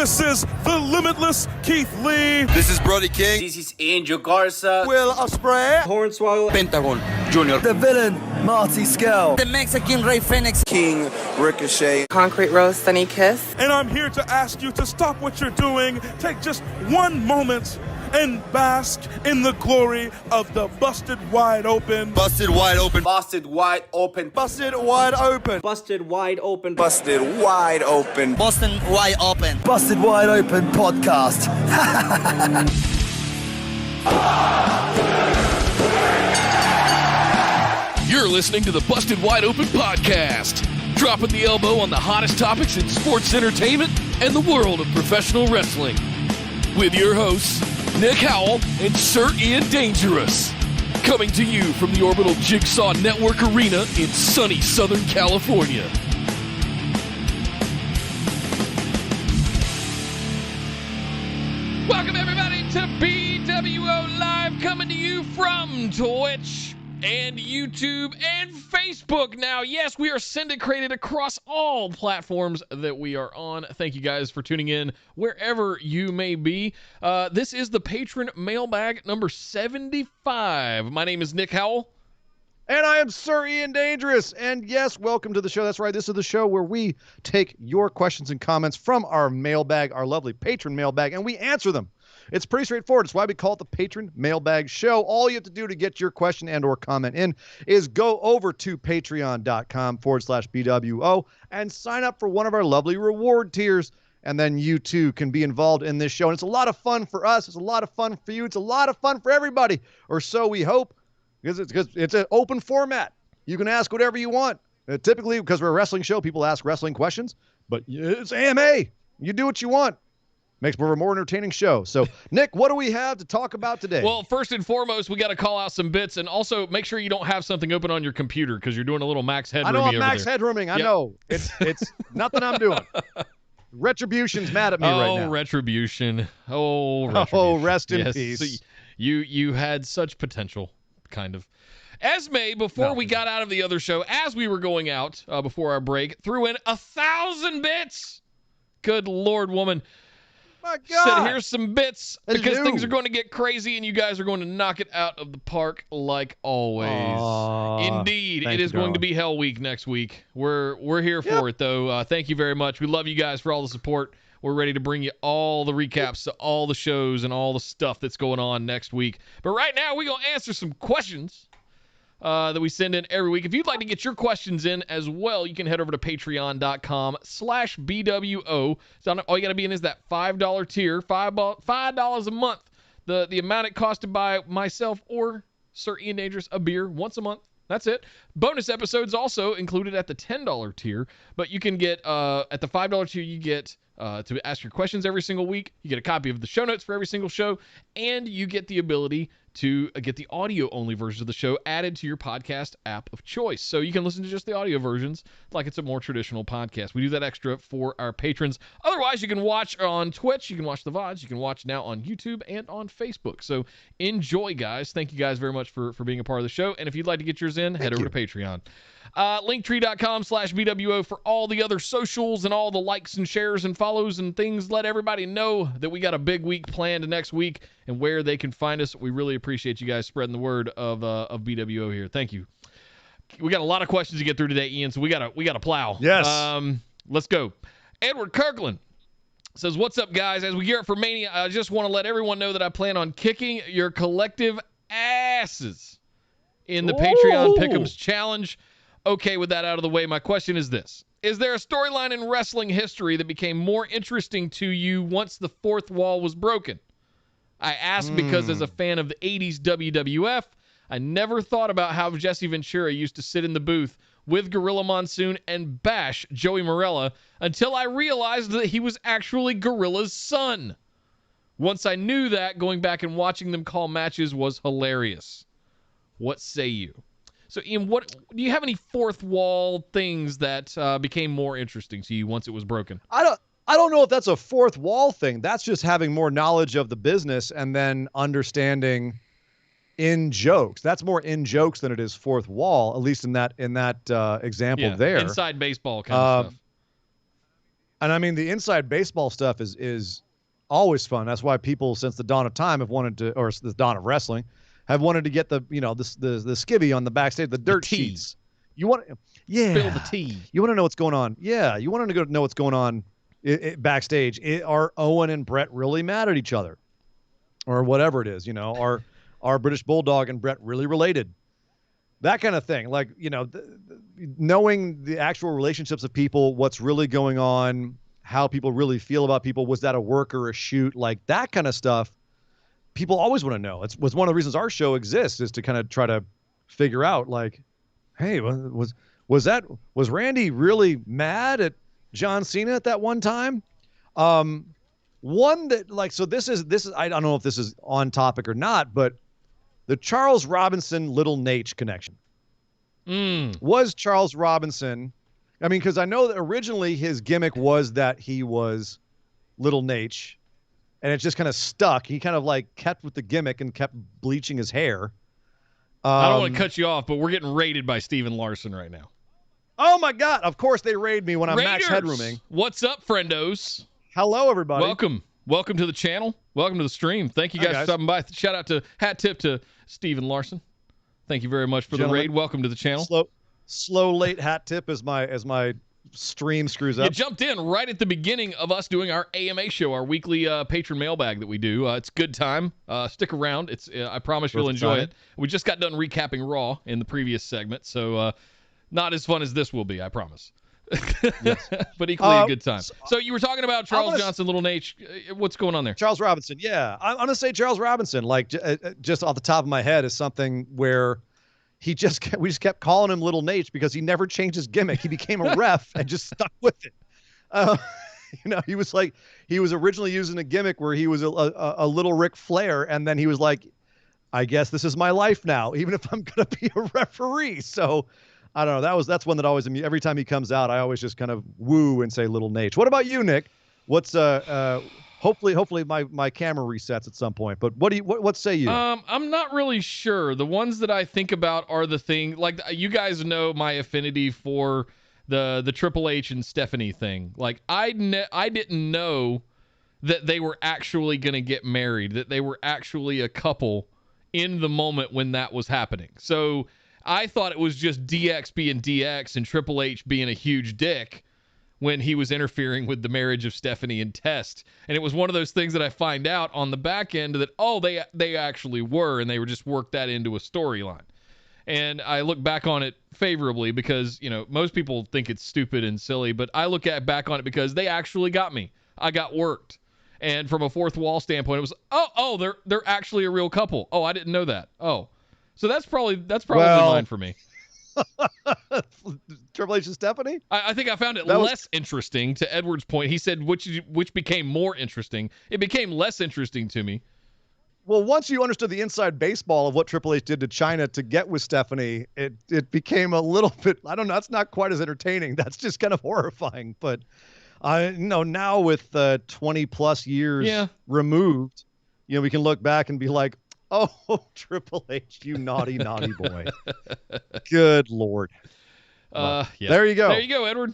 This is the limitless Keith Lee. This is Brody King. This is Angel Garza. Will Ospreay. Hornswoggle. Pentagon. Junior. The villain, Marty Skell. The Mexican Rey Fenix. King Ricochet. Concrete Rose, Sunny Kiss. And I'm here to ask you to stop what you're doing. Take just one moment and bask in the glory of the busted wide open. Busted wide open. Busted wide open. Busted wide open. Busted wide open. Busted wide open. Boston wide open. Busted wide open podcast. You're listening to the Busted Wide Open podcast, dropping the elbow on the hottest topics in sports entertainment and the world of professional wrestling. With your hosts, Nick Howell and Sir Ian Dangerous. Coming to you from the Orbital Jigsaw Network Arena in sunny Southern California. Welcome everybody to BWO Live, coming to you from Twitch and YouTube and Facebook. Now, yes, we are syndicated across all platforms that we are on. Thank you guys for tuning in wherever you may be. This is the Patron Mailbag number 75. My name is Nick Howell. And I am Sir Ian Dangerous. And yes, welcome to the show. That's right. This is the show where we take your questions and comments from our mailbag, our lovely patron mailbag, and we answer them. It's pretty straightforward. It's why we call it the Patron Mailbag Show. All you have to do to get your question and or comment in is go over to patreon.com/BWO and sign up for one of our lovely reward tiers. And then you too can be involved in this show. And it's a lot of fun for us. It's a lot of fun for you. It's a lot of fun for everybody, or so we hope, because it's an open format. You can ask whatever you want. Typically, because we're a wrestling show, people ask wrestling questions, but it's AMA. You do what you want. Makes for a more entertaining show. So, Nick, what do we have to talk about today? Well, first and foremost, we got to call out some bits, and also make sure you don't have something open on your computer because you're doing a little max headrooming. I know I'm max headrooming. I know. It's nothing I'm doing. Retribution's mad at me right now. Retribution. Oh, rest in peace. So you had such potential, kind of. Esme, before we got out of the other show, as we were going out before our break, threw in 1,000 bits. Good Lord, woman. My God. Said, here's some bits because things are going to get crazy and you guys are going to knock it out of the park like always. Indeed, it is going to be Hell Week next week. We're here for it, though. Thank you very much. We love you guys for all the support. We're ready to bring you all the recaps to all the shows and all the stuff that's going on next week. But right now, we're going to answer some questions that we send in every week. If you'd like to get your questions in as well, you can head over to patreon.com/BWO. So all you got to be in is that $5 tier, $5 a month. The amount it costs to buy myself or Sir Ian Dangerous a beer once a month. That's it. Bonus episodes also included at the $10 tier, but you can get at the $5 tier, you get to ask your questions every single week. You get a copy of the show notes for every single show, and you get the ability to get the audio-only version of the show added to your podcast app of choice. So you can listen to just the audio versions like it's a more traditional podcast. We do that extra for our patrons. Otherwise, you can watch on Twitch. You can watch the VODs. You can watch now on YouTube and on Facebook. So enjoy, guys. Thank you guys very much for being a part of the show. And if you'd like to get yours in, head over to Patreon. Linktree.com/BWO for all the other socials and all the likes and shares and follows and things. Let everybody know that we got a big week planned next week and where they can find us. We really appreciate you guys spreading the word of BWO here. Thank you. We got a lot of questions to get through today, Ian, so we gotta plow. Yes. Let's go. Edward Kirkland says, "What's up, guys? As we gear up for Mania, I just want to let everyone know that I plan on kicking your collective asses in the Patreon Pick'ems Challenge. Okay, with that out of the way, my question is this. Is there a storyline in wrestling history that became more interesting to you once the fourth wall was broken? I ask because as a fan of the 80s WWF, I never thought about how Jesse Ventura used to sit in the booth with Gorilla Monsoon and bash Joey Morella until I realized that he was actually Gorilla's son. Once I knew that, going back and watching them call matches was hilarious. What say you?" So, Ian, what do you have any fourth wall things that became more interesting to you once it was broken? I don't know if that's a fourth wall thing. That's just having more knowledge of the business and then understanding in jokes. That's more in jokes than it is fourth wall, at least in that example there. Inside baseball kind of stuff. And I mean, the inside baseball stuff is always fun. That's why people, since the dawn of time, have wanted to, or the dawn of wrestling, have wanted to get the skivvy on the backstage, the dirt sheets. You want, yeah, spill the tea. You want to know what's going on. Yeah, you want to know what's going on backstage. Are Owen and Brett really mad at each other, or whatever it is? Are British Bulldog and Brett really related? That kind of thing. Like, knowing the actual relationships of people, what's really going on, how people really feel about people. Was that a work or a shoot? Like that kind of stuff. People always want to know. It was one of the reasons our show exists, is to kind of try to figure out, like, hey, was Randy really mad at John Cena at that one time? One that, like, so this is I don't know if this is on topic or not, but the Charles Robinson Little Nate connection. Was Charles Robinson, I mean, because I know that originally his gimmick was that he was Little Nate, and it just kind of stuck. He kind of like kept with the gimmick and kept bleaching his hair. I don't want to cut you off, but we're getting raided by Steven Larson right now. Oh my God! Of course they raid me when I'm max headrooming. What's up, friendos? Hello, everybody. Welcome to the channel. Welcome to the stream. Thank you guys for stopping by. Shout out to hat tip to Steven Larson. Thank you very much for the raid. Welcome to the channel. Slow late hat tip as my stream screws up. You jumped in right at the beginning of us doing our AMA show, our weekly Patron mailbag that we do. It's good time. Stick around. I promise you'll enjoy it. We just got done recapping Raw in the previous segment, so not as fun as this will be, I promise. Yes. But equally a good time. So you were talking about Charles Johnson, Little Nate. What's going on there? Charles Robinson, yeah. I'm going to say Charles Robinson, like, just off the top of my head, is something where we just kept calling him Little Nate because he never changed his gimmick. He became a ref and just stuck with it. He was originally using a gimmick where he was a little Ric Flair, and then he was like, I guess this is my life now, even if I'm going to be a referee. So I don't know. That's one that always, every time he comes out, I always just kind of woo and say Little Nate. What about you, Nick? What's hopefully my camera resets at some point, but what say you? I'm not really sure. The ones that I think about are the thing, like, you guys know my affinity for the Triple H and Stephanie thing. Like, I didn't know that they were actually going to get married, that they were actually a couple in the moment when that was happening. So I thought it was just DX being DX and Triple H being a huge dick when he was interfering with the marriage of Stephanie and Test. And it was one of those things that I find out on the back end that, they actually were, and they were just worked that into a storyline. And I look back on it favorably because, most people think it's stupid and silly, but I look back on it because they actually got me. I got worked. And from a fourth wall standpoint, it was, they're actually a real couple. Oh, I didn't know that. Oh. So that's probably mine for me. Triple H and Stephanie? I think I found it less interesting, to Edward's point. He said which became more interesting. It became less interesting to me. Well, once you understood the inside baseball of what Triple H did to China to get with Stephanie, it became a little bit, I don't know, that's not quite as entertaining. That's just kind of horrifying. But now with 20 plus years removed, we can look back and be like, oh, Triple H, you naughty, naughty boy. Good Lord. Yeah. There you go. There you go, Edward.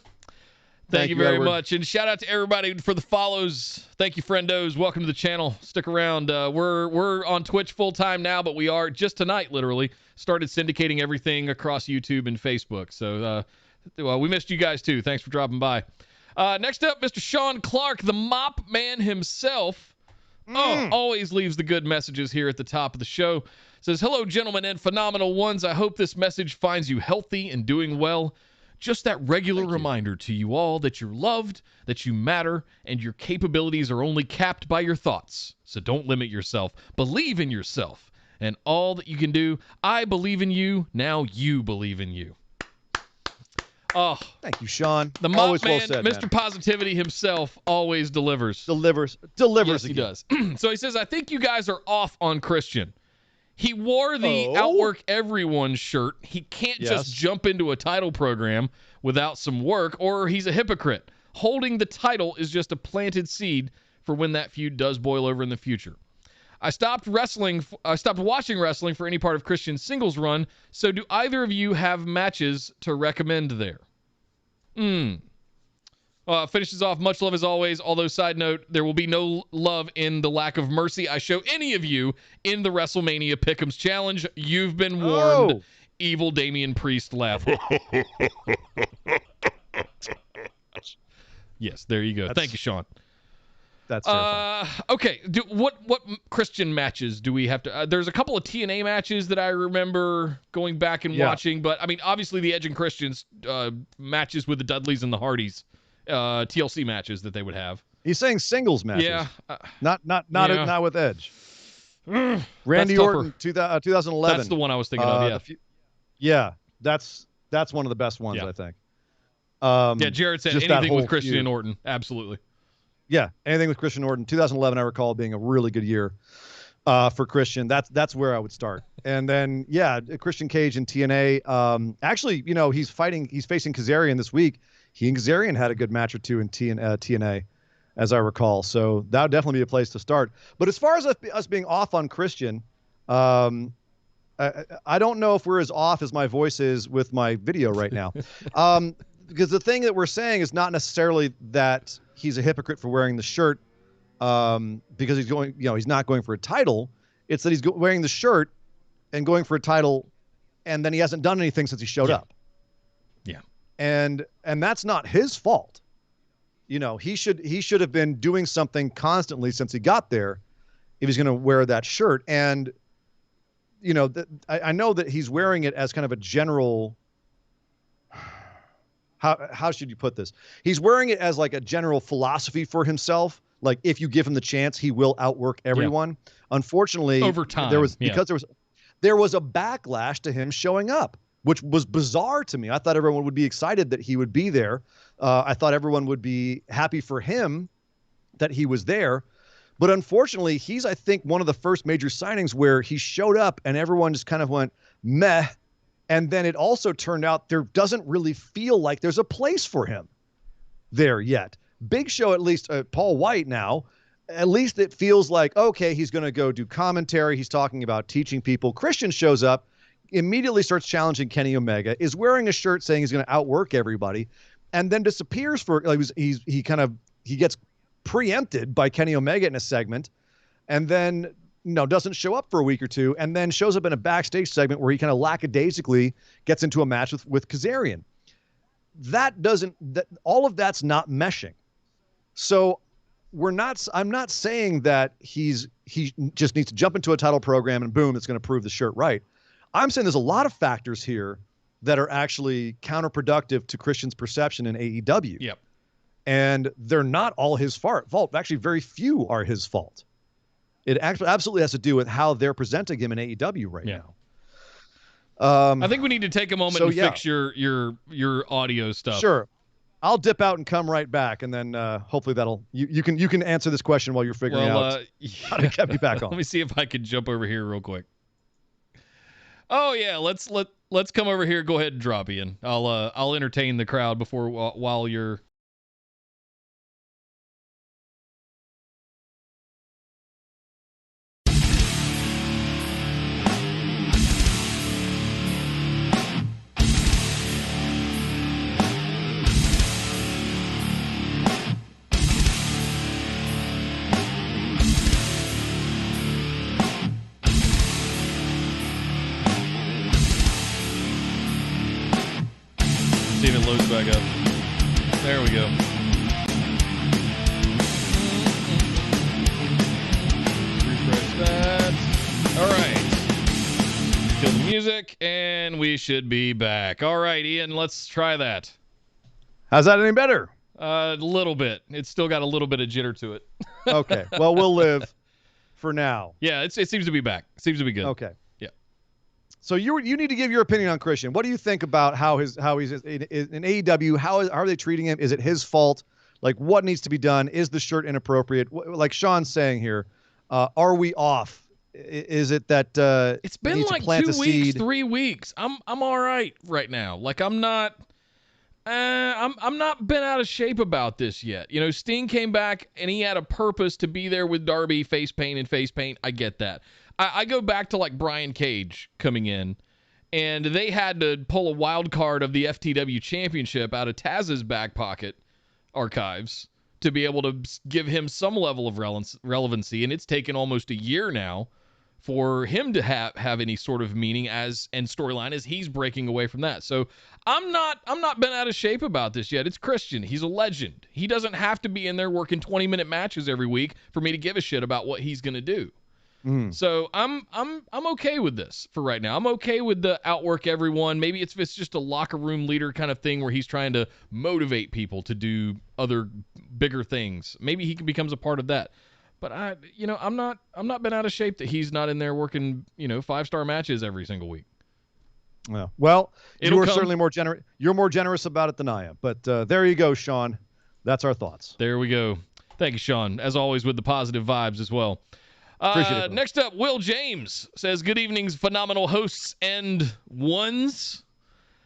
Thank you very much. And shout out to everybody for the follows. Thank you, friendos. Welcome to the channel. Stick around. We're on Twitch full time now, but we are just tonight, literally, started syndicating everything across YouTube and Facebook. So we missed you guys too. Thanks for dropping by. Next up, Mr. Sean Clark, the mop man himself. Always leaves the good messages here at the top of the show. Says, hello, gentlemen and phenomenal ones. I hope this message finds you healthy and doing well. Just that regular reminder to you all that you're loved, that you matter, and your capabilities are only capped by your thoughts. So don't limit yourself. Believe in yourself and all that you can do. I believe in you. Now you believe in you. Oh, thank you, Sean. The mop man, well said, Mr. Man. Positivity himself, always delivers. Delivers. Yes, he does. So he says, I think you guys are off on Christian. He wore the Outwork Everyone shirt. He can't just jump into a title program without some work, or he's a hypocrite. Holding the title is just a planted seed for when that feud does boil over in the future. I stopped watching wrestling for any part of Christian's singles run, so do either of you have matches to recommend there? Finishes off, much love as always. Although, side note, there will be no love in the lack of mercy I show any of you in the WrestleMania Pick'ems Challenge. You've been warned. Oh. Evil Damian Priest laugh. Yes, there you go. Thank you, Sean. That's terrifying. Okay. What Christian matches do we have to? There's a couple of TNA matches that I remember going back and watching, but I mean, obviously the Edge and Christians matches with the Dudleys and the Hardys, TLC matches that they would have. He's saying singles matches. Yeah. Not with Edge. Randy Orton, 2011. That's the one I was thinking of. Yeah. That's one of the best ones, I think. Jared said anything with Christian and Orton. Absolutely. Yeah, anything with Christian Orton. 2011, I recall being a really good year for Christian. That's where I would start. And then, Christian Cage and TNA. Actually, he's facing Kazarian this week. He and Kazarian had a good match or two in TNA, as I recall. So that would definitely be a place to start. But as far as us being off on Christian, I don't know if we're as off as my voice is with my video right now. Because the thing that we're saying is not necessarily that he's a hypocrite for wearing the shirt because he's not going for a title. It's that he's wearing the shirt and going for a title, and then he hasn't done anything since he showed up. Yeah. And that's not his fault. He should have been doing something constantly since he got there if he's going to wear that shirt. And, I know that he's wearing it as kind of a general... How should you put this? He's wearing it as like a general philosophy for himself. Like if you give him the chance, he will outwork everyone. Yeah. Unfortunately, over time, there was a backlash to him showing up, which was bizarre to me. I thought everyone would be excited that he would be there. I thought everyone would be happy for him that he was there. But unfortunately, he's, I think, one of the first major signings where he showed up and everyone just kind of went, meh. And then it also turned out there doesn't really feel like there's a place for him there yet. Big Show, at least Paul White now, at least it feels like, okay, he's going to go do commentary. He's talking about teaching people. Christian shows up, immediately starts challenging Kenny Omega, is wearing a shirt saying he's going to outwork everybody, and then disappears for, like, he gets preempted by Kenny Omega in a segment, and then doesn't show up for a week or two, and then shows up in a backstage segment where he kind of lackadaisically gets into a match with Kazarian. All of that's not meshing. So I'm not saying that he just needs to jump into a title program and boom, it's going to prove the shirt right. I'm saying there's a lot of factors here that are actually counterproductive to Christian's perception in AEW. Yep. And they're not all his fault. Actually, very few are his fault. It actually absolutely has to do with how they're presenting him in AEW right now. I think we need to take a moment and fix your audio stuff. Sure. I'll dip out and come right back, and then hopefully you can answer this question while you're figuring out how to get me back on. Let me see if I can jump over here real quick. Oh yeah, let's come over here. Go ahead and drop Ian. I'll entertain the crowd while you're. See if it loads back up. There we go. Refresh that. All right. Kill the music, and we should be back. All right, Ian, let's try that. How's that any better? A little bit. It's still got a little bit of jitter to it. Okay. Well, we'll live for now. Yeah, it seems to be back. Seems to be good. Okay. So you need to give your opinion on Christian. What do you think about how he's in AEW? How are they treating him? Is it his fault? Like, what needs to be done? Is the shirt inappropriate? Like Sean's saying here, are we off? Is it that it's been like 2 weeks, 3 weeks? I'm all right now. Like I'm not been out of shape about this yet. Sting came back and he had a purpose to be there with Darby, face paint. I get that. I go back to like Brian Cage coming in, and they had to pull a wild card of the FTW championship out of Taz's back pocket archives to be able to give him some level of relevancy, and it's taken almost a year now for him to have any sort of meaning and storyline as he's breaking away from that. So I'm not bent out of shape about this yet. It's Christian. He's a legend. He doesn't have to be in there working 20-minute matches every week for me to give a shit about what he's going to do. So I'm okay with this for right now. I'm okay with the outwork everyone. Maybe it's just a locker room leader kind of thing where he's trying to motivate people to do other bigger things. Maybe he becomes a part of that. But I'm not been out of shape that he's not in there working 5-star matches every single week. Well, you are certainly more generous. You're more generous about it than I am. But there you go, Sean. That's our thoughts. There we go. Thank you, Sean. As always, with the positive vibes as well. Appreciate it. Next up, Will James says, good evenings, phenomenal hosts and ones.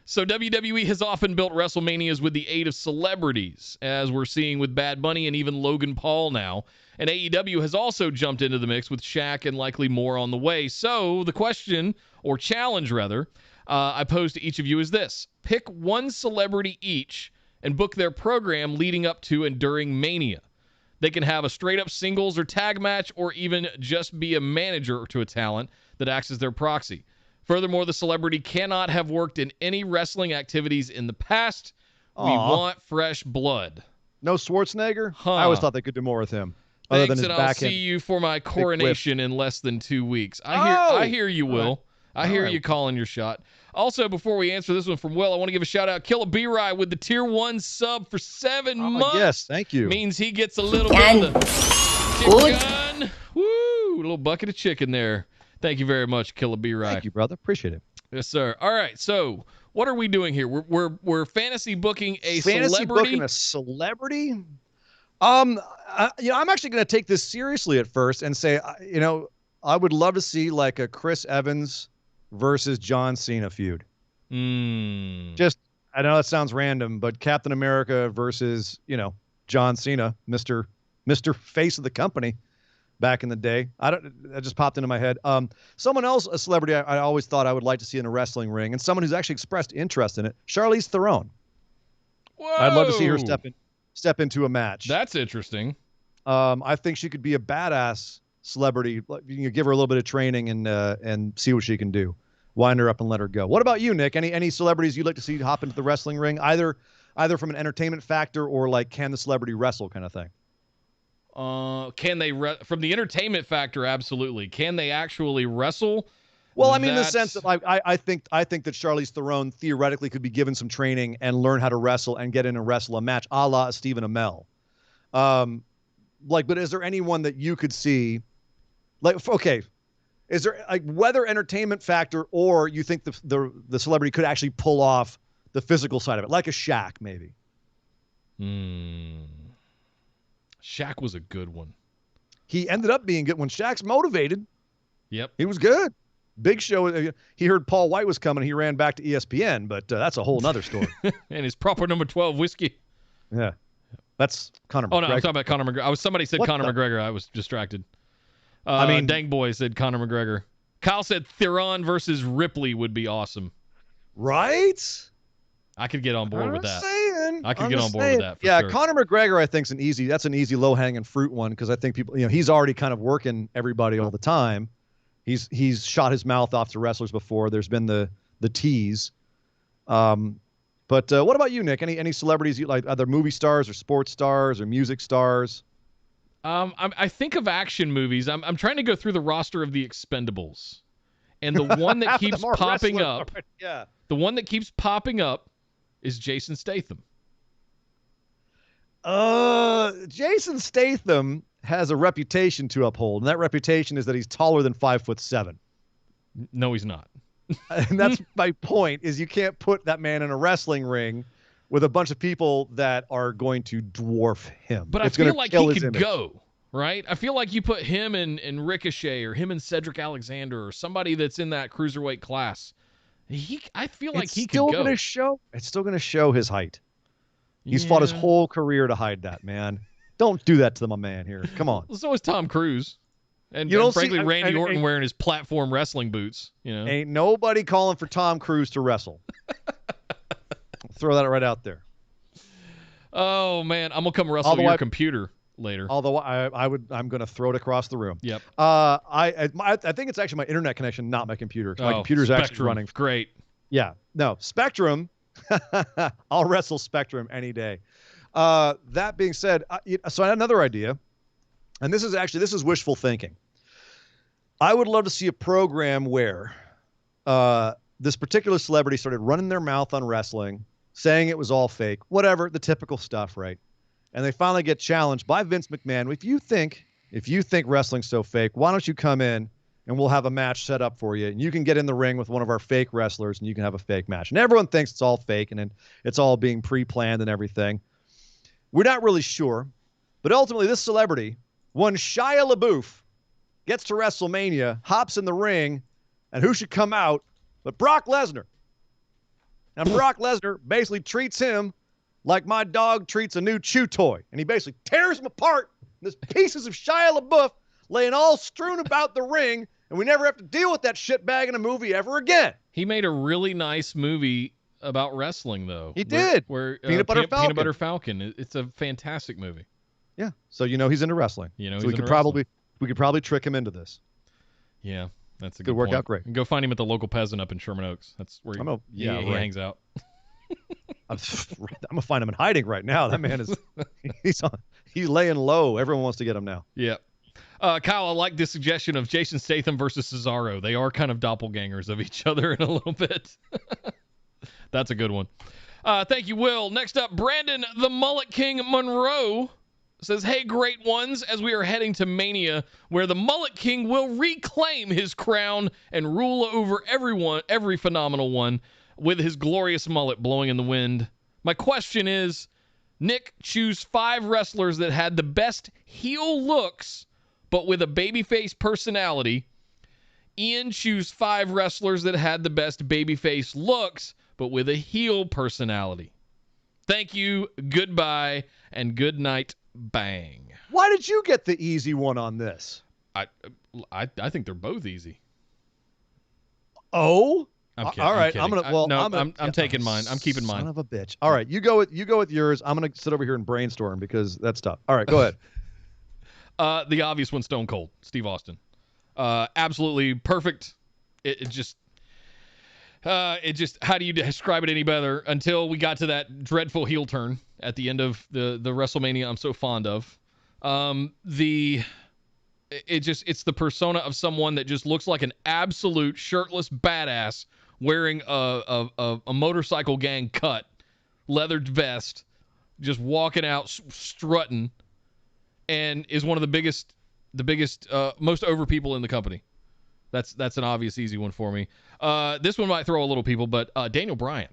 So WWE has often built WrestleManias with the aid of celebrities, as we're seeing with Bad Bunny and even Logan Paul now. And AEW has also jumped into the mix with Shaq and likely more on the way. So the question, or challenge rather, I pose to each of you is this. Pick one celebrity each and book their program leading up to and during Mania. They can have a straight-up singles or tag match or even just be a manager to a talent that acts as their proxy. Furthermore, the celebrity cannot have worked in any wrestling activities in the past. We want fresh blood. No Schwarzenegger? I always thought they could do more with him. Other Thanks, than his and I'll see you for my coronation in less than 2 weeks. I hear you, Will. I hear you calling your shot. Also, before we answer this one from Will, I want to give a shout-out. Killer B-Rye with the Tier 1 sub for 7 months. Yes, thank you. Means he gets a little bit of the chicken. Woo! A little bucket of chicken there. Thank you very much, Killer B-Rye. Thank you, brother. Appreciate it. Yes, sir. All right, so what are we doing here? We're fantasy booking a fantasy celebrity. Booking a celebrity? I'm actually going to take this seriously at first and say, I would love to see like a Chris Evans versus John Cena feud. Just, I know that sounds random, but Captain America versus, John Cena, Mr. Face of the company back in the day. That just popped into my head. Someone else, a celebrity I always thought I would like to see in a wrestling ring, and someone who's actually expressed interest in it, Charlize Theron. Whoa. I'd love to see her step into a match. That's interesting. I think she could be a badass celebrity. You can give her a little bit of training and see what she can do. Wind her up and let her go. What about you, Nick? Any celebrities you'd like to see hop into the wrestling ring, either from an entertainment factor or like can the celebrity wrestle kind of thing? Can they from the entertainment factor? Absolutely. Can they actually wrestle? Well, I mean, in the sense that I think that Charlize Theron theoretically could be given some training and learn how to wrestle and get in and wrestle a match, a la Stephen Amell. But is there anyone that you could see? Is there whether entertainment factor or you think the celebrity could actually pull off the physical side of it, like a Shaq maybe? Shaq was a good one. He ended up being good when Shaq's motivated. Yep, he was good. Big Show. He heard Paul White was coming. He ran back to ESPN, but that's a whole nother story. And his proper number 12 whiskey. Yeah, that's Conor McGregor. Oh no, I'm talking about Conor McGregor. Somebody said Conor McGregor. I was distracted. Dang Boy said Conor McGregor. Kyle said Theron versus Ripley would be awesome. Right? I could get on board with that. I could I'm get on board with that. Yeah, sure. Conor McGregor, I think, that's an easy low-hanging fruit one because I think people, he's already kind of working everybody all the time. He's shot his mouth off to wrestlers before. There's been the tease. But what about you, Nick? Any celebrities you like, either movie stars or sports stars or music stars? I think of action movies. I'm trying to go through the roster of the Expendables, and the one that keeps popping up. Yeah. The one that keeps popping up is Jason Statham. Jason Statham has a reputation to uphold, and that reputation is that he's taller than 5'7". No, he's not. And that's my point, is you can't put that man in a wrestling ring with a bunch of people that are going to dwarf him. But I feel like he could go, right? I feel like you put him in Ricochet or him and Cedric Alexander or somebody that's in that cruiserweight class. I feel like he could go. It's still going to show his height. He's fought his whole career to hide that, man. Don't do that to my man here. Come on. So is Tom Cruise. And frankly, Randy Orton wearing his platform wrestling boots. Ain't nobody calling for Tom Cruise to wrestle. Throw that right out there. Oh man, I'm gonna come wrestle your computer later. Although I'm going to throw it across the room. Yep. I think it's actually my internet connection, not my computer. My computer's actually running. Great. Yeah. No, Spectrum. I'll wrestle Spectrum any day. That being said, so I had another idea, and this is wishful thinking. I would love to see a program where this particular celebrity started running their mouth on wrestling, saying it was all fake, whatever, the typical stuff, right? And they finally get challenged by Vince McMahon. If you think wrestling's so fake, why don't you come in and we'll have a match set up for you, and you can get in the ring with one of our fake wrestlers and you can have a fake match. And everyone thinks it's all fake and it's all being pre-planned and everything. We're not really sure, but ultimately this celebrity, one Shia LaBeouf, gets to WrestleMania, hops in the ring, and who should come out but Brock Lesnar? And Brock Lesnar basically treats him like my dog treats a new chew toy. And he basically tears him apart. There's pieces of Shia LaBeouf laying all strewn about the ring, and we never have to deal with that shitbag in a movie ever again. He made a really nice movie about wrestling, though. He did. Where Peanut Butter Falcon. It's a fantastic movie. Yeah. So he's into wrestling. So we could probably trick him into this. Yeah, that's a good work out great. And go find him at the local peasant up in Sherman Oaks. That's where he hangs out. I'm gonna find him in hiding right now. That man is he's laying low. Everyone wants to get him now. Yeah. Kyle, I like this suggestion of Jason Statham versus Cesaro. They are kind of doppelgangers of each other in a little bit. That's a good one. Thank you, Will. Next up, Brandon the Mullet King Monroe says, hey, great ones, as we are heading to Mania, where the Mullet King will reclaim his crown and rule over every phenomenal one, with his glorious mullet blowing in the wind. My question is, Nick, choose 5 wrestlers that had the best heel looks, but with a babyface personality. Ian, choose 5 wrestlers that had the best babyface looks, but with a heel personality. Thank you, goodbye, and good night, bang. Why did you get the easy one on this? I think they're both easy. Oh? I'm kidding. All right, I'm taking mine. I'm keeping mine. Son of a bitch. All right, you go with yours. I'm gonna sit over here and brainstorm because that's tough. All right, go ahead. The obvious one, Stone Cold, Steve Austin. Absolutely perfect. It just how do you describe it any better until we got to that dreadful heel turn at the end of the WrestleMania I'm so fond of. It's the persona of someone that just looks like an absolute shirtless badass wearing a motorcycle gang cut, leathered vest, just walking out strutting, and is one of the biggest, most over people in the company. That's an obvious easy one for me. This one might throw a little people, but Daniel Bryan.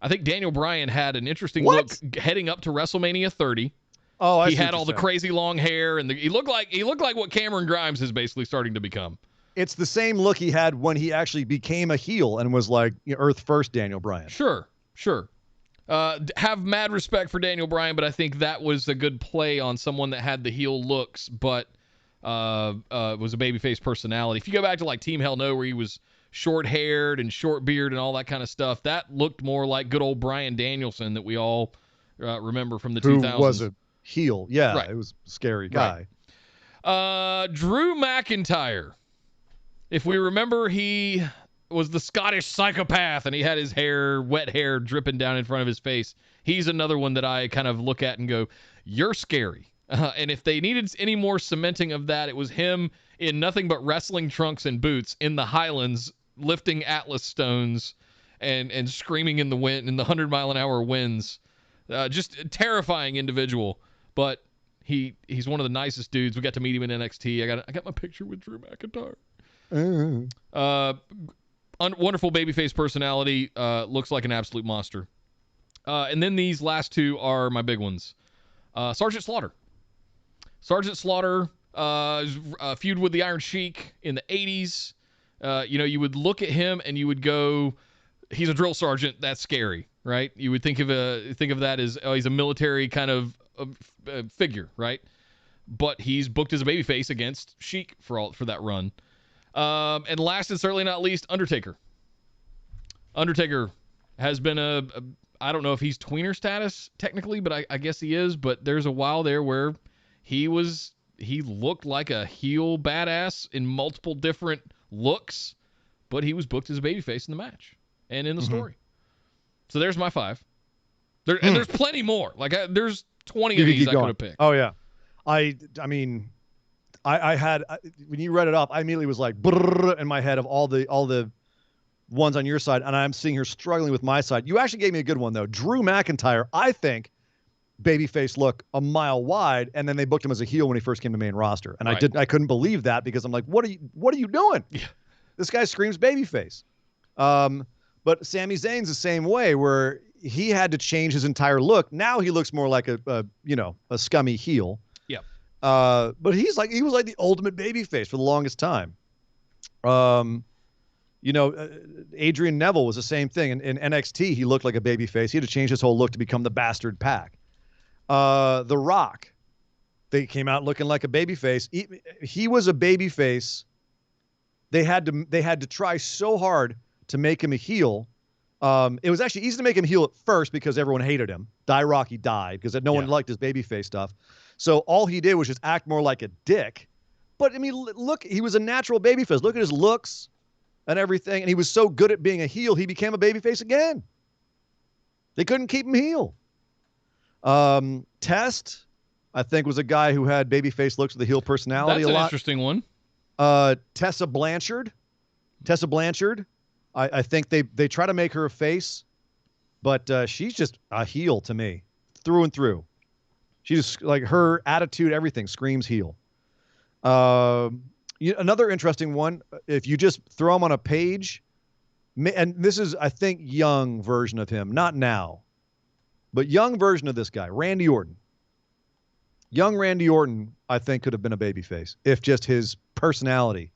I think Daniel Bryan had an interesting look heading up to WrestleMania 30. Oh, he had all the crazy long hair, and he looked like what Cameron Grimes is basically starting to become. It's the same look he had when he actually became a heel and was like Earth First Daniel Bryan. Sure. Have mad respect for Daniel Bryan, but I think that was a good play on someone that had the heel looks, but was a babyface personality. If you go back to like Team Hell No, where he was short-haired and short beard and all that kind of stuff, that looked more like good old Bryan Danielson that we all remember from the 2000s. Who was a heel. Yeah, right. It was a scary guy. Right. Drew McIntyre. If we remember, he was the Scottish psychopath, and he had his wet hair dripping down in front of his face. He's another one that I kind of look at and go, you're scary. And if they needed any more cementing of that, it was him in nothing but wrestling trunks and boots in the Highlands, lifting Atlas stones and screaming in the wind, in the 100-mile-an-hour winds. Just a terrifying individual, but he's one of the nicest dudes. We got to meet him in NXT. I got my picture with Drew McIntyre. Wonderful babyface personality. Looks like an absolute monster. And then these last 2 are my big ones. Sergeant Slaughter. Sergeant Slaughter feud with the Iron Sheik in the 80s. You would look at him and you would go, he's a drill sergeant. That's scary, right? You would think of that as, he's a military kind of figure, right? But he's booked as a babyface against Sheik for that run. And last and certainly not least, Undertaker. Undertaker has been I don't know if he's tweener status technically, but I guess he is. But there's a while there where he looked like a heel badass in multiple different looks, but he was booked as a babyface in the match and in the story. So there's my 5. And there's plenty more. Like there's 20 of these I could have picked. Oh yeah, I mean, I had when you read it off, I immediately was like brrr in my head of all the ones on your side, and I'm sitting here struggling with my side. You actually gave me a good one though. Drew McIntyre, I think, babyface look a mile wide, and then they booked him as a heel when he first came to main roster, and I couldn't believe that because I'm like, what are you doing? Yeah. This guy screams babyface. But Sami Zayn's the same way, where he had to change his entire look. Now he looks more like a scummy heel. Yeah. But he was like the ultimate babyface for the longest time. Adrian Neville was the same thing. In NXT, he looked like a babyface. He had to change his whole look to become the Bastard Pack. The Rock, they came out looking like a babyface. He was a babyface. They had to try so hard to make him a heel. It was actually easy to make him heel at first because everyone hated him. Die Rocky died because no one liked his babyface stuff. So all he did was just act more like a dick. But I mean, look, he was a natural babyface. Look at his looks and everything. And he was so good at being a heel, he became a babyface again. They couldn't keep him heel. Test, I think, was a guy who had babyface looks with a heel personality. That's an interesting one. Tessa Blanchard. I think they try to make her a face, but she's just a heel to me, through and through. She's like, her attitude, everything screams heel. Another interesting one, if you just throw him on a page, and this is, I think, young version of him, not now, but young version of this guy, Randy Orton. Young Randy Orton, I think, could have been a babyface if just his personality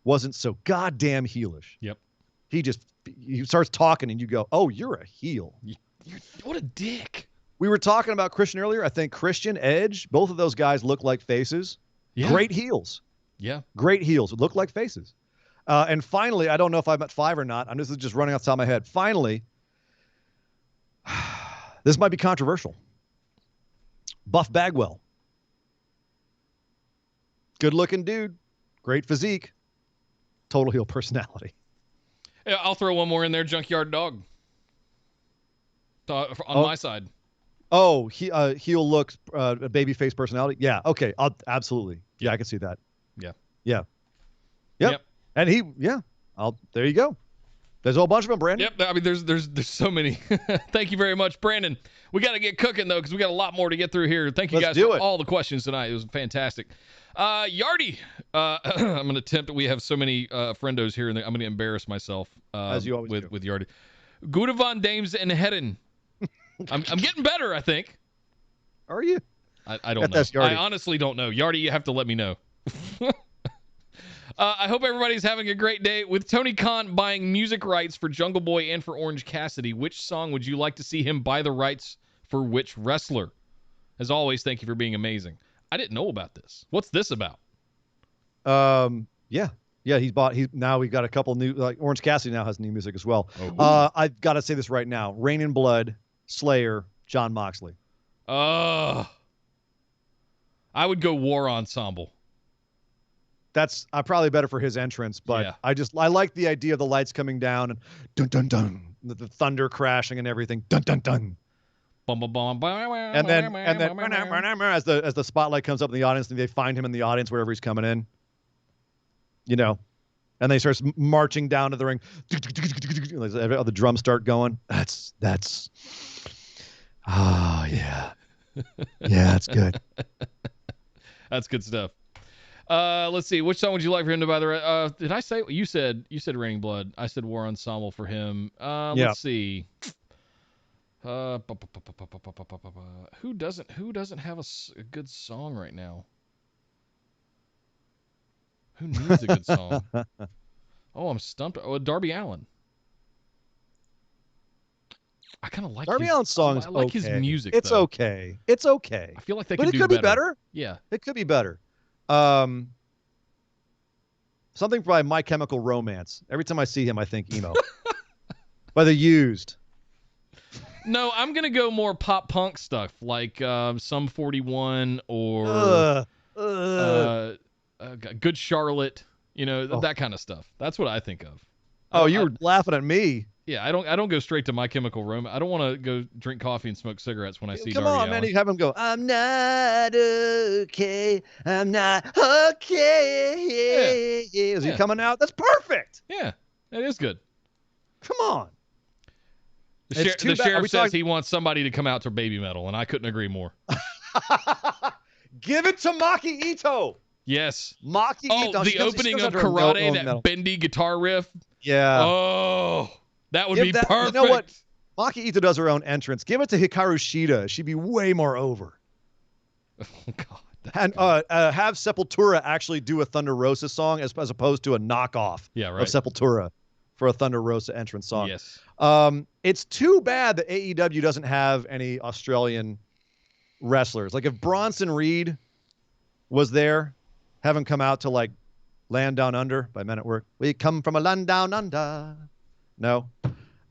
wasn't so goddamn heelish. Yep. He starts talking and you go, oh, you're a heel. What a dick. We were talking about Christian earlier. I think Christian, Edge, both of those guys look like faces. Yeah. Great heels. Yeah. Great heels. Look like faces. And finally, I don't know if I'm at 5 or not. I'm just running off the top of my head. Finally, this might be controversial. Buff Bagwell. Good looking dude. Great physique. Total heel personality. Yeah, I'll throw one more in there. Junkyard Dog. On my side. Oh, heel looks, babyface personality. Yeah. Okay. Absolutely. Yeah, I can see that. Yeah. Yeah. Yep. And there you go. There's a whole bunch of them, Brandon. Yep. I mean, there's so many. Thank you very much, Brandon. We got to get cooking though, because we got a lot more to get through here. Thank you guys for all the questions tonight. It was fantastic. Yardy, I'm going to attempt. We have so many friendos here, and I'm going to embarrass myself as you always with Yardy. Goede van Dames en Heren. I'm getting better, I think. Are you? I don't know. I honestly don't know. Yardy, you have to let me know. I hope everybody's having a great day. With Tony Khan buying music rights for Jungle Boy and for Orange Cassidy, which song would you like to see him buy the rights for which wrestler? As always, thank you for being amazing. I didn't know about this. What's this about? Yeah, now we've got a couple new, like Orange Cassidy now has new music as well. I've got to say this right now. Rain in Blood, Slayer, Jon Moxley. I would go War Ensemble. That's probably better for his entrance, but yeah. I like the idea of the lights coming down and dun dun dun, the thunder crashing and everything, dun dun dun. And then as the spotlight comes up in the audience, and they find him in the audience wherever he's coming in, and then he starts marching down to the ring. The drums start going. That's yeah, that's good. That's good stuff. Let's see. Which song would you like for him to buy the? Did I say you said Raining Blood? I said War Ensemble for him. Let's see. Who doesn't have a good song right now? Who needs a good song? Oh, I'm stumped. Oh, Darby Allin. I kind of like Darby Allin's songs. I like his music. It's okay. It's okay. I feel like they could do be better. Yeah, it could be better. Something by My Chemical Romance. Every time I see him, I think emo. By The Used. No, I'm gonna go more pop punk stuff like Sum 41 or Good Charlotte. You know, that kind of stuff. That's what I think of. Oh, you were laughing at me. Yeah, I don't go straight to My Chemical Romance. I don't want to go drink coffee and smoke cigarettes when I see Come Darby on, man. Allin. You have him go, I'm not okay. I'm not okay. Is he coming out? That's perfect. Yeah, that is good. Come on. The sheriff says he wants somebody to come out to Baby Metal, and I couldn't agree more. Give it to Maki Ito. Yes. Maki Ito. The opening of Karate, that bendy guitar riff. Yeah. Oh, that would be perfect. You know what? Maki Ito does her own entrance. Give it to Hikaru Shida. She'd be way more over. Oh, God. And have Sepultura actually do a Thunder Rosa song as opposed to a knockoff of Sepultura for a Thunder Rosa entrance song. Yes. It's too bad that AEW doesn't have any Australian wrestlers. Like if Bronson Reed was there, have him come out to like Land Down Under by Men at Work. We come from a land down under. No.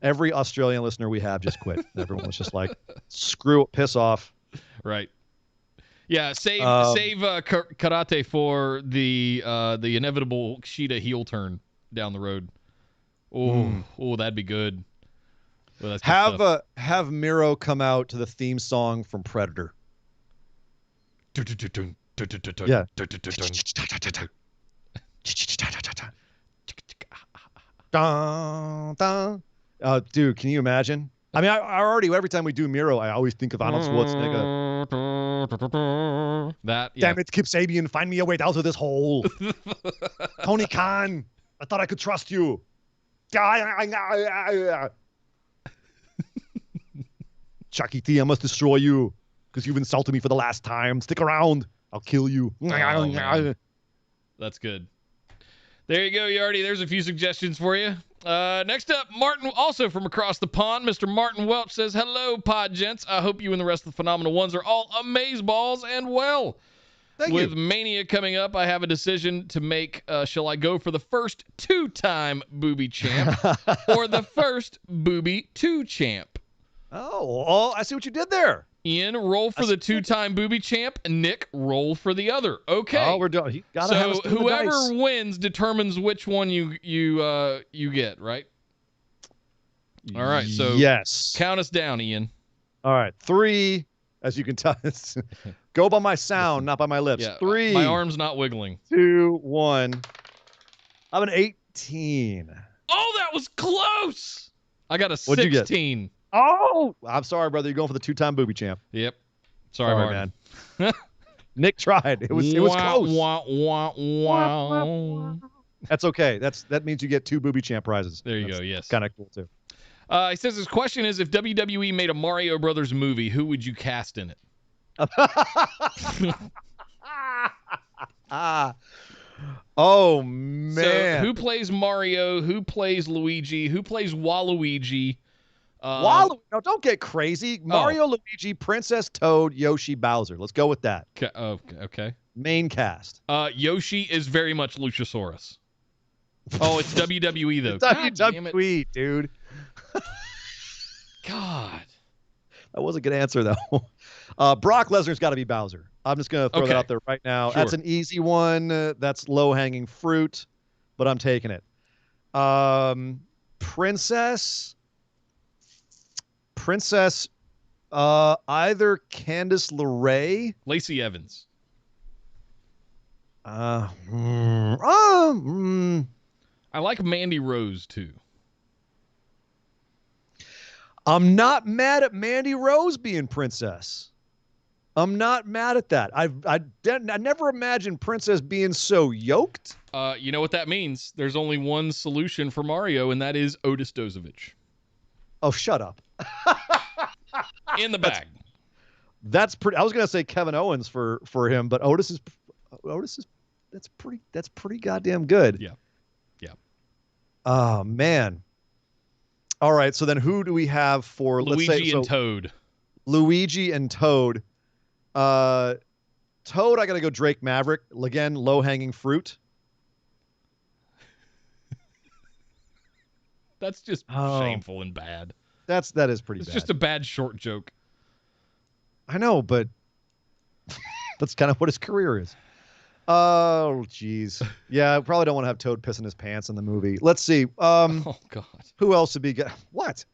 Every Australian listener we have just quit. Everyone was just like, screw it, piss off. Right. Yeah, save karate for the inevitable Shida heel turn down the road. Oh, that'd be good. Well, that's good have Miro come out to the theme song from Predator. Yeah. Dude, can you imagine? I mean, I already, every time we do Miro, I always think of Arnold Schwarzenegger. Damn it, Kip Sabian, find me a way out of this hole. Tony Khan, I thought I could trust you. Chucky T, I must destroy you because you've insulted me for the last time. Stick around. I'll kill you. That's good. There you go, Yardy. There's a few suggestions for you. Next up, Martin, also from across the pond, Mr. Martin Welch says, hello, pod gents. I hope you and the rest of the Phenomenal Ones are all amazeballs and well. With Mania coming up, I have a decision to make. Shall I go for the first two-time booby champ or the first booby two champ? Oh, I see what you did there. Ian, roll for the two-time booby champ. Nick, roll for the other. Okay. Oh, we're done. So whoever wins determines which one you get, right? All right. So count us down, Ian. All right. 3, as you can tell, go by my sound, not by my lips. Yeah, 3. My arm's not wiggling. 2, 1. I'm an 18. Oh, that was close. I got a 16. What'd you get? Oh, I'm sorry, brother. You're going for the two-time booby champ. Yep. Sorry man. Nick tried. It was close. That's okay. That means you get 2 booby champ prizes. There you go. Yes. Kind of cool too. He says his question is, if WWE made a Mario Brothers movie, who would you cast in it? Oh man. So who plays Mario? Who plays Luigi? Who plays Waluigi? No, don't get crazy. Mario, Luigi, Princess Toad, Yoshi, Bowser. Let's go with that. Okay. Main cast. Yoshi is very much Luchasaurus. Oh, it's WWE though. It's WWE, dude. God. That was a good answer though. Brock Lesnar's got to be Bowser. I'm just going to throw that out there right now. Sure. That's an easy one. That's low-hanging fruit, but I'm taking it. Princess, either Candice LeRae, Lacey Evans. I like Mandy Rose too. I'm not mad at Mandy Rose being princess. I'm not mad at that. I never imagined Princess being so yoked. You know what that means? There's only one solution for Mario, and that is Otis Dozovich. Oh, shut up. In the bag. That's pretty. I was gonna say Kevin Owens for him, but Otis is that's pretty goddamn good. Yeah. Oh man. All right. So then, who do we have for Luigi and Toad? Luigi and Toad. Toad, I gotta go Drake Maverick again. Low hanging fruit. That's just shameful and bad. That is pretty It's bad. just a bad short joke. I know, but that's kind of what his career is. Oh, jeez. Yeah, I probably don't want to have Toad pissing his pants in the movie. Let's see. Oh, God. Who else would be good? What?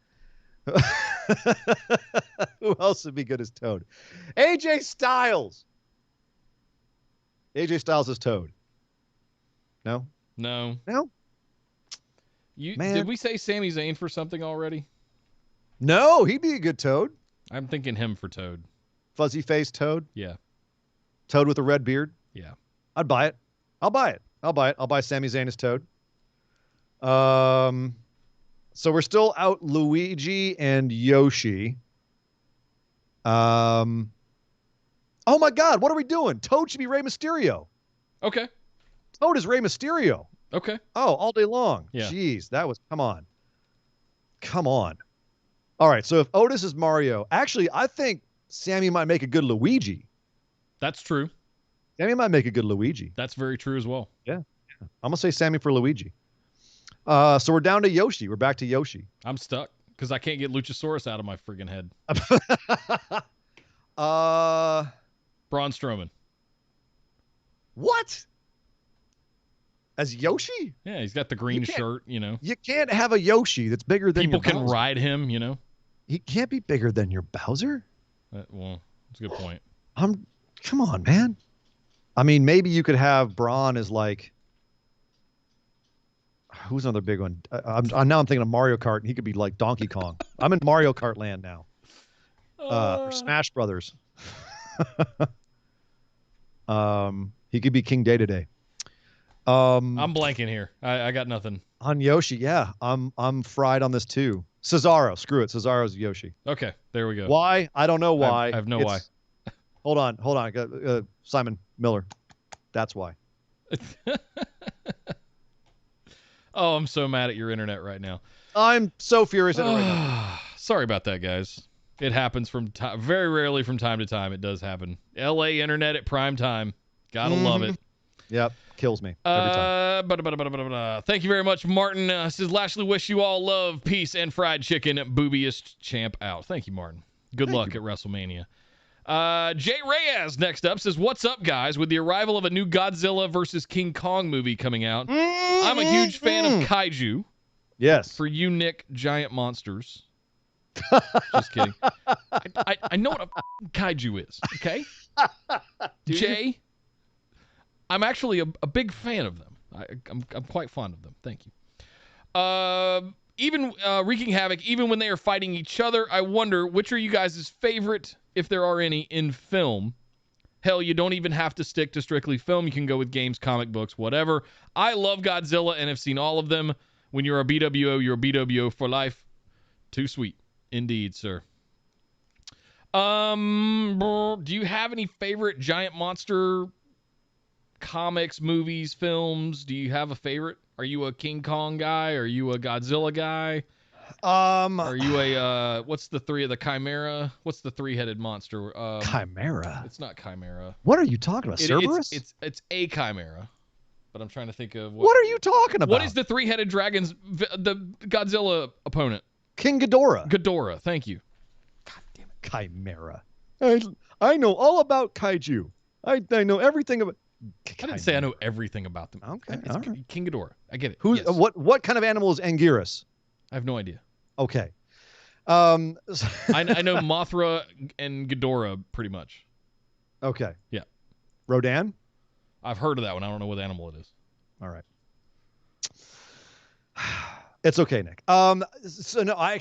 Who else would be good as Toad? AJ Styles. AJ Styles is Toad. No? No. No? Man. Did we say Sami Zayn for something already? No, he'd be a good Toad. I'm thinking him for Toad. Fuzzy faced Toad. Yeah. Toad with a red beard. Yeah. I'd buy it. I'll buy it. I'll buy Sami Zayn as Toad. So we're still out Luigi and Yoshi. Oh my God, what are we doing? Toad should be Rey Mysterio. Okay. Toad is Rey Mysterio. Okay. Oh, all day long. Yeah. Jeez, that was, come on. Come on. All right, so if Otis is Mario, actually, I think Sammy might make a good Luigi. That's true. Sammy might make a good Luigi. That's very true as well. Yeah. I'm going to say Sammy for Luigi. So we're down to Yoshi. We're back to Yoshi. I'm stuck because I can't get Luchasaurus out of my friggin' head. Braun Strowman. What? As Yoshi? Yeah, he's got the green shirt, you know. You can't have a Yoshi that's bigger than People your can Bowser. ride him, you know. He can't be bigger than your Bowser? Well, that's a good point. Come on, man. I mean, maybe you could have Braun as like, who's another big one? Now I'm thinking of Mario Kart, and he could be like Donkey Kong. I'm in Mario Kart land now. Or Smash Brothers. He could be King Day-to-Day. I'm blanking here. I got nothing. On Yoshi, yeah. I'm fried on this too. Cesaro, screw it. Cesaro's Yoshi. Okay, there we go. Why? I don't know why. I have no why. Hold on. Simon Miller. That's why. Oh, I'm so mad at your internet right now. I'm so furious at it right now. Sorry about that, guys. It happens very rarely from time to time. It does happen. LA internet at prime time. Gotta love it. Yep. Kills me every time. Thank you very much, Martin. Says Lashley, wish you all love, peace, and fried chicken. Boobiest champ out. Thank you, Martin. Good luck at WrestleMania. Jay Reyes next up says, what's up, guys? With the arrival of a new Godzilla versus King Kong movie coming out, I'm a huge fan of kaiju. Yes. For you, Nick, giant monsters. Just kidding. I know what a kaiju is, okay? Jay, I'm actually a big fan of them. I'm quite fond of them. Thank you. Even wreaking havoc, even when they are fighting each other, I wonder, which are you guys' favorite, if there are any, in film? Hell, you don't even have to stick to strictly film. You can go with games, comic books, whatever. I love Godzilla and have seen all of them. When you're a BWO, you're a BWO for life. Too sweet. Indeed, sir. Do you have any favorite giant monster comics, movies, films? Do you have a favorite? Are you a King Kong guy? Are you a Godzilla guy? Are you a what's the Chimera? What's the three-headed monster? Chimera? It's not Chimera. What are you talking about? Cerberus? It's a Chimera. But I'm trying to think of what are you talking about? What is the three-headed dragon's the Godzilla opponent? King Ghidorah. Ghidorah, thank you. God damn it. Chimera. I know all about kaiju. I know everything about I didn't say I know everything about them. Okay. It's right. King Ghidorah. I get it. Who's yes. What kind of animal is Anguirus? I have no idea. Okay. I know Mothra and Ghidorah pretty much. Okay. Yeah. Rodan? I've heard of that one. I don't know what animal it is. All right. It's okay, Nick. So no, I'm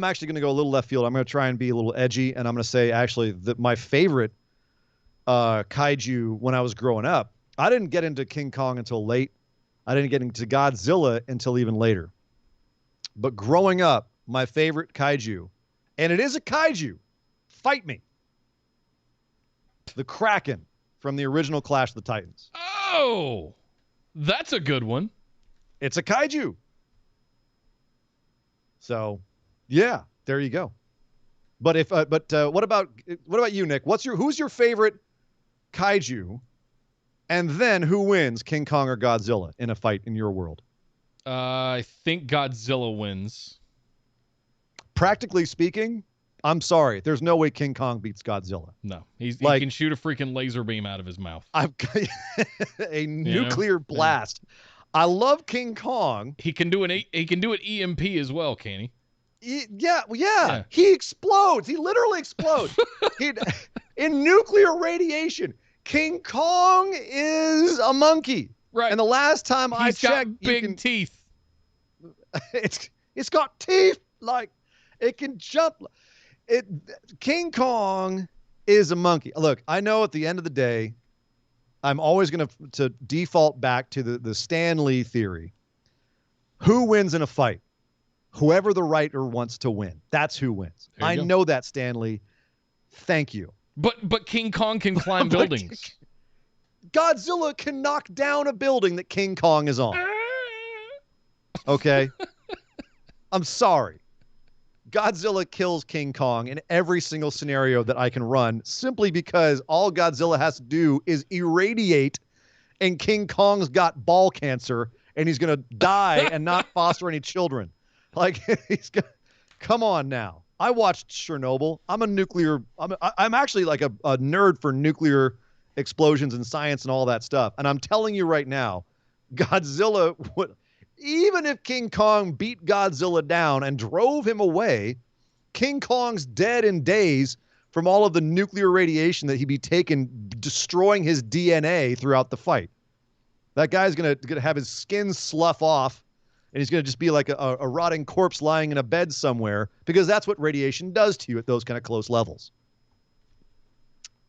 actually going to go a little left field. I'm going to try and be a little edgy, and I'm going to say actually that my favorite kaiju when I was growing up, I didn't get into King Kong until late. I didn't get into Godzilla until even later. But growing up, my favorite kaiju, and it is a kaiju, fight me. The Kraken from the original Clash of the Titans. Oh, that's a good one. It's a kaiju. So, yeah, there you go. But what about you, Nick? Who's your favorite kaiju? And then who wins, King Kong or Godzilla, in a fight in your world? I think Godzilla wins. practically speaking, I'm sorry. There's no way King Kong beats Godzilla. No, he Like- can shoot a freaking laser beam out of his mouth. I've got a nuclear blast. I love King Kong. He can do an EMP as well, can he? Yeah. He explodes. He literally explodes. In nuclear radiation, King Kong is a monkey. Right. And the last time I He's got checked, big teeth. It's got teeth, like it can jump. King Kong is a monkey. Look, I know at the end of the day, I'm always going to default back to the Stan Lee theory. Who wins in a fight? Whoever the writer wants to win. That's who wins. I know that, Stan Lee. Thank you. But King Kong can climb buildings. Godzilla can knock down a building that King Kong is on. Okay? I'm sorry. Godzilla kills King Kong in every single scenario that I can run simply because all Godzilla has to do is irradiate, and King Kong's got ball cancer and he's going to die and not foster any children. Like, come on now. I watched Chernobyl. I'm actually like a nerd for nuclear explosions and science and all that stuff. And I'm telling you right now, Godzilla would, even if King Kong beat Godzilla down and drove him away, King Kong's dead in days from all of the nuclear radiation that he'd be taking, destroying his DNA throughout the fight. That guy's gonna have his skin slough off, and he's gonna just be like a rotting corpse lying in a bed somewhere, because that's what radiation does to you at those kind of close levels.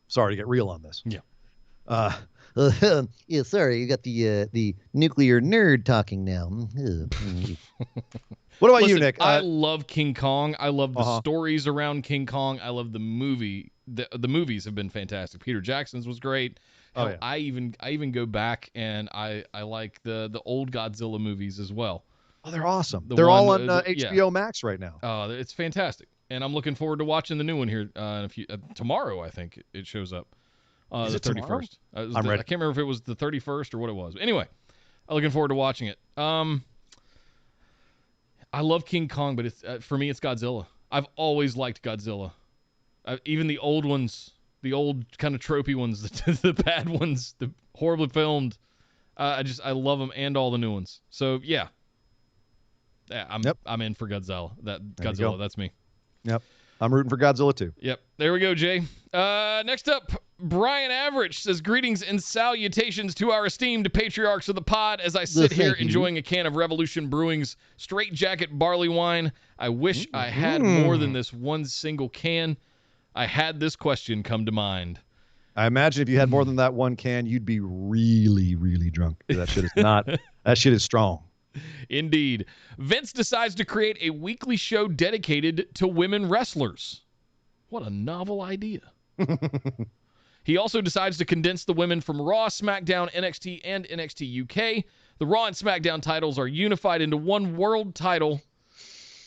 Sorry to get real on this. Yeah. Yeah, sorry, you got the nuclear nerd talking now. What about Listen, you, Nick? I love King Kong. I love the stories around King Kong. I love the movie. The movies have been fantastic. Peter Jackson's was great. Oh, yeah. I even go back and I like the old Godzilla movies as well. Oh, they're awesome. They're all on HBO Max right now. It's fantastic, and I'm looking forward to watching the new one here tomorrow. I think it shows up. Is The it tomorrow? 31st. I'm ready. I can't remember if it was the 31st or what it was. Anyway, I'm looking forward to watching it. I love King Kong, but for me, it's Godzilla. I've always liked Godzilla. Even the old ones, the old kind of tropey ones, the bad ones, the horribly filmed. I love them, and all the new ones. So yeah, I'm in for Godzilla. Godzilla, that's me. Yep. I'm rooting for Godzilla too. Yep. There we go, Jay. Next up, Brian Average says, greetings and salutations to our esteemed patriarchs of the pod as I sit here enjoying a can of Revolution Brewing's Straight Jacket Barley Wine. I wish I had more than this one single can. I had this question come to mind. I imagine if you had more than that one can, you'd be really, really drunk. That shit is not. That shit is strong. Indeed. Vince decides to create a weekly show dedicated to women wrestlers. What a novel idea. He also decides to condense the women from Raw, SmackDown, NXT, and NXT UK. The Raw and SmackDown titles are unified into one world title.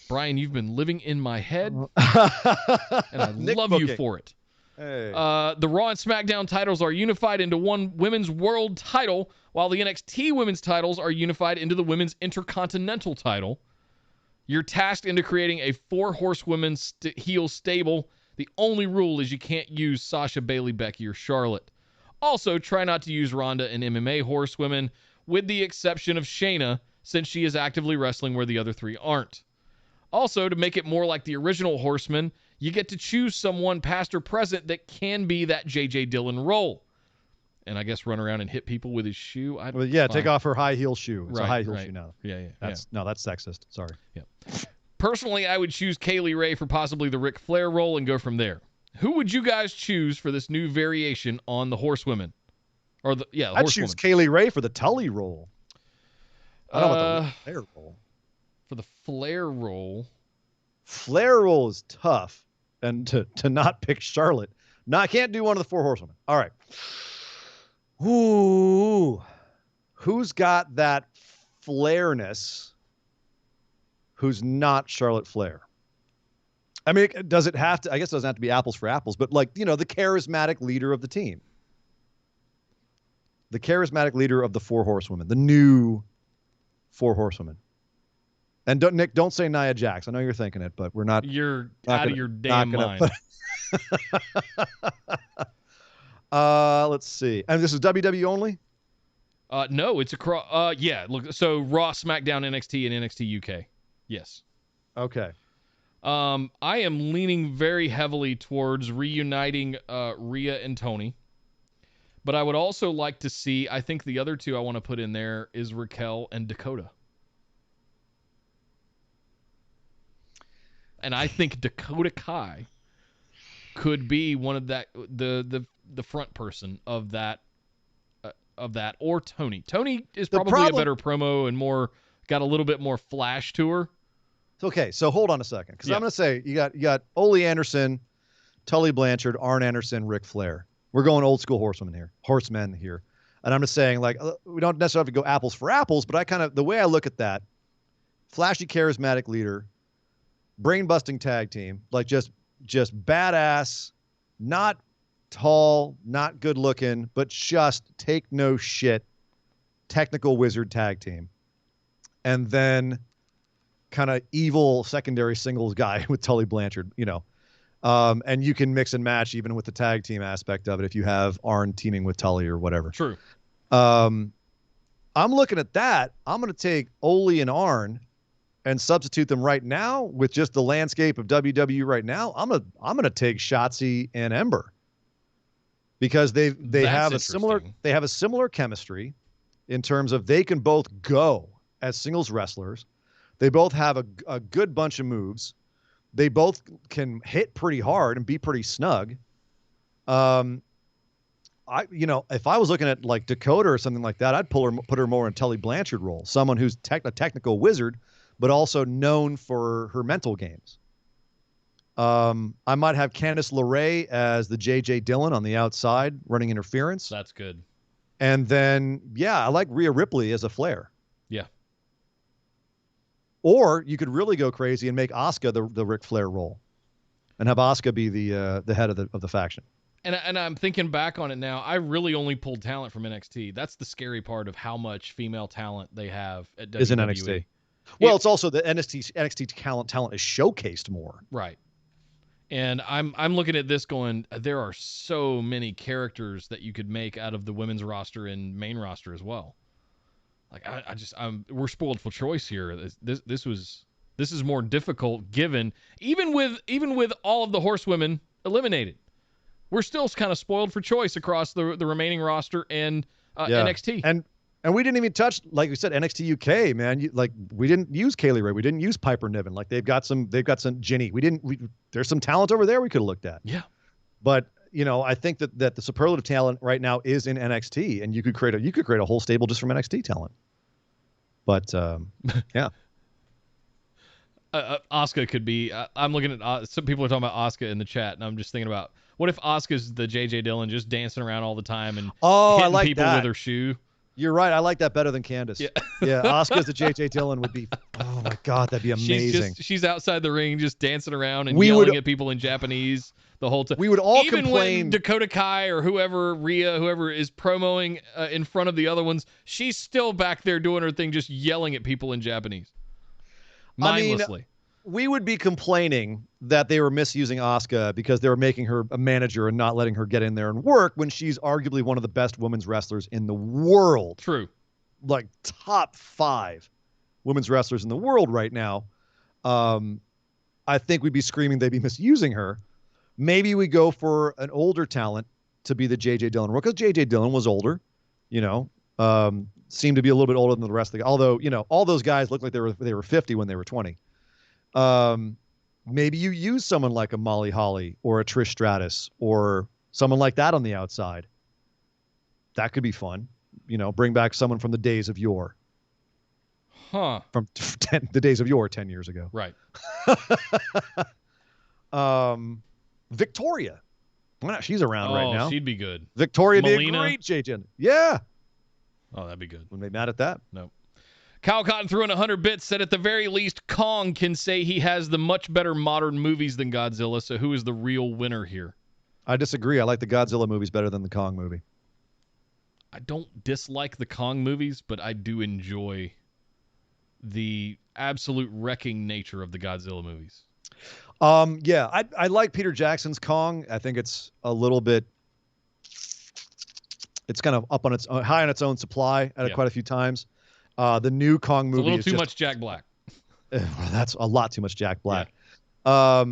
Brian, you've been living in my head, and I love you for it. Hey. The Raw and SmackDown titles are unified into one women's world title, while the NXT women's titles are unified into the women's intercontinental title. You're tasked into creating a 4-horsewomen heel stable. The only rule is you can't use Sasha, Bayley, Becky, or Charlotte. Also, try not to use Ronda and MMA horsewomen, with the exception of Shayna, since she is actively wrestling where the other 3 aren't. Also, to make it more like the original Horsemen, you get to choose someone past or present that can be that J.J. Dillon role. And I guess run around and hit people with his shoe. Take off her high heel shoe. It's a high heel shoe now. Yeah. That's sexist. Sorry. Yeah. Personally, I would choose Kaylee Ray for possibly the Ric Flair role and go from there. Who would you guys choose for this new variation on the Horsewomen? I'd choose Kaylee Ray for the Tully role. I don't know about the Flair role. For the Flair role is tough, and to not pick Charlotte. No, I can't do one of the 4 horsewomen. All right. Ooh, who's got that Flairness? Who's not Charlotte Flair? I mean, does it have to? I guess it doesn't have to be apples for apples, but the charismatic leader of the team, the charismatic leader of the 4 horsewomen, the new 4 horsewomen. And Nick, don't say Nia Jax. I know you're thinking it, but we're not. You're not out gonna, of your damn mind. Let's see. And this is WWE only? No, it's across. Yeah, look. So Raw, SmackDown, NXT, and NXT UK. Yes. Okay. I am leaning very heavily towards reuniting Rhea and Tony. But I would also like to see, I think the other two I want to put in there is Raquel and Dakota. And I think Dakota Kai could be one of that the front person of that or Tony. Tony is probably a better promo and more got a little bit more flash to her. Okay, so hold on a second, because I'm going to say you got Ole Anderson, Tully Blanchard, Arn Anderson, Ric Flair. We're going old school horsemen here, and I'm just saying like we don't necessarily have to go apples for apples, but the way I look at that, flashy, charismatic leader, brain busting tag team, like just badass, not tall, not good looking, but just take no shit, technical wizard tag team, and then kind of evil secondary singles guy with Tully Blanchard, and you can mix and match even with the tag team aspect of it if you have Arn teaming with Tully or whatever. True. I'm looking at that. I'm going to take Ole and Arn and substitute them right now with just the landscape of WWE right now. I'm gonna take Shotzi and Ember because they have a similar chemistry in terms of they can both go as singles wrestlers. They both have a good bunch of moves. They both can hit pretty hard and be pretty snug. If I was looking at like Dakota or something like that, I'd put her more in Tully Blanchard role, someone who's a technical wizard, but also known for her mental games. I might have Candice LeRae as the J.J. Dillon on the outside running interference. That's good. And then, I like Rhea Ripley as a Flair. Yeah. Or you could really go crazy and make Asuka the Ric Flair role, and have Asuka be the head of the faction. And I'm thinking back on it now. I really only pulled talent from NXT. That's the scary part of how much female talent they have at WWE. Is in NXT. Well, it's also the NXT talent is showcased more. Right. And I'm looking at this going, there are so many characters that you could make out of the women's roster and main roster as well. Like we're spoiled for choice here. This is more difficult given even with all of the horsewomen eliminated. We're still kind of spoiled for choice across the remaining roster and NXT. And we didn't even touch, like we said, NXT UK, man. We didn't use Kaylee Ray. We didn't use Piper Niven. Like they've got some Ginny. There's some talent over there we could have looked at. Yeah. But I think that the superlative talent right now is in NXT, and you could create a whole stable just from NXT talent. But yeah. Asuka could be. I'm looking at some people are talking about Asuka in the chat, and I'm just thinking about what if Asuka's the J.J. Dillon just dancing around all the time and hitting people with her shoe. You're right. I like that better than Candice. Yeah, Asuka's the J.J. Dillon would be. Oh my God, that'd be amazing. She's outside the ring, just dancing around and yelling at people in Japanese the whole time. We would all even complain. When Dakota Kai or Rhea, whoever is promoing in front of the other ones, she's still back there doing her thing, just yelling at people in Japanese, mindlessly. We would be complaining that they were misusing Asuka because they were making her a manager and not letting her get in there and work when she's arguably one of the best women's wrestlers in the world. True. Like top 5 women's wrestlers in the world right now. I think we'd be screaming they'd be misusing her. Maybe we go for an older talent to be the J.J. Dillon role because J.J. Dillon was older, seemed to be a little bit older than the rest of the guys. Although, all those guys looked like they were 50 when they were 20. Maybe you use someone like a Molly Holly or a Trish Stratus or someone like that on the outside. That could be fun. Bring back someone from the days of yore. Huh. From the days of yore 10 years ago. Right. Victoria. Well, she's around right now. She'd be good. Victoria would be a great JJ. Yeah. Oh, that'd be good. Wouldn't be mad at that. No. Kyle Cotton threw in 100 bits, said at the very least, Kong can say he has the much better modern movies than Godzilla, so who is the real winner here? I disagree. I like the Godzilla movies better than the Kong movie. I don't dislike the Kong movies, but I do enjoy the absolute wrecking nature of the Godzilla movies. Yeah, I like Peter Jackson's Kong. I think it's a little bit. It's kind of up on its high on its own supply at quite a few times. The new Kong movie It's a little is too just, much Jack Black. That's a lot too much Jack Black. Yeah.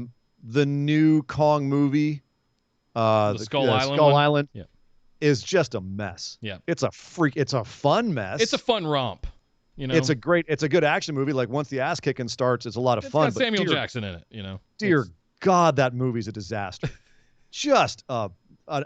The new Kong movie, the Skull Island, Skull Island, yeah, is just a mess. Yeah, it's a freak. It's a fun mess. It's a fun romp. You know, it's a good action movie. Like once the ass kicking starts, it's a lot of fun. It's got Samuel Jackson in it. You know, dear God, that movie's a disaster. Just an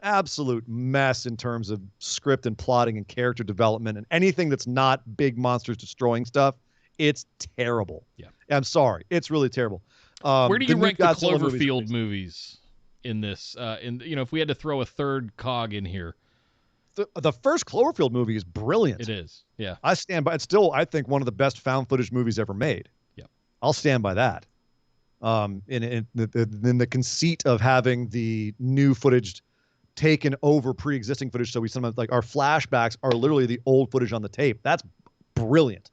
absolute mess in terms of script and plotting and character development and anything that's not big monsters destroying stuff. It's terrible. Yeah, I'm sorry. It's really terrible. Where do you rank the Cloverfield movies in this? If we had to throw a third cog in here. The first Cloverfield movie is brilliant. It is. Yeah. I stand by. It's still, I think, one of the best found footage movies ever made. Yeah. I'll stand by that. In the conceit of having the new footage taken over pre-existing footage, so we sometimes like our flashbacks are literally the old footage on the tape. That's brilliant.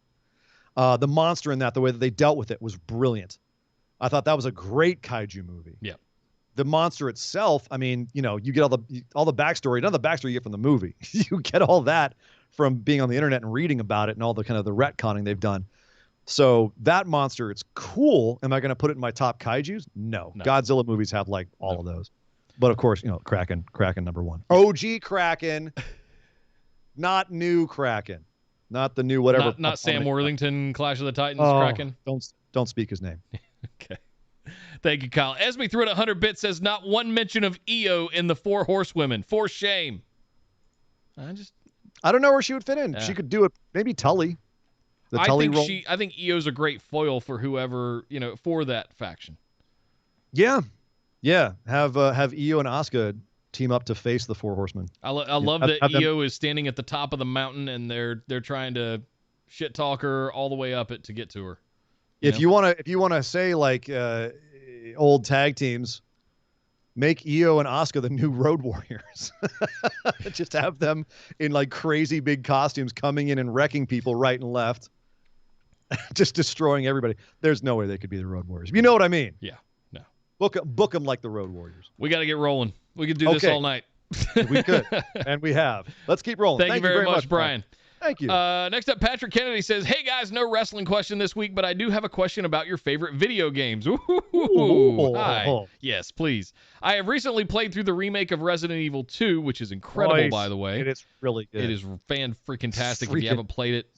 The monster in that, the way that they dealt with it, was brilliant. I thought that was a great kaiju movie. Yeah. The monster itself, I mean, you get all the backstory. None of the backstory you get from the movie. You get all that from being on the internet and reading about it and all the kind of the retconning they've done. So that monster, it's cool. Am I going to put it in my top kaijus? No. Godzilla movies have like all of those. But of course, Kraken number one. OG Kraken, not new Kraken, not the new whatever. Not Sam Worthington, Clash of the Titans Kraken. Don't speak his name. Okay. Thank you, Kyle. Esme threw it 100 bits, says not one mention of Io in the Four Horsewomen. For shame. I don't know where she would fit in. Yeah. She could do it. Maybe Tully. The Tully role. I think Io's a great foil for whoever, for that faction. Yeah. Yeah. Have Io and Asuka team up to face the Four Horsemen. I love that Io is standing at the top of the mountain and they're trying to shit talk her all the way up it to get to her. If you want to say like old tag teams, make Io and Asuka the new Road Warriors. Just have them in like crazy big costumes coming in and wrecking people right and left, just destroying everybody. There's no way they could be the Road Warriors. You know what I mean? Yeah. No. Book them like the Road Warriors. We got to get rolling. We could do this all night. We could, and we have. Let's keep rolling. Thank you very much, Brian. Thank you. Next up, Patrick Kennedy says, hey, guys, no wrestling question this week, but I do have a question about your favorite video games. Ooh, hi. Yes, please. I have recently played through the remake of Resident Evil 2, which is incredible, by the way. It is really good. It is fan-freaking-tastic. If you haven't played it,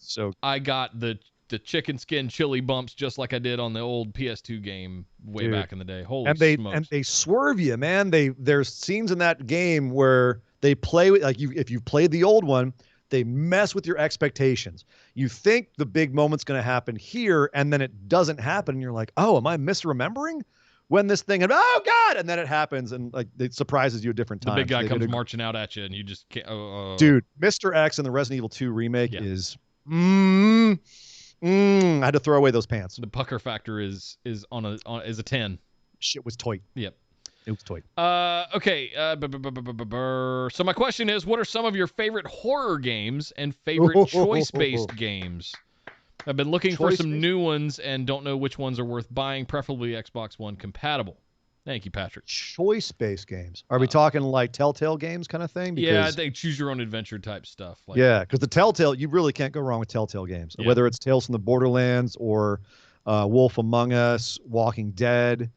I got the chicken skin chili bumps just like I did on the old PS2 game way back in the day. Holy smokes. And they swerve you, man. There's scenes in that game where they play with, like, if you've played the old one, they mess with your expectations. You think the big moment's going to happen here, and then it doesn't happen, and you're like, oh, am I misremembering when this thing, oh, God, and then it happens, and like it surprises you at different times. The big guy comes marching out at you, and you just can't. Dude, Mr. X in the Resident Evil 2 remake is, I had to throw away those pants. The pucker factor is a 10. Shit was toy. Yep. It was toy. Okay. So my question is, what are some of your favorite horror games and favorite choice-based games? I've been looking for some new ones and don't know which ones are worth buying, preferably Xbox One compatible. Thank you, Patrick. Choice-based games. Are we talking like Telltale games kind of thing? Because, I think choose your own adventure type stuff. Like, yeah, because the Telltale, you really can't go wrong with Telltale games. Yeah. Whether it's Tales from the Borderlands or Wolf Among Us, Walking Dead,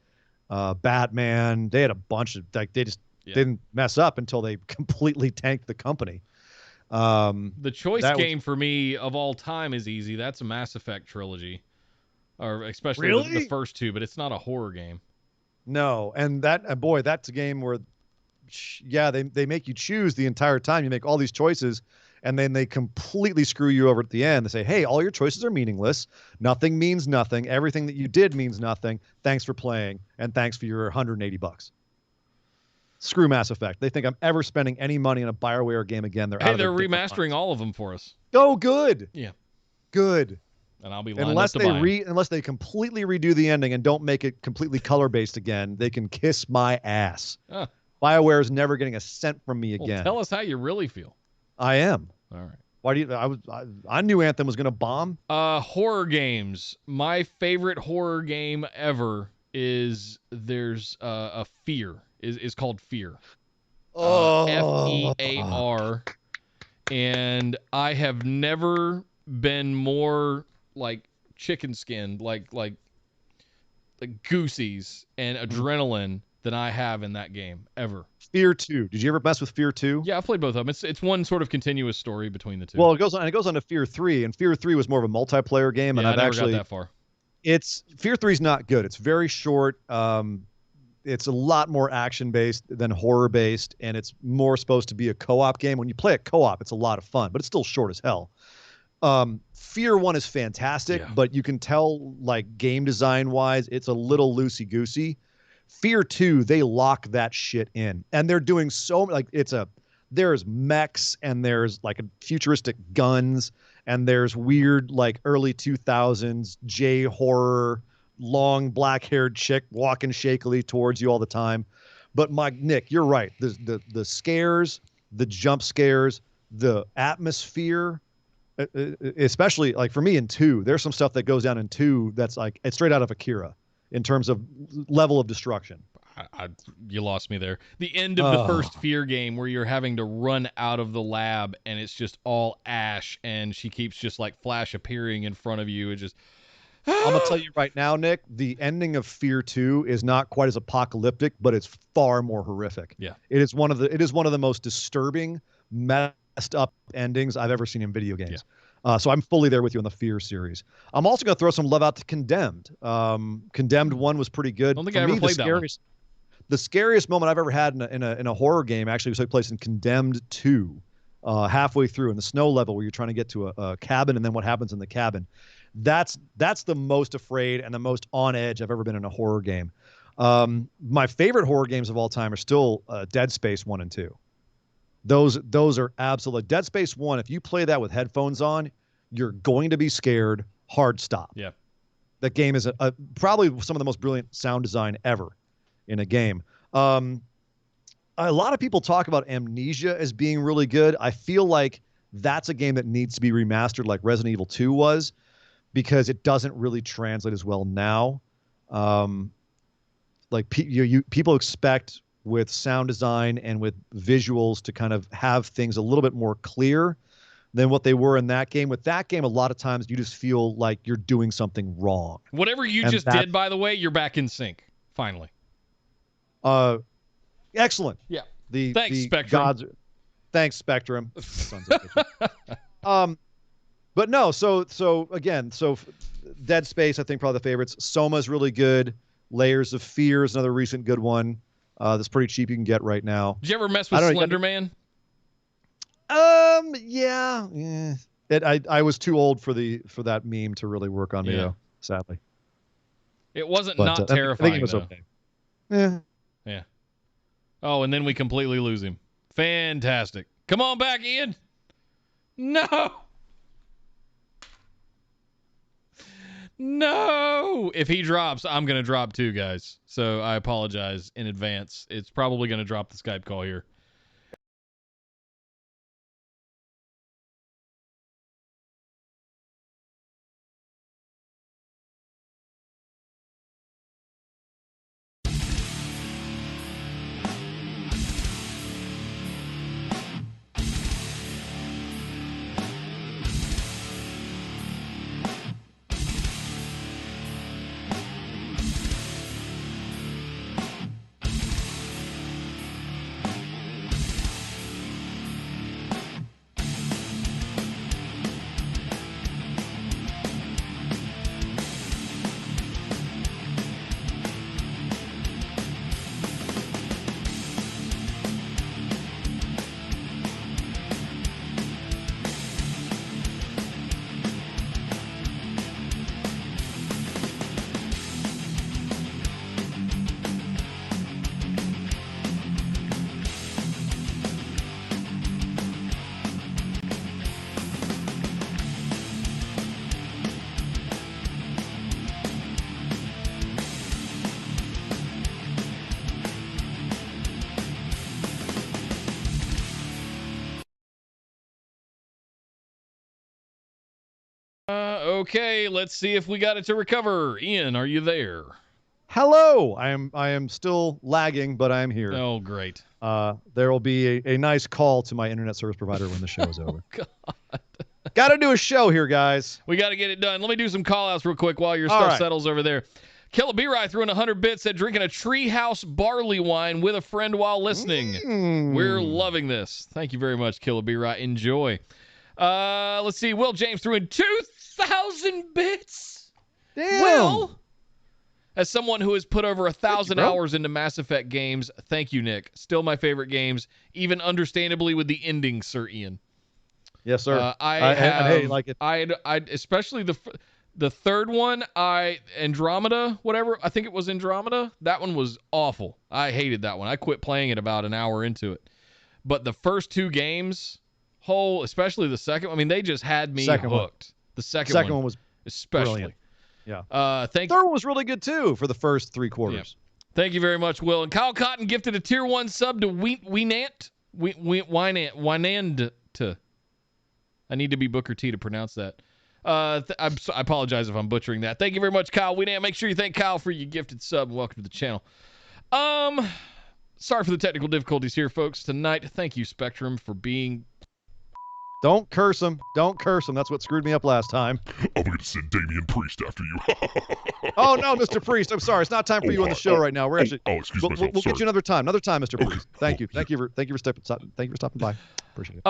Batman. They had a bunch of, like, they just didn't mess up until they completely tanked the company. The choice game for me of all time is easy. That's a Mass Effect trilogy, or especially the first two, but it's not a horror game. No, and that that's a game where, they make you choose the entire time. You make all these choices, and then they completely screw you over at the end. They say, hey, all your choices are meaningless. Nothing means nothing. Everything that you did means nothing. Thanks for playing, and thanks for your $180. Screw Mass Effect. They think I'm ever spending any money on a BioWare game again. They're remastering all of them for us. Oh, good. Yeah. Good. And I'll be lined up to buy unless they completely redo the ending and don't make it completely color-based again, they can kiss my ass. BioWare is never getting a cent from me again. Tell us how you really feel. I am. All right. Why do you? I knew Anthem was going to bomb. Horror games. My favorite horror game ever is there's a Fear. Is called Fear. FEAR. And I have never been more like chicken skinned, like goosies and adrenaline than I have in that game ever. Fear 2. Did you ever mess with Fear 2? Yeah, I played both of them. It's one sort of continuous story between the two. Well, it goes on to Fear 3, and Fear 3 was more of a multiplayer game, and I never actually got that far. Fear 3 is not good. It's very short. It's a lot more action-based than horror-based, and it's more supposed to be a co-op game. When you play it co-op, it's a lot of fun, but it's still short as hell. Fear 1 is fantastic, but you can tell, like, game design-wise, it's a little loosey-goosey. Fear 2, they lock that shit in, and they're doing so, like, there's mechs, and there's, like, futuristic guns, and there's weird, like, early 2000s J-horror, long black-haired chick walking shakily towards you all the time. But Nick, you're right. The scares, the jump scares, the atmosphere, especially like for me in 2, there's some stuff that goes down in 2 that's like it's straight out of Akira in terms of level of destruction. You lost me there. The end of the first Fear game where you're having to run out of the lab and it's just all ash and she keeps just like flash appearing in front of you. It just I'm gonna tell you right now, Nick, the ending of Fear 2 is not quite as apocalyptic, but it's far more horrific. Yeah. It is one of the most disturbing, messed up endings I've ever seen in video games. Yeah. So I'm fully there with you on the Fear series. I'm also gonna throw some love out to Condemned. Condemned 1 was pretty good. I don't think I ever played that one. The scariest moment I've ever had in a horror game actually took place in Condemned 2, halfway through in the snow level where you're trying to get to a cabin, and then what happens in the cabin. That's the most afraid and the most on edge I've ever been in a horror game. My favorite horror games of all time are still Dead Space 1 and 2. Those are absolutely Dead Space 1. If you play that with headphones on, you're going to be scared. Hard stop. Yeah. That game is probably some of the most brilliant sound design ever in a game. A lot of people talk about Amnesia as being really good. I feel like that's a game that needs to be remastered like Resident Evil 2 was, because it doesn't really translate as well now. Like people expect with sound design and with visuals to kind of have things a little bit more clear than what they were in that game. With that game, a lot of times you just feel like you're doing something wrong. Whatever you just did, by the way, you're back in sync, finally. Excellent. Yeah. Thanks, Spectrum. Thanks, Spectrum. Sons of bitches. But no, so Dead Space, I think probably the favorites. Soma's really good. Layers of Fear is another recent good one. That's pretty cheap you can get right now. Did you ever mess with Slender Man? Yeah. I was too old for that meme to really work on me, though, sadly. It wasn't not terrifying, I think it was okay. Yeah. Yeah. Oh, and then we completely lose him. Fantastic. Come on back, Ian. No. No! If he drops, I'm going to drop too, guys. So I apologize in advance. It's probably going to drop the Skype call here. Okay, let's see if we got it to recover. Ian, are you there? Hello. I am still lagging, but I am here. Oh, great. There will be a nice call to my internet service provider when the show is over. God. Got to do a show here, guys. We got to get it done. Let me do some call-outs real quick while your stuff settles over there. Killer B-Rye threw in 100 bits, said drinking a Treehouse barley wine with a friend while listening. We're loving this. Thank you very much, Killer B-Rye. Enjoy. Let's see. Will James threw in 2,000 bits. Damn. Will, as someone who has put over 1,000 hours into Mass Effect games, thank you, Nick. Still my favorite games, even understandably with the ending, Sir Ian. Yes, sir. I like it. I especially the third one, Andromeda, whatever. I think it was Andromeda. That one was awful. I hated that one. I quit playing it about an hour into it. But the first two games, especially the second one, I mean, they just had me hooked. The second one was especially. Brilliant. Yeah. Third one was really good too for the first three quarters. Yeah. Thank you very much, Will. And Kyle Cotton gifted a tier 1 sub to Wynant. I need to be Booker T to pronounce that. I apologize if I'm butchering that. Thank you very much, Kyle Wynant. Make sure you thank Kyle for your gifted sub and welcome to the channel. Sorry for the technical difficulties here, folks, tonight. Thank you, Spectrum, for being... Don't curse him. Don't curse him. That's what screwed me up last time. I'm going to send Damian Priest after you. Oh, no, Mr. Priest. I'm sorry. It's not time for you on the show right now. We're actually... excuse me. We'll get you another time. Another time, Mr. Priest. Thank you. Thank you for stopping by. Appreciate it.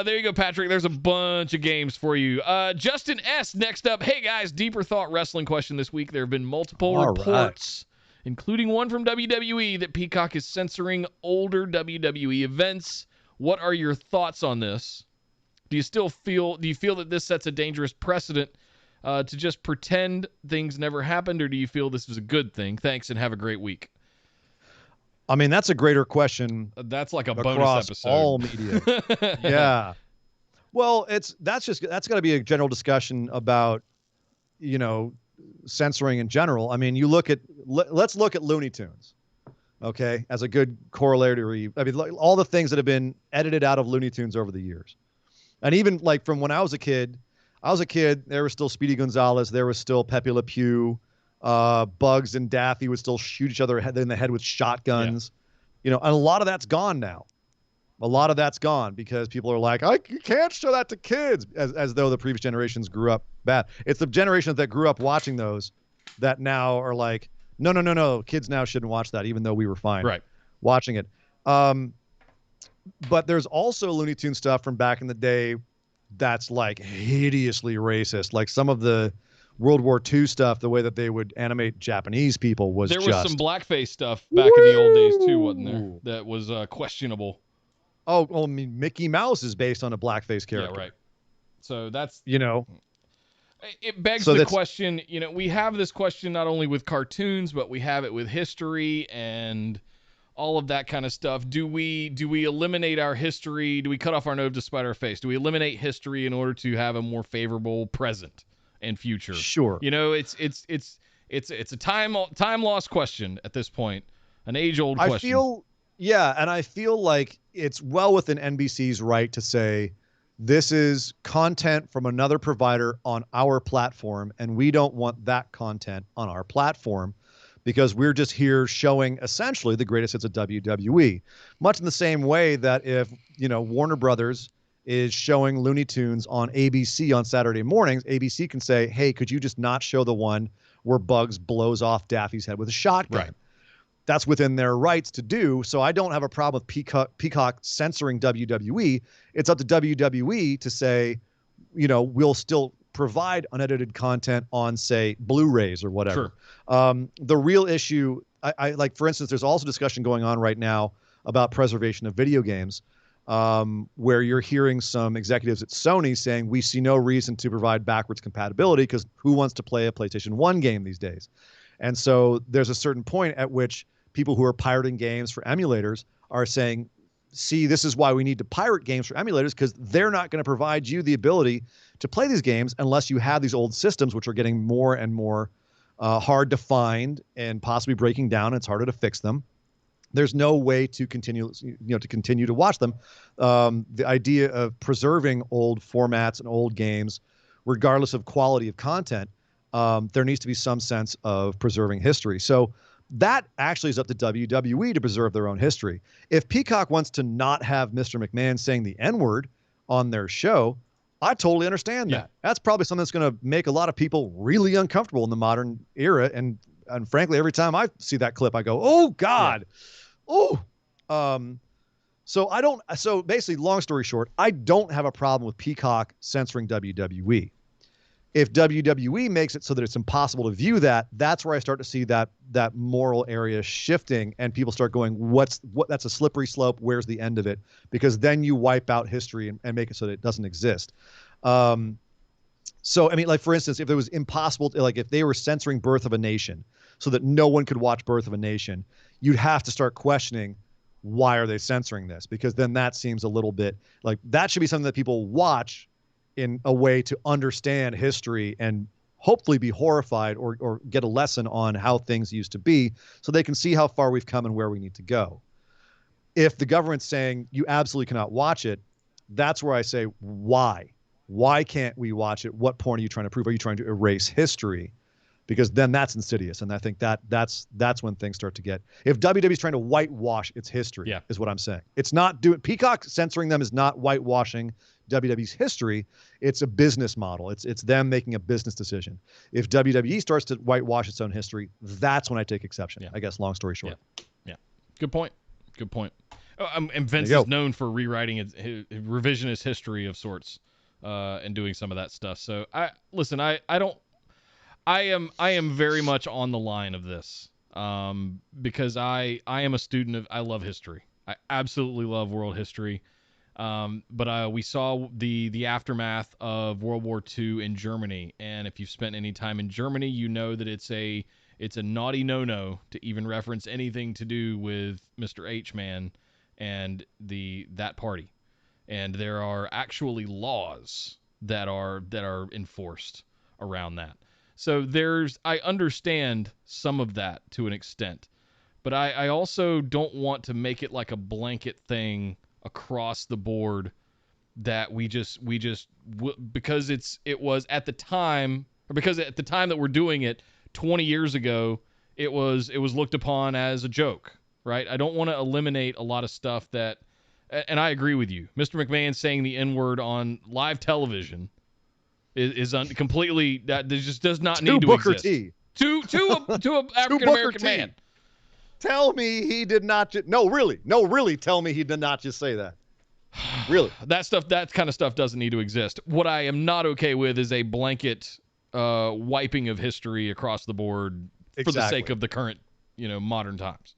There you go, Patrick. There's a bunch of games for you. Justin S. next up. Hey, guys, deeper thought wrestling question this week. There have been multiple reports, including one from WWE, that Peacock is censoring older WWE events. What are your thoughts on this? Do you feel that this sets a dangerous precedent to just pretend things never happened, or do you feel this is a good thing? Thanks, and have a great week. I mean, that's a greater question. That's like a bonus episode. All media. Yeah. Well, that's got to be a general discussion about, censoring in general. I mean, let's look at Looney Tunes. Okay, as a good corollary. I mean, all the things that have been edited out of Looney Tunes over the years. And even like from when I was a kid, there was still Speedy Gonzalez. There was still Pepe Le Pew. Bugs and Daffy would still shoot each other in the head with shotguns. Yeah. And a lot of that's gone now. A lot of that's gone because people are like, you can't show that to kids, as though the previous generations grew up bad. It's the generations that grew up watching those that now are like, no, kids now shouldn't watch that, even though we were fine watching it. But there's also Looney Tunes stuff from back in the day that's like hideously racist. Like some of the World War II stuff, the way that they would animate Japanese people was there was some blackface stuff back in the old days too, wasn't there? That was questionable. Oh, well, I mean, Mickey Mouse is based on a blackface character. Yeah, right. So that's it begs the question. We have this question not only with cartoons, but we have it with history and all of that kind of stuff. Do we eliminate our history? Do we cut off our nose to spite our face? Do we eliminate history in order to have a more favorable present and future? Sure. It's a time loss question at this point, an age-old question. I feel like it's well within NBC's right to say this is content from another provider on our platform, and we don't want that content on our platform, because we're just here showing essentially the greatest hits of WWE. Much in the same way that if, Warner Brothers is showing Looney Tunes on ABC on Saturday mornings, ABC can say, hey, could you just not show the one where Bugs blows off Daffy's head with a shotgun? Right. That's within their rights to do. So I don't have a problem with Peacock censoring WWE. It's up to WWE to say, we'll still provide unedited content on, say, Blu-rays or whatever. Sure. The real issue, I like, for instance, there's also discussion going on right now about preservation of video games, where you're hearing some executives at Sony saying we see no reason to provide backwards compatibility because who wants to play a PlayStation 1 game these days? And so there's a certain point at which people who are pirating games for emulators are saying, see, this is why we need to pirate games for emulators, because they're not going to provide you the ability to play these games unless you have these old systems, which are getting more and more hard to find and possibly breaking down. It's harder to fix them. There's no way to continue to watch them. The idea of preserving old formats and old games regardless of quality of content, there needs to be some sense of preserving history. So that actually is up to WWE to preserve their own history. If Peacock wants to not have Mr. McMahon saying the N-word on their show, I totally understand that. That's probably something that's going to make a lot of people really uncomfortable in the modern era. And frankly, every time I see that clip, I go, oh God. Yeah. Oh, so basically, long story short, I don't have a problem with Peacock censoring WWE. If WWE makes it so that it's impossible to view that, that's where I start to see that moral area shifting, and people start going, that's a slippery slope. Where's the end of it? Because then you wipe out history and make it so that it doesn't exist. So, I mean, like, for instance, if it was impossible, like if they were censoring Birth of a Nation so that no one could watch Birth of a Nation, you'd have to start questioning, why are they censoring this? Because then that seems a little bit like that should be something that people watch in a way to understand history and hopefully be horrified or get a lesson on how things used to be so they can see how far we've come and where we need to go. If the government's saying you absolutely cannot watch it, that's where I say, why? Why can't we watch it? What point are you trying to prove? Are you trying to erase history? Because then that's insidious. And I think that's when things start to get, if WWE's trying to whitewash its history, is what I'm saying. It's not Peacock censoring them is not whitewashing WWE's history. It's a business model. It's them making a business decision. If WWE starts to whitewash its own history, that's when I take exception. I guess, long story short. Yeah. Good point. And Vince is known for rewriting his revisionist history of sorts, and doing some of that stuff. So I am very much on the line of this, because I am a student of, I love history. I absolutely love world history. But we saw the aftermath of World War II in Germany, and if you've spent any time in Germany, you know that it's a naughty no-no to even reference anything to do with Mr. H-Man and that party. And there are actually laws that are enforced around that. So I understand some of that to an extent, but I also don't want to make it like a blanket thing across the board that because it was at the time, or because at the time that we're doing it 20 years ago, it was looked upon as a joke, right? I don't want to eliminate a lot of stuff that, and I agree with you. Mr. McMahon saying the N-word on live television is completely, that just does not need to Booker exist. T. To an African-American man. Tell me he did not really tell me he did not just say that. Really. That kind of stuff doesn't need to exist. What I am not okay with is a blanket wiping of history across the board for the sake of the current, modern times.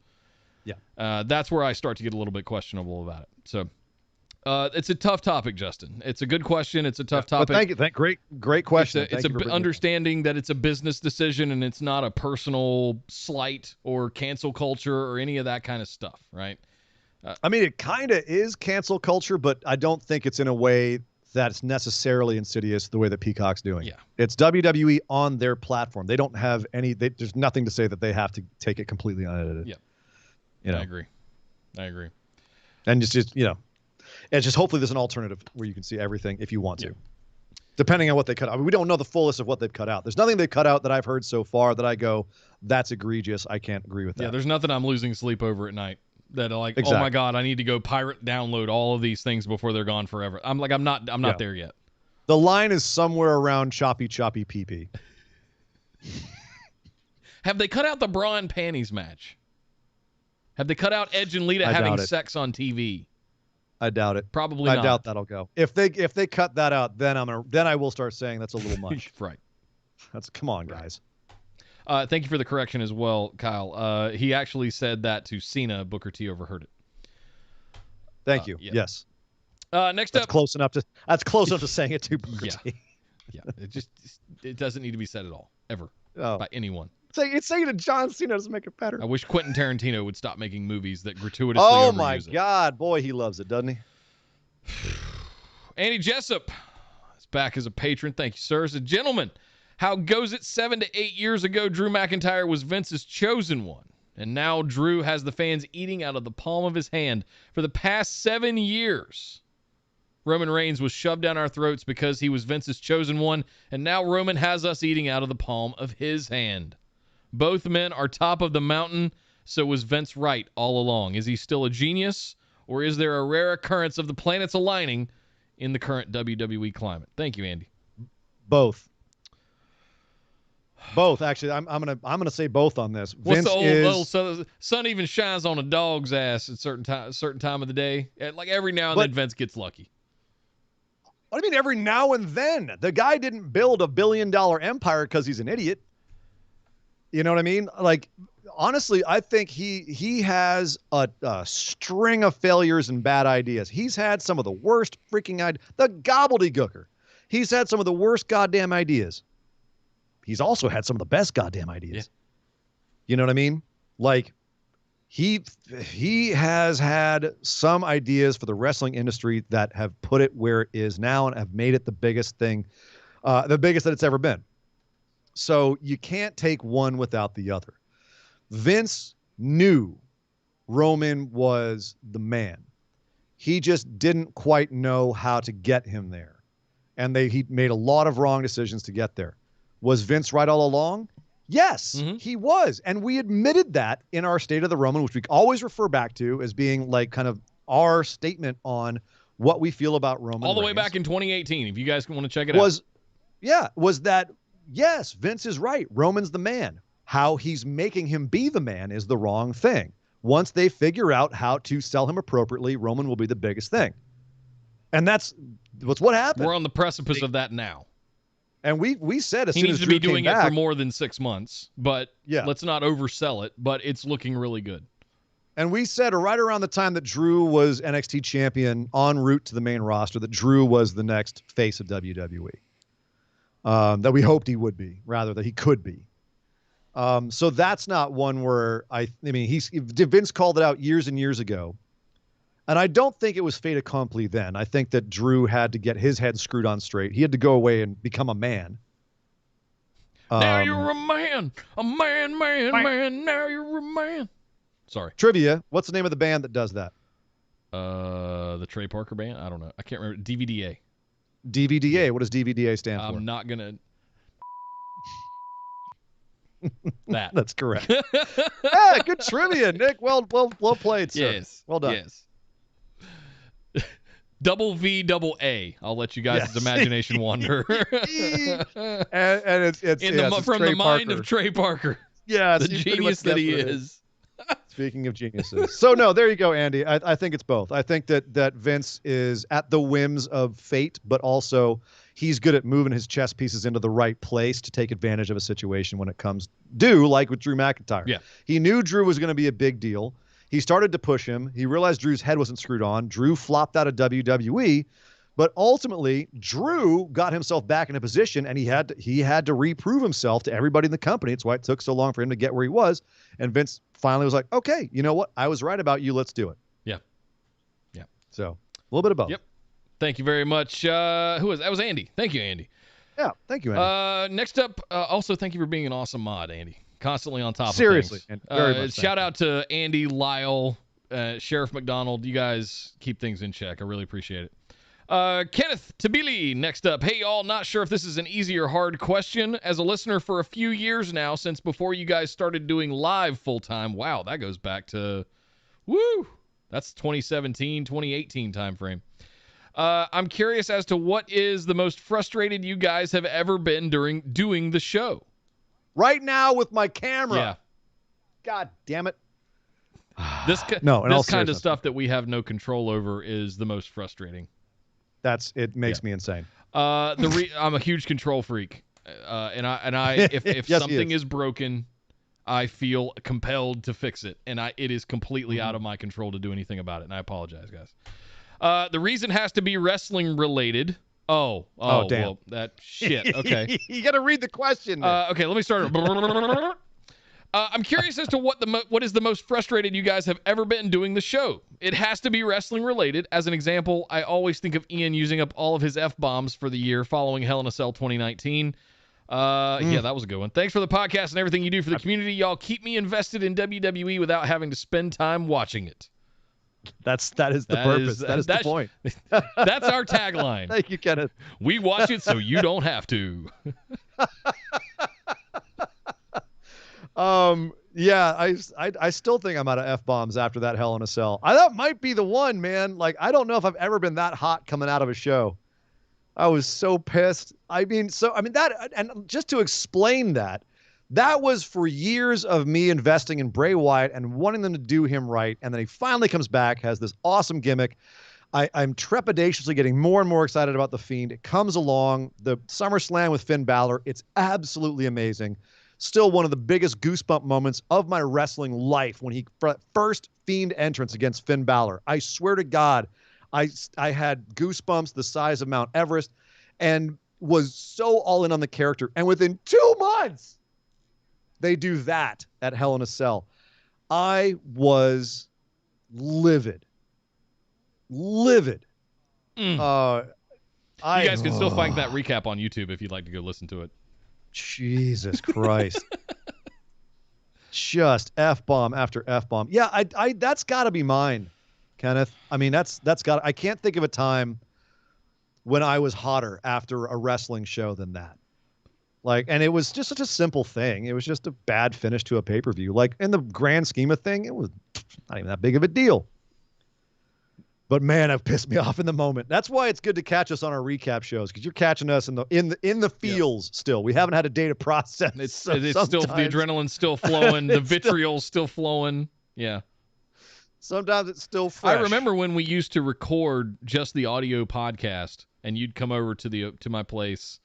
Yeah. That's where I start to get a little bit questionable about it. So it's a tough topic, Justin. It's a good question. It's a tough topic. Well, thank you. Great question. It's understanding that it's a business decision and it's not a personal slight or cancel culture or any of that kind of stuff, right? I mean, it kind of is cancel culture, but I don't think it's in a way that's necessarily insidious the way that Peacock's doing. Yeah. It's WWE on their platform. They don't have there's nothing to say that they have to take it completely unedited. Yeah. I agree. And it's just hopefully there's an alternative where you can see everything if you want to. Depending on what they cut out. I mean, we don't know the fullest of what they've cut out. There's nothing they've cut out that I've heard so far that I go, that's egregious. I can't agree with that. Yeah, there's nothing I'm losing sleep over at night. That are like, oh my God, I need to go pirate download all of these things before they're gone forever. I'm not there yet. The line is somewhere around choppy pee. Have they cut out the bra and panties match? Have they cut out Edge and Lita having sex on TV? I doubt it. Probably not. I doubt that'll go. If they cut that out, then I will start saying that's a little much. Right. Come on, guys. Thank you for the correction as well, Kyle. He actually said that to Cena. Booker T overheard it. Thank you. Yeah. Yes. Next up. That's close enough to saying it to Booker T. Yeah. It doesn't need to be said at all, ever, by anyone. Saying it to John Cena doesn't make it better. I wish Quentin Tarantino would stop making movies that gratuitously overuse it. Oh my God, boy, he loves it, doesn't he? Andy Jessup is back as a patron. Thank you, sir. So, gentlemen, how goes it? 7 to 8 years ago, Drew McIntyre was Vince's chosen one. And now Drew has the fans eating out of the palm of his hand for the past 7 years. Roman Reigns was shoved down our throats because he was Vince's chosen one, and now Roman has us eating out of the palm of his hand. Both men are top of the mountain, so was Vince right all along? Is he still a genius, or is there a rare occurrence of the planets aligning in the current WWE climate? Thank you, Andy. Both. Both, actually. I'm gonna say both on this. What's Vince the old sun even shines on a dog's ass at certain time of the day? Like every now and then, Vince gets lucky. What do you mean every now and then? The guy didn't build a $1 billion empire because he's an idiot. You know what I mean? Like, honestly, I think he has a string of failures and bad ideas. He's had some of the worst freaking ideas. The gobbledygooker. He's had some of the worst goddamn ideas. He's also had some of the best goddamn ideas. Yeah. You know what I mean? Like, he has had some ideas for the wrestling industry that have put it where it is now and have made it the biggest thing, the biggest that it's ever been. So you can't take one without the other. Vince knew Roman was the man. He just didn't quite know how to get him there. And he made a lot of wrong decisions to get there. Was Vince right all along? Yes, he was. And we admitted that in our State of the Roman, which we always refer back to as being like kind of our statement on what we feel about Roman all the Reigns. way back in 2018, if you guys want to check it out. Was that, yes, Vince is right. Roman's the man. How he's making him be the man is the wrong thing. Once they figure out how to sell him appropriately, Roman will be the biggest thing. And that's what happened. We're on the precipice of that now. And we said as he soon needs as to Drew be doing came it back, for more than 6 months, but yeah, let's not oversell it. But it's looking really good. And we said right around the time that Drew was NXT champion en route to the main roster that Drew was the next face of WWE. That we hoped he would be, rather that he could be. So that's not one where I mean Vince called it out years and years ago. And I don't think it was fait accompli then. I think that Drew had to get his head screwed on straight. He had to go away and become a man. Now you're a man. A man. Now you're a man. Sorry. Trivia. What's the name of the band that does that? The Trey Parker band? I don't know. I can't remember. DVDA. DVDA. What does DVDA stand for? I'm not going to. That. That's correct. Yeah, good trivia, Nick. Well played, sir. Yes. Well done. Yes. Double V, double A. I'll let you guys' imagination wander. and it's from Trey the mind Parker. of Trey Parker. Yeah, the genius that he is. Speaking of geniuses. So no, there you go, Andy. I think it's both. I think that Vince is at the whims of fate, but also he's good at moving his chess pieces into the right place to take advantage of a situation when it comes due, like with Drew McIntyre. Yeah. He knew Drew was going to be a big deal. He started to push him. He realized Drew's head wasn't screwed on. Drew flopped out of WWE, but ultimately Drew got himself back in a position, and he had to reprove himself to everybody in the company. It's why it took so long for him to get where he was. And Vince finally was like, "Okay, you know what? I was right about you. Let's do it." Yeah. So a little bit of both. Yep. Thank you very much. That was Andy. Thank you, Andy. Yeah. Thank you, Andy. Next up, also thank you for being an awesome mod, Andy. Constantly on top Seriously, of things. and very much shout out to Andy, Lyle, Sheriff McDonald. You guys keep things in check. I really appreciate it. Kenneth Tabili, next up. Hey, y'all, not sure if this is an easy or hard question. As a listener for a few years now, since before you guys started doing live full-time. Wow, that goes back to, that's 2017, 2018 timeframe. I'm curious as to what is the most frustrated you guys have ever been during doing the show. Right now with my camera. Yeah. God damn it. This this kind of stuff that we have no control over is the most frustrating. It makes me insane. I'm a huge control freak, and I if Yes, something is broken, I feel compelled to fix it, and it is completely out of my control to do anything about it, and I apologize, guys. The reason has to be wrestling related. Oh, damn. Well, that shit. Okay. You got to read the question. Okay, let me start. I'm curious as to what is the most frustrated you guys have ever been doing the show. It has to be wrestling related. As an example, I always think of Ian using up all of his F-bombs for the year following Hell in a Cell 2019. Yeah, that was a good one. Thanks for the podcast and everything you do for the community. Y'all keep me invested in WWE without having to spend time watching it. That is the purpose. That is the point. That's our tagline. Thank you, Kenneth. We watch it so you don't have to. Yeah, I still think I'm out of F-bombs after that Hell in a Cell. That might be the one, man. Like, I don't know if I've ever been that hot coming out of a show. I was so pissed. That, and just to explain that was for years of me investing in Bray Wyatt and wanting them to do him right. And then he finally comes back, has this awesome gimmick. I'm trepidatiously getting more and more excited about The Fiend. It comes along, the SummerSlam with Finn Balor. It's absolutely amazing. Still one of the biggest goosebump moments of my wrestling life when he first Fiend entrance against Finn Balor. I swear to God, I had goosebumps the size of Mount Everest and was so all in on the character. And within 2 months, they do that at Hell in a Cell. I was livid. You guys can still find that recap on YouTube if you'd like to go listen to it. Jesus Christ. Just F-bomb after F-bomb. Yeah, I that's got to be mine, Kenneth. I mean, that's got. I can't think of a time when I was hotter after a wrestling show than that. Like, and it was just such a simple thing. It was just a bad finish to a pay-per-view. Like, in the grand scheme of thing, it was not even that big of a deal. But man, it pissed me off in the moment. That's why it's good to catch us on our recap shows, because you're catching us in the feels still. We haven't had a day to process. It's still, the adrenaline's still flowing, the vitriol's still flowing. Yeah. Sometimes it's still fresh. I remember when we used to record just the audio podcast, and you'd come over to my place,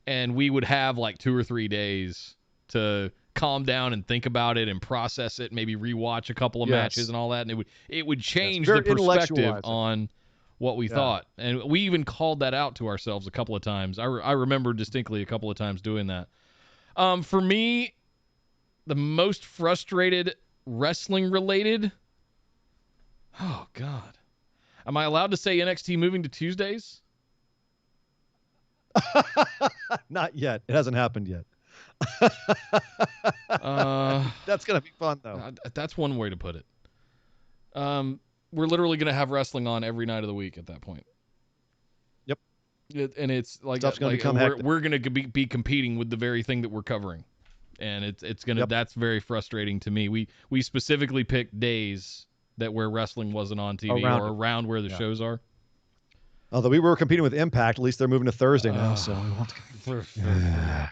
and we would have like 2 or 3 days to calm down and think about it and process it, maybe rewatch a couple of matches and all that, and it would change the perspective on what we thought. And we even called that out to ourselves a couple of times. I remember distinctly a couple of times doing that. For me, the most frustrated wrestling related, oh God, am I allowed to say NXT moving to Tuesdays? Not yet. It hasn't happened yet. That's gonna be fun though. That's one way to put it. We're literally gonna have wrestling on every night of the week at that point. Yep. And it's like, we're gonna be competing with the very thing that we're covering, and it's gonna. Yep. That's very frustrating to me. We specifically picked days where wrestling wasn't on TV around where the shows are. Although we were competing with Impact, at least they're moving to Thursday now. So we want to.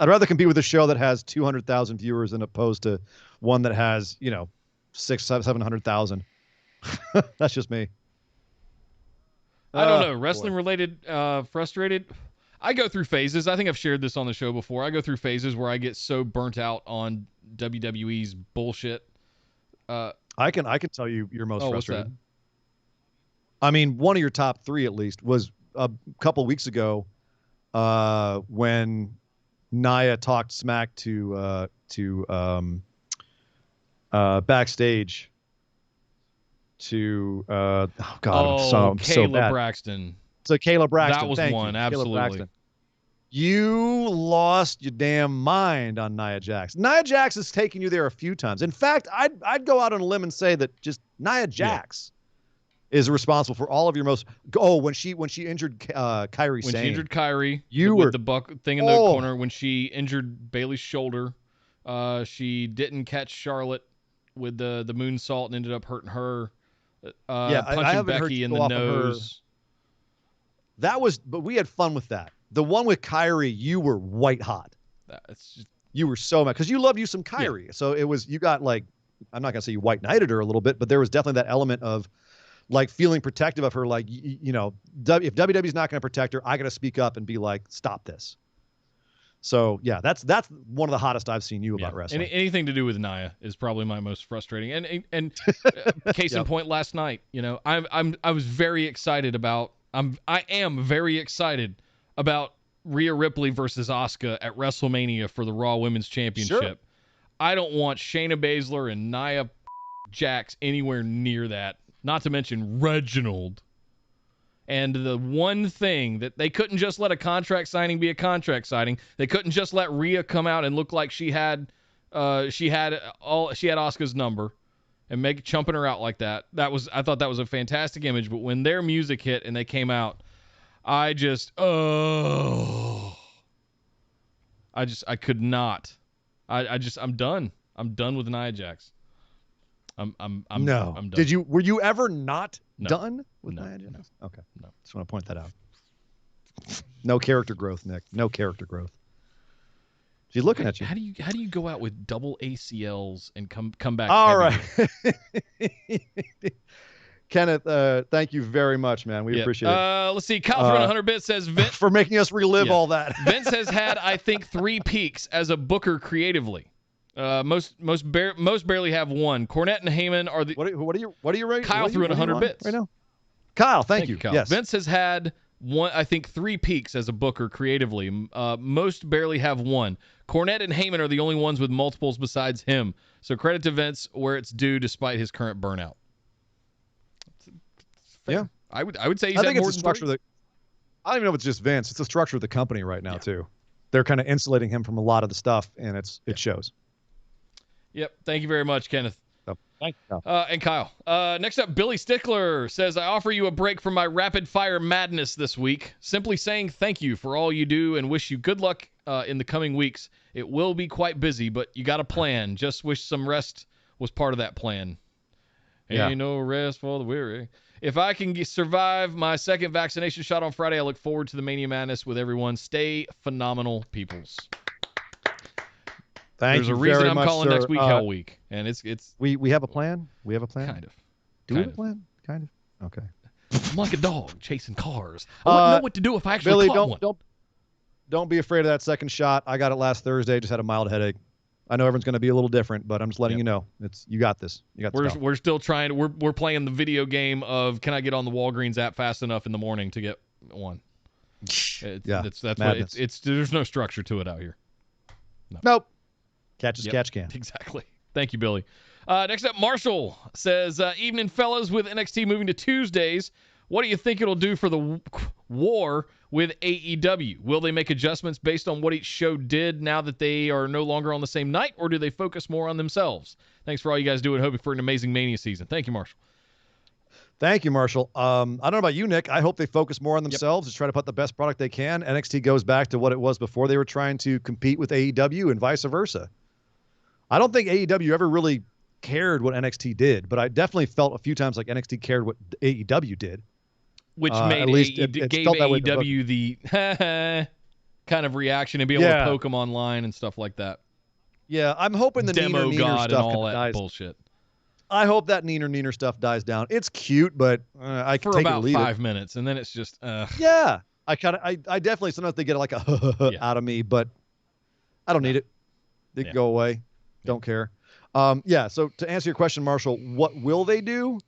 I'd rather compete with a show that has 200,000 viewers than opposed to one that has, 700,000. That's just me. I don't know. Wrestling related, frustrated. I go through phases. I think I've shared this on the show before. I go through phases where I get so burnt out on WWE's bullshit. I can tell you your most frustrated. What's that? I mean, one of your top 3 at least was a couple weeks ago when Nia talked smack to backstage to I'm so bad. Braxton. So Kayla Braxton. That was Thank one, you. absolutely. You lost your damn mind on Nia Jax. Nia Jax has taken you there a few times. In fact, I'd go out on a limb and say that just Nia Jax is responsible for all of your most. When she injured Kairi Sane. When she injured Kairi, you were with the buck thing in the corner. When she injured Bayley's shoulder, she didn't catch Charlotte with the moonsault and ended up hurting her. Punching Becky in the nose. But we had fun with that. The one with Kairi, you were white hot. You were so mad because you love you some Kairi. Yeah. So it was, you got like, I'm not gonna say you white knighted her a little bit, but there was definitely that element of like feeling protective of her. Like, if WWE's not going to protect her, I got to speak up and be like, stop this. So yeah, that's one of the hottest I've seen you about wrestling. Anything to do with Nia is probably my most frustrating. And case in point, last night, I was very excited about. I am very excited about Rhea Ripley versus Asuka at WrestleMania for the Raw Women's Championship. Sure. I don't want Shayna Baszler and Nia Jax anywhere near that. Not to mention Reginald. And the one thing that they couldn't just let a contract signing be a contract signing. They couldn't just let Rhea come out and look like she had Asuka's number. and chumping her out like that. I thought that was a fantastic image. But when their music hit and they came out, I could not. I'm done. I'm done with Nia Jax. I'm done. Were you ever not No. done with No. Nia Jax? No. Okay. No. Just want to point that out. No character growth, Nick. No character growth. She's looking at you. How do you go out with double ACLs and come back? All heavy? right. Kenneth, thank you very much, man. We appreciate it. Let's see. Kyle from 100 bits says Vince for making us relive all that. Vince has had, I think, 3 peaks as a booker creatively. Most barely have one. Cornette and Heyman are the. What are you rating? Kyle threw in 100 bits right now. Kyle, thank you. Kyle. Yes. Vince has had one, I think, 3 peaks as a booker creatively. Most barely have one. Cornette and Heyman are the only ones with multiples besides him. So credit to Vince where it's due, despite his current burnout. Yeah, I would say he's I had think more it's a than structure 3. I don't even know if it's just Vince. It's the structure of the company right now too. They're kind of insulating him from a lot of the stuff, and it shows. Yep. Thank you very much, Kenneth. Thank you, Kyle. And Kyle. Next up, Billy Stickler says, I offer you a break from my rapid-fire madness this week. Simply saying thank you for all you do and wish you good luck in the coming weeks. It will be quite busy, but you got a plan. Just wish some rest was part of that plan. Yeah. Ain't no rest for the weary. If I can survive my second vaccination shot on Friday, I look forward to the Mania Madness with everyone. Stay phenomenal, peoples. There's a reason I'm calling next week Hell Week, and it's we have a plan. We have a plan. Kind of. Do we have a plan? Kind of. Okay. I'm like a dog chasing cars. I wouldn't know what to do if I actually Billy, caught one. Don't be afraid of that second shot. I got it last Thursday. Just had a mild headache. I know everyone's going to be a little different, but I'm just letting you know. You got this. You got this. We're still trying. We're playing the video game of can I get on the Walgreens app fast enough in the morning to get one. That's what it's. There's no structure to it out here. No. Nope. Catch as catch can. Exactly. Thank you, Billy. Next up, Marshall says, evening, fellas, with NXT moving to Tuesdays, what do you think it'll do for the war with AEW? Will they make adjustments based on what each show did now that they are no longer on the same night, or do they focus more on themselves? Thanks for all you guys do and hoping for an amazing Mania season. Thank you, Marshall. Thank you, Marshall. I don't know about you, Nick. I hope they focus more on themselves and try to put the best product they can. NXT goes back to what it was before they were trying to compete with AEW and vice versa. I don't think AEW ever really cared what NXT did, but I definitely felt a few times like NXT cared what AEW did. Which made gave AEW the kind of reaction and be able to poke them online and stuff like that. Yeah, I'm hoping the Demo Neener God stuff and all that dies. Bullshit. I hope that Neener stuff dies down. It's cute, but I can for take about it or leave 5 it. minutes, and then it's just. Yeah, I definitely sometimes they get like a out of me, but I don't need it. They can go away. Don't care. So to answer your question, Marshall, what will they do?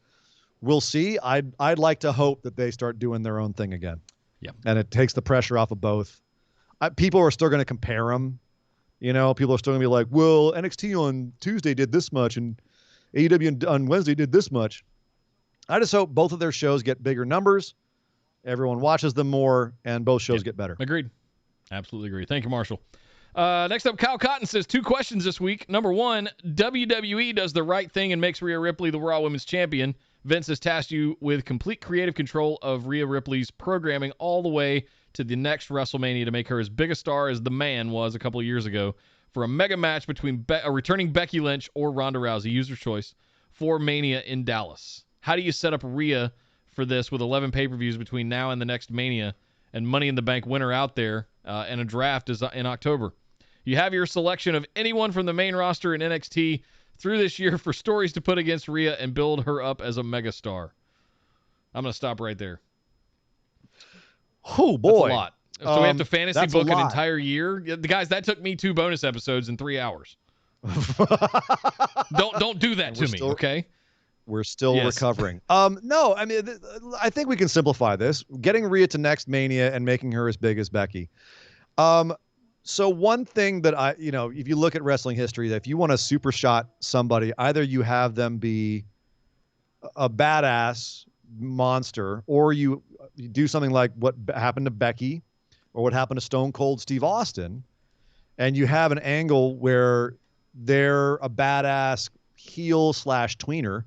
We'll see. I'd like to hope that they start doing their own thing again. Yeah. And it takes the pressure off of both. People are still going to compare them. You know, people are still going to be like, well, NXT on Tuesday did this much and AEW on Wednesday did this much. I just hope both of their shows get bigger numbers. Everyone watches them more and both shows get better. Agreed. Absolutely agree. Thank you, Marshall. Next up, Kyle Cotton says 2 questions this week. Number 1, WWE does the right thing and makes Rhea Ripley the Raw Women's Champion. Vince has tasked you with complete creative control of Rhea Ripley's programming all the way to the next WrestleMania to make her as big a star as the Man was a couple of years ago for a mega match between a returning Becky Lynch or Ronda Rousey, user choice, for Mania in Dallas. How do you set up Rhea for this with 11 pay-per-views between now and the next Mania and Money in the Bank winner out there and a draft is in October? You have your selection of anyone from the main roster in NXT through this year for stories to put against Rhea and build her up as a megastar. I'm going to stop right there. Oh, boy. That's a lot. So we have to fantasy book an lot. entire year? Guys, that took me 2 bonus episodes in 3 hours. Don't do that to me, okay? We're still recovering. No, I mean, I think we can simplify this. Getting Rhea to next Mania and making her as big as Becky. So one thing that if you look at wrestling history, that if you want to super shot somebody, either you have them be a badass monster, or you do something like what happened to Becky, or what happened to Stone Cold Steve Austin, and you have an angle where they're a badass heel / tweener.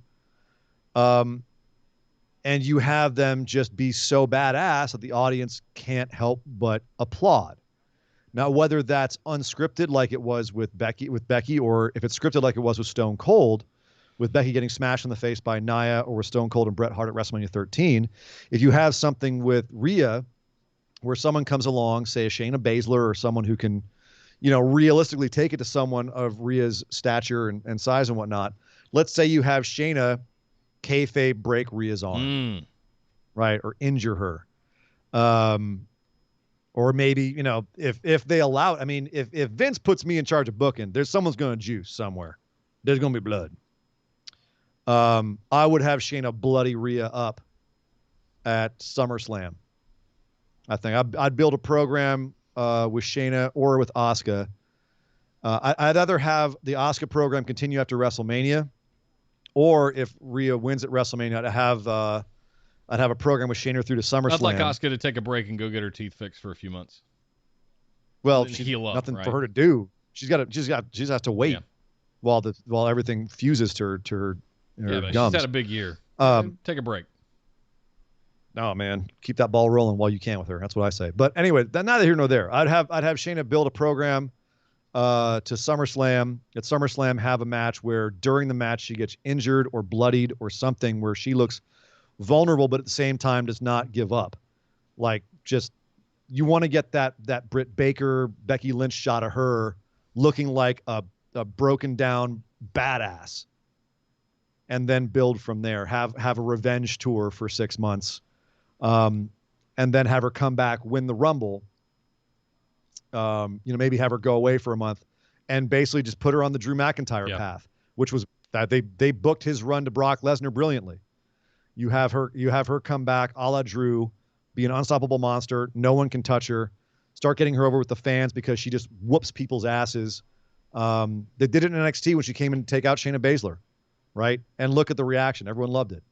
And you have them just be so badass that the audience can't help but applaud. Now, whether that's unscripted like it was with Becky, or if it's scripted like it was with Stone Cold, with Becky getting smashed in the face by Nia, or with Stone Cold and Bret Hart at WrestleMania 13, if you have something with Rhea where someone comes along, say a Shayna Baszler, or someone who can, realistically take it to someone of Rhea's stature and size and whatnot. Let's say you have Shayna kayfabe break Rhea's arm, right, or injure her, or maybe if they allow it. I mean, if Vince puts me in charge of booking, someone's going to juice somewhere. There's going to be blood. I would have Shayna bloody Rhea up at SummerSlam. I think I'd build a program with Shayna or with Asuka. I'd either have the Asuka program continue after WrestleMania, or if Rhea wins at WrestleMania, I'd have a program with Shayna through to SummerSlam. I'd like Asuka to take a break and go get her teeth fixed for a few months. Well, she's nothing for her to do. She just has to wait while everything fuses to her gums. She's had a big year. Take a break. No, man, keep that ball rolling while you can with her. That's what I say. But anyway, neither here nor there. I'd have Shayna build a program to SummerSlam. At SummerSlam, have a match where during the match she gets injured or bloodied or something where she looks vulnerable, but at the same time does not give up. Like, just, you want to get that Britt Baker, Becky Lynch shot of her looking like a broken down badass, and then build from there. Have a revenge tour for 6 months, and then have her come back, win the Rumble. Maybe have her go away for a month, and basically just put her on the Drew McIntyre path, which was that they booked his run to Brock Lesnar brilliantly. You have her come back a la Drew, be an unstoppable monster. No one can touch her. Start getting her over with the fans because she just whoops people's asses. They did it in NXT when she came in to take out Shayna Baszler, right? And look at the reaction. Everyone loved it.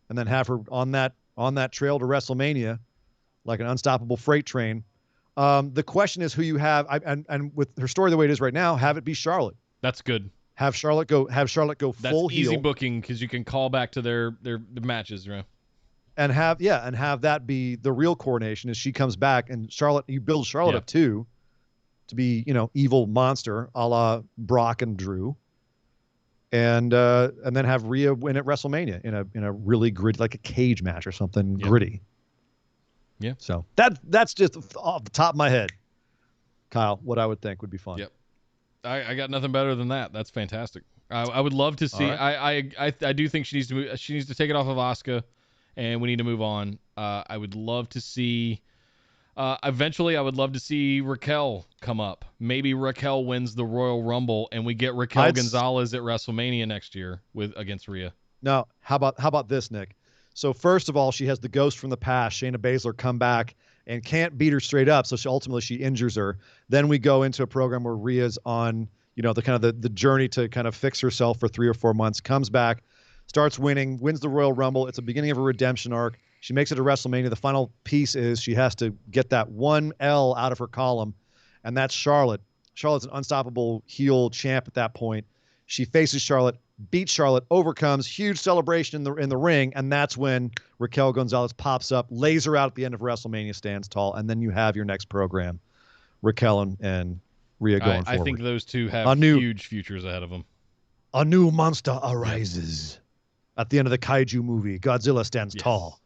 And then have her on that trail to WrestleMania like an unstoppable freight train. The question is who you have, and with her story the way it is right now, have it be Charlotte. That's good. Have Charlotte go full heel. That's easy booking because you can call back to the matches, right? And have that be the real coronation as she comes back, and Charlotte, you build Charlotte up too to be, evil monster a la Brock and Drew. And then have Rhea win at WrestleMania in a really gritty, like a cage match or something gritty. Yeah. So that's just off the top of my head, Kyle, what I would think would be fun. Yep. I got nothing better than that. That's fantastic. I would love to see. Right. I do think she needs to move. She needs to take it off of Asuka, and we need to move on. I would love to see. Eventually, I would love to see Raquel come up. Maybe Raquel wins the Royal Rumble, and we get Raquel Gonzalez at WrestleMania next year against Rhea. No, how about this, Nick? So first of all, she has the ghost from the past, Shayna Baszler, come back and can't beat her straight up. So ultimately she injures her. Then we go into a program where Rhea's on, the journey to kind of fix herself for 3 or 4 months, comes back, starts winning, wins the Royal Rumble. It's the beginning of a redemption arc. She makes it to WrestleMania. The final piece is she has to get that one L out of her column, and that's Charlotte. Charlotte's an unstoppable heel champ at that point. She faces Charlotte, beats Charlotte, overcomes, huge celebration in the ring, and that's when Raquel Gonzalez pops up, lays her out at the end of WrestleMania, stands tall, and then you have your next program, Raquel and Rhea going forward. I think those two have huge futures ahead of them. A new monster arises. At the end of the kaiju movie, Godzilla stands tall.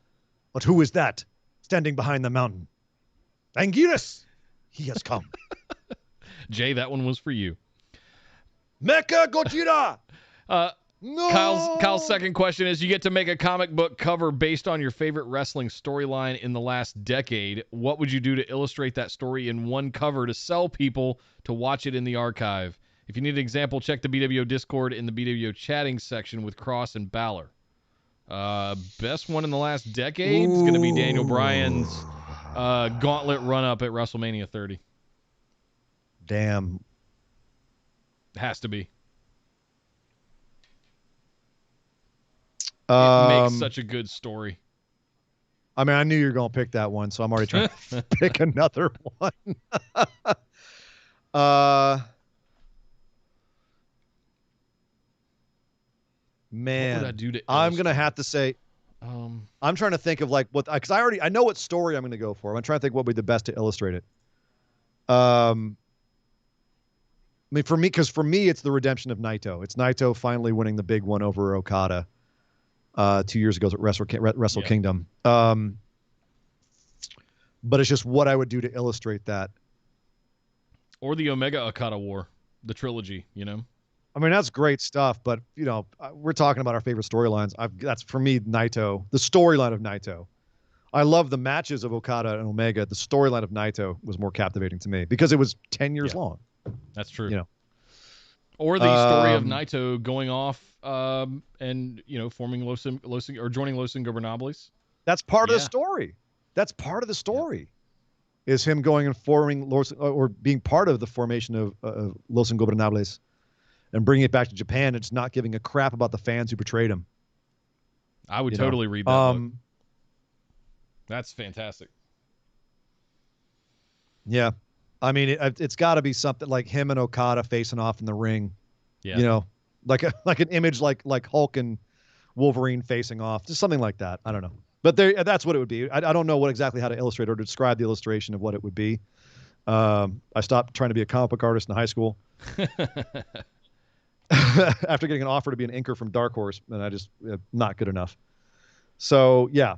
But who is that standing behind the mountain? Anguirus! He has come. Jay, that one was for you. Mecha Gojira! No! Kyle's second question is, you get to make a comic book cover based on your favorite wrestling storyline in the last decade. What would you do to illustrate that story in one cover to sell people to watch it in the archive? If you need an example, check the BWO Discord in the BWO chatting section with Cross and Balor. Best one in the last decade is going to be Daniel Bryan's gauntlet run-up at WrestleMania 30. Damn. Has to be. It makes such a good story. I mean, I knew you were going to pick that one, so I'm already trying to pick another one. Man, what would I do to I'm gonna illustrate have it? to say, I'm trying to think of like what, because I know what story I'm gonna go for. I'm trying to think what would be the best to illustrate it. I mean, for me, it's the redemption of Naito. It's Naito finally winning the big one over Okada 2 years ago at Wrestle Kingdom. But it's just what I would do to illustrate that. Or the Omega Okada War, the trilogy, you know? I mean, that's great stuff, but, you know, we're talking about our favorite storylines. That's, for me, Naito, the storyline of Naito. I love the matches of Okada and Omega. The storyline of Naito was more captivating to me because it was 10 years long. That's true. You know, or the story of Naito going off and, you know, forming Los or joining Los Ingobernables. That's part of the story. That's part of the story. Is him going and forming or being part of the formation of Los Ingobernables and bringing it back to Japan and just not giving a crap about the fans who betrayed him. I would totally read that book. That's fantastic. Yeah. I mean, it's got to be something like him and Okada facing off in the ring. Yeah. You know, like an image like Hulk and Wolverine facing off, just something like that. I don't know. But that's what it would be. I don't know exactly how to illustrate or to describe the illustration of what it would be. I stopped trying to be a comic book artist in high school after getting an offer to be an inker from Dark Horse, and I just not good enough. So yeah,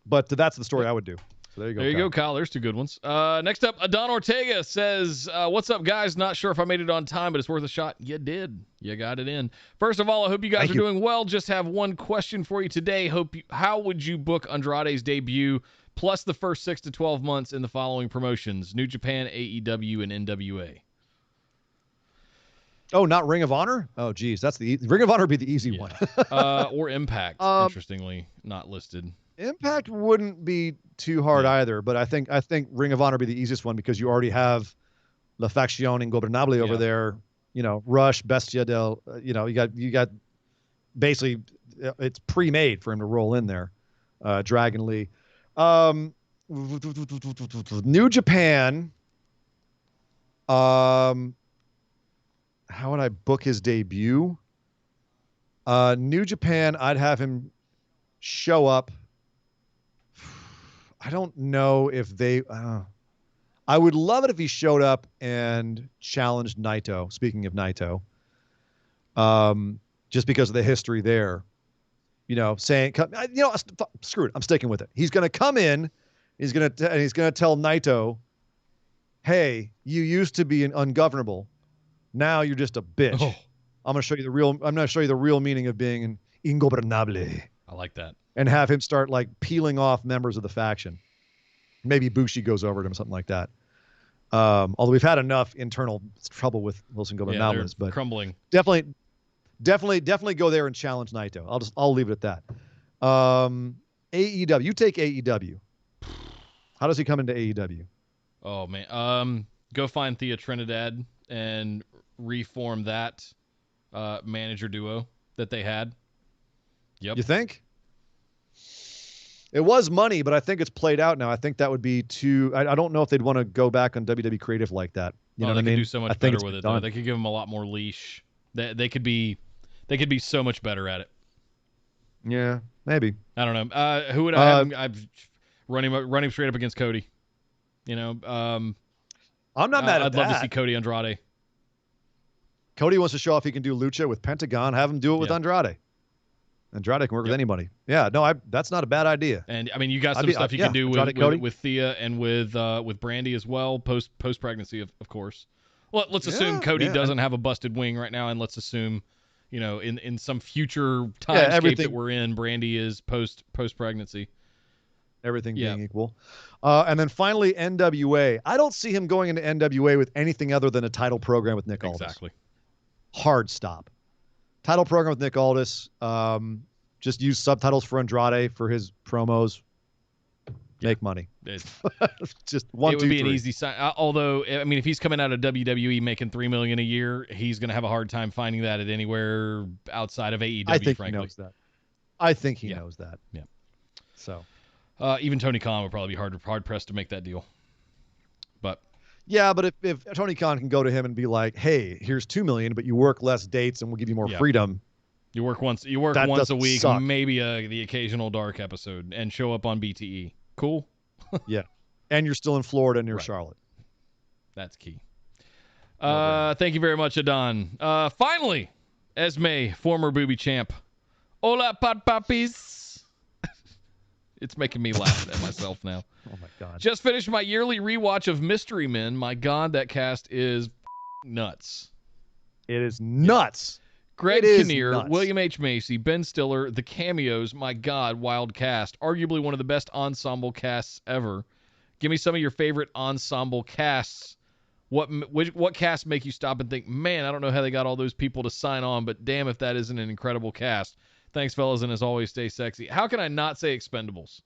but that's the story I would do. So there you go. There you go, Kyle. There's two good ones. Next up, Adon Ortega says, what's up, guys? Not sure if I made it on time, but it's worth a shot. You did. You got it in. First of all, I hope you guys are doing well. Just have one question for you today. How would you book Andrade's debut plus the first 6 to 12 months in the following promotions? New Japan, AEW, and NWA. Oh, not Ring of Honor? Oh, geez. That's Ring of Honor would be the easy one. Or Impact, interestingly, not listed. Impact wouldn't be too hard either, but I think Ring of Honor would be the easiest one because you already have La Facción Ingobernable over there. You know, Rush, Bestia del. You know, you got basically it's pre-made for him to roll in there. Dragon Lee, New Japan. How would I book his debut? New Japan, I'd have him show up. I don't know if they. I would love it if he showed up and challenged Naito. Speaking of Naito, just because of the history there, you know, saying, you know, screw it, I'm sticking with it. He's going to come in, he's going to tell Naito, hey, you used to be an ungovernable, now you're just a bitch. Oh. I'm going to show you the real meaning of being an ingobernable. I like that. And have him start like peeling off members of the faction. Maybe Bushi goes over to him, something like that. Although we've had enough internal trouble with Wilson Gobernables, but crumbling. Definitely go there and challenge Naito. I'll leave it at that. AEW, you take AEW. How does he come into AEW? Oh man, go find Thea Trinidad and reform that manager duo that they had. Yep. You think? It was money, but I think it's played out now. I think that would be too. I don't know if they'd want to go back on WWE creative like that. You know what I mean? They could do so much better with it. Though. They could give them a lot more leash. They could be so much better at it. Yeah, maybe. I don't know. Who would I have? I've running straight up against Cody. You know, I'm not mad at that. I'd love to see Cody Andrade. Cody wants to show off he can do lucha with Pentagon. Have him do it with Andrade. Andrade can work with anybody. Yeah, no, that's not a bad idea. And I mean, you got some stuff you can do with Thea and with Brandy as well, post pregnancy, of course. Well, let's assume Cody doesn't have a busted wing right now, and let's assume, you know, in some future timescape that we're in, Brandy is post pregnancy. Everything being equal. And then finally, NWA. I don't see him going into NWA with anything other than a title program with Nick Aldis. Exactly. Hard stop. Title program with Nick Aldis. Just use subtitles for Andrade for his promos. Make money. Just one, it would be an easy sign. Although, I mean, if he's coming out of WWE making $3 million a year, he's going to have a hard time finding that at anywhere outside of AEW. I think frankly. he knows that. I think he knows that. Yeah. So, even Tony Khan would probably be hard pressed to make that deal. But yeah, but if Tony Khan can go to him and be like, "Hey, here's $2 million, but you work less dates and we'll give you more freedom," You work once a doesn't week, suck. maybe the occasional dark episode, and show up on BTE. Cool? Yeah. And you're still in Florida near Right. Charlotte. That's key. Thank you very much, Adon. Finally, Esme, former booby champ. Hola, pot poppies. It's making me laugh at myself now. Oh, my God. Just finished my yearly rewatch of Mystery Men. My God, that cast is nuts. It is nuts. Greg It is Kinnear, nuts. William H. Macy, Ben Stiller, the cameos. My God, wild cast. Arguably one of the best ensemble casts ever. Give me some of your favorite ensemble casts. What casts make you stop and think, man, I don't know how they got all those people to sign on, but damn if that isn't an incredible cast. Thanks, fellas, and as always, stay sexy. How can I not say Expendables?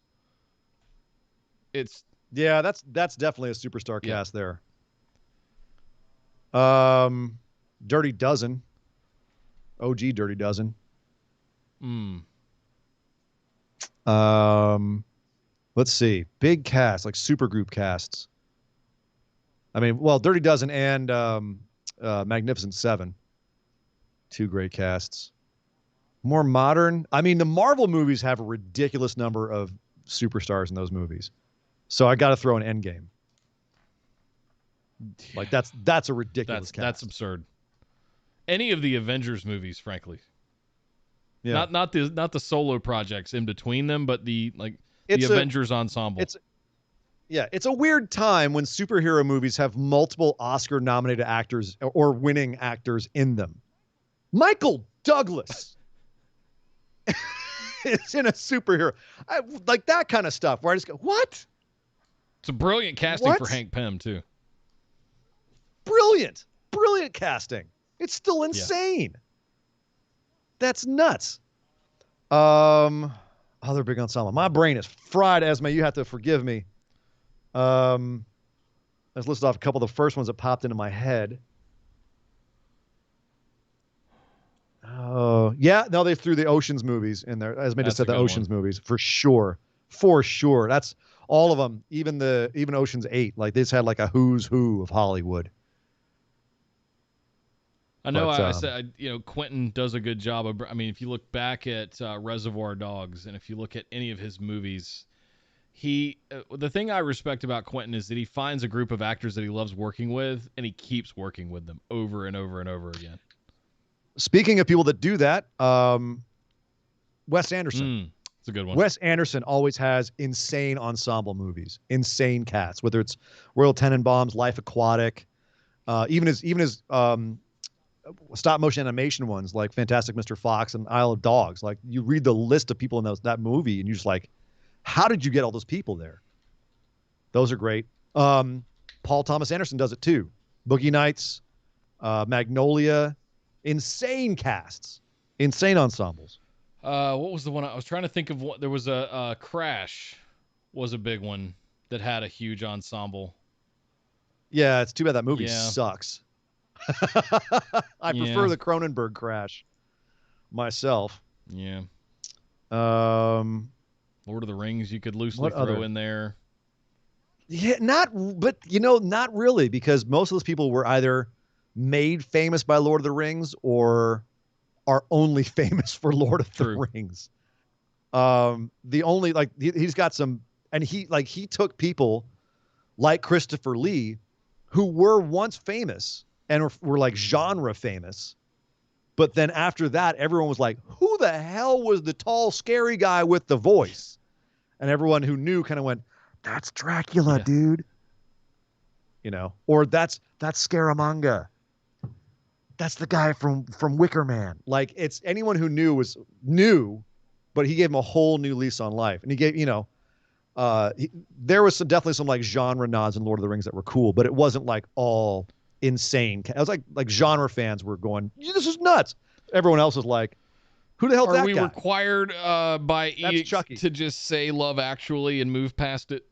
Yeah, that's definitely a superstar cast there. Dirty Dozen. OG Dirty Dozen. Let's see. Big cast, like supergroup casts. I mean, well, Dirty Dozen and Magnificent Seven. Two great casts. More modern. I mean, the Marvel movies have a ridiculous number of superstars in those movies. So I got to throw an Endgame. Like that's a ridiculous cast. That's absurd. Any of the Avengers movies, frankly. Yeah. Not the solo projects in between them, but the Avengers ensemble. It's a weird time when superhero movies have multiple Oscar-nominated actors or winning actors in them. Michael Douglas is in a superhero. Like that kind of stuff where I just go, what? It's a brilliant casting for Hank Pym, too. Brilliant casting. It's still insane. That's nuts. Other big ensemble. My brain is fried, Esme. You have to forgive me. Let's list off a couple of the first ones that popped into my head. Oh, yeah. No, they threw the Oceans movies in there. Esme just said the Oceans movies for sure. For sure. That's all of them. Even Ocean's 8. Like, they just had like a who's who of Hollywood. I know. I said, Quentin does a good job of. I mean, if you look back at Reservoir Dogs, and if you look at any of his movies, the thing I respect about Quentin is that he finds a group of actors that he loves working with, and he keeps working with them over and over and over again. Speaking of people that do that, Wes Anderson. It's a good one. Wes Anderson always has insane ensemble movies, insane casts. Whether it's Royal Tenenbaums, Life Aquatic, even his stop motion animation ones like Fantastic Mr. Fox and Isle of Dogs. Like, you read the list of people in that movie, and you're just like, how did you get all those people there? Those are great. Paul Thomas Anderson does it too. Boogie Nights, Magnolia, insane casts, insane ensembles. What was the one I was trying to think of? There was a Crash was a big one that had a huge ensemble. Yeah, it's too bad that movie sucks. I prefer the Cronenberg Crash myself. Yeah. Lord of the Rings you could loosely throw in there. Yeah, not really, because most of those people were either made famous by Lord of the Rings or are only famous for Lord of the Rings. The only, like, he's got some, and he took people like Christopher Lee who were once famous and were like genre famous. But then after that, everyone was like, who the hell was the tall, scary guy with the voice? And everyone who knew kind of went, that's Dracula, dude. Or that's Scaramanga. That's the guy from Wicker Man. Like, it's anyone who knew, but he gave him a whole new lease on life. And he gave, there was definitely some like genre nods in Lord of the Rings that were cool, but it wasn't like all insane. It was like genre fans were going, this is nuts. Everyone else was like, who the hell is that guy? Are we required by edict to just say Love Actually and move past it?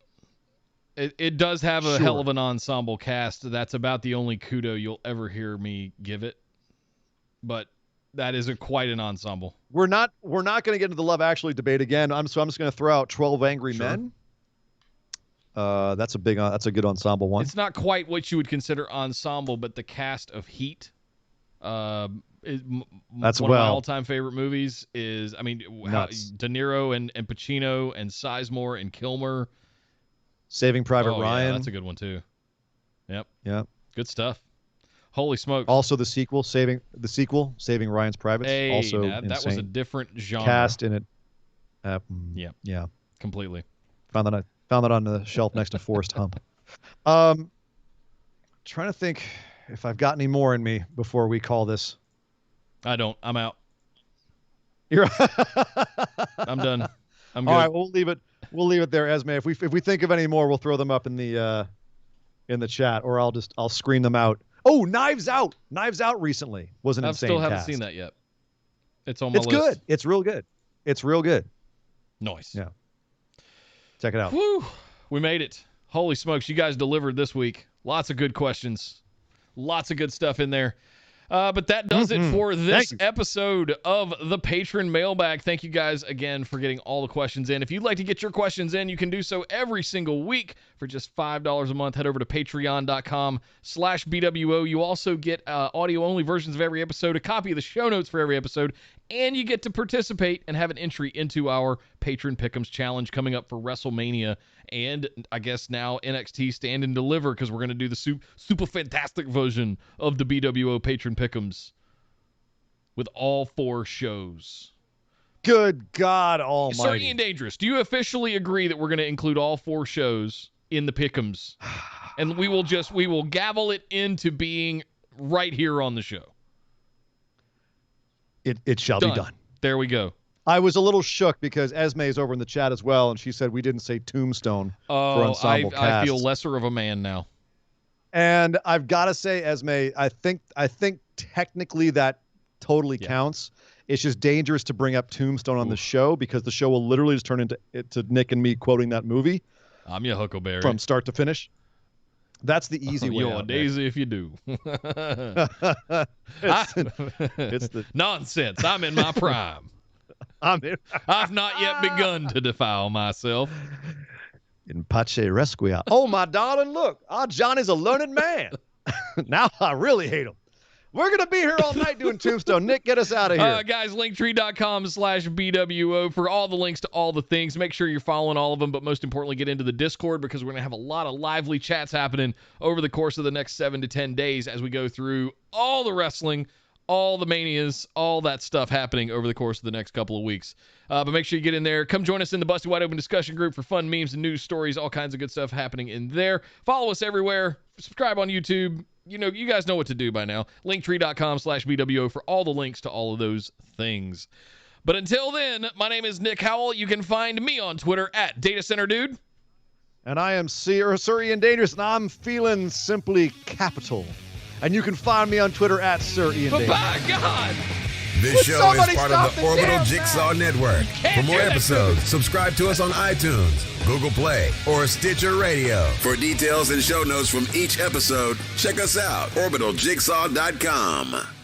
It does have a hell of an ensemble cast. That's about the only kudo you'll ever hear me give it. But that isn't quite an ensemble. We're not going to get into the Love Actually debate again. I'm just going to throw out 12 Angry Men. That's a good ensemble one. It's not quite what you would consider ensemble, but the cast of Heat That's one of my well. all-time favorite movies is, I mean, Nuts. De Niro and Pacino and Sizemore and Kilmer. Saving Private Oh, Ryan. Yeah, that's a good one too. Yep. Yeah. Good stuff. Holy smokes. Also the sequel, Saving Ryan's Privates. Hey, also that was a insane. different genre. Cast in it. Yeah. Completely. Found that on the shelf next to Forrest Hump. Trying to think if I've got any more in me before we call this. I don't. I'm out. You're I'm done. I'm good. All right, we'll leave it there, Esme. If we think of any more, we'll throw them up in the chat, or I'll screen them out. Oh, Knives Out. Knives Out recently was an insane still haven't cast. seen that yet. It's on my list. It's good. It's real good. It's real good. Nice. Yeah. Check it out. Whew. We made it. Holy smokes, you guys delivered this week. Lots of good questions. Lots of good stuff in there. But that does it for this episode of the Patron Mailbag. Thank you guys again for getting all the questions in. If you'd like to get your questions in, you can do so every single week for just $5 a month. Head over to patreon.com/BWO. You also get audio-only versions of every episode, a copy of the show notes for every episode, and you get to participate and have an entry into our Patron Pick'ems Challenge coming up for WrestleMania and I guess now NXT Stand and Deliver, because we're going to do the super fantastic version of the BWO Patron Pick'ems with all 4 shows. Good God Almighty. Sir Ian Dangerous, do you officially agree that we're going to include all 4 shows in the Pick'ems? And we will gavel it into being right here on the show. It shall be done. There we go. I was a little shook because Esme is over in the chat as well, and she said we didn't say Tombstone for Ensemble Cast. I feel lesser of a man now. And I've got to say, Esme, I think technically that totally counts. It's just dangerous to bring up Tombstone on the show because the show will literally just turn into Nick and me quoting that movie. I'm your Huckleberry. From start to finish. That's the easy way. You're out a daisy if you do. it's the nonsense. I'm in my prime. I've not yet begun to defile myself. In Pace Resquia. Oh, my darling, look. Our Johnny's a learned man. Now I really hate him. We're going to be here all night doing Tombstone. Nick, get us out of here. Guys, linktree.com/BWO for all the links to all the things. Make sure you're following all of them, but most importantly, get into the Discord because we're going to have a lot of lively chats happening over the course of the next 7 to 10 days as we go through all the wrestling, all the manias, all that stuff happening over the course of the next couple of weeks. But make sure you get in there. Come join us in the Busted Wide Open discussion group for fun memes and news stories, all kinds of good stuff happening in there. Follow us everywhere. Subscribe on YouTube. You guys know what to do by now. Linktree.com/BWO for all the links to all of those things. But until then, my name is Nick Howell. You can find me on Twitter at DataCenterDude. And I am Sir Ian Dangerous, and I'm feeling simply capital. And you can find me on Twitter at Sir Ian Dangerous. By God! This show is part of the Orbital Jigsaw Network. For more episodes, subscribe to us on iTunes, Google Play, or Stitcher Radio. For details and show notes from each episode, check us out, orbitaljigsaw.com.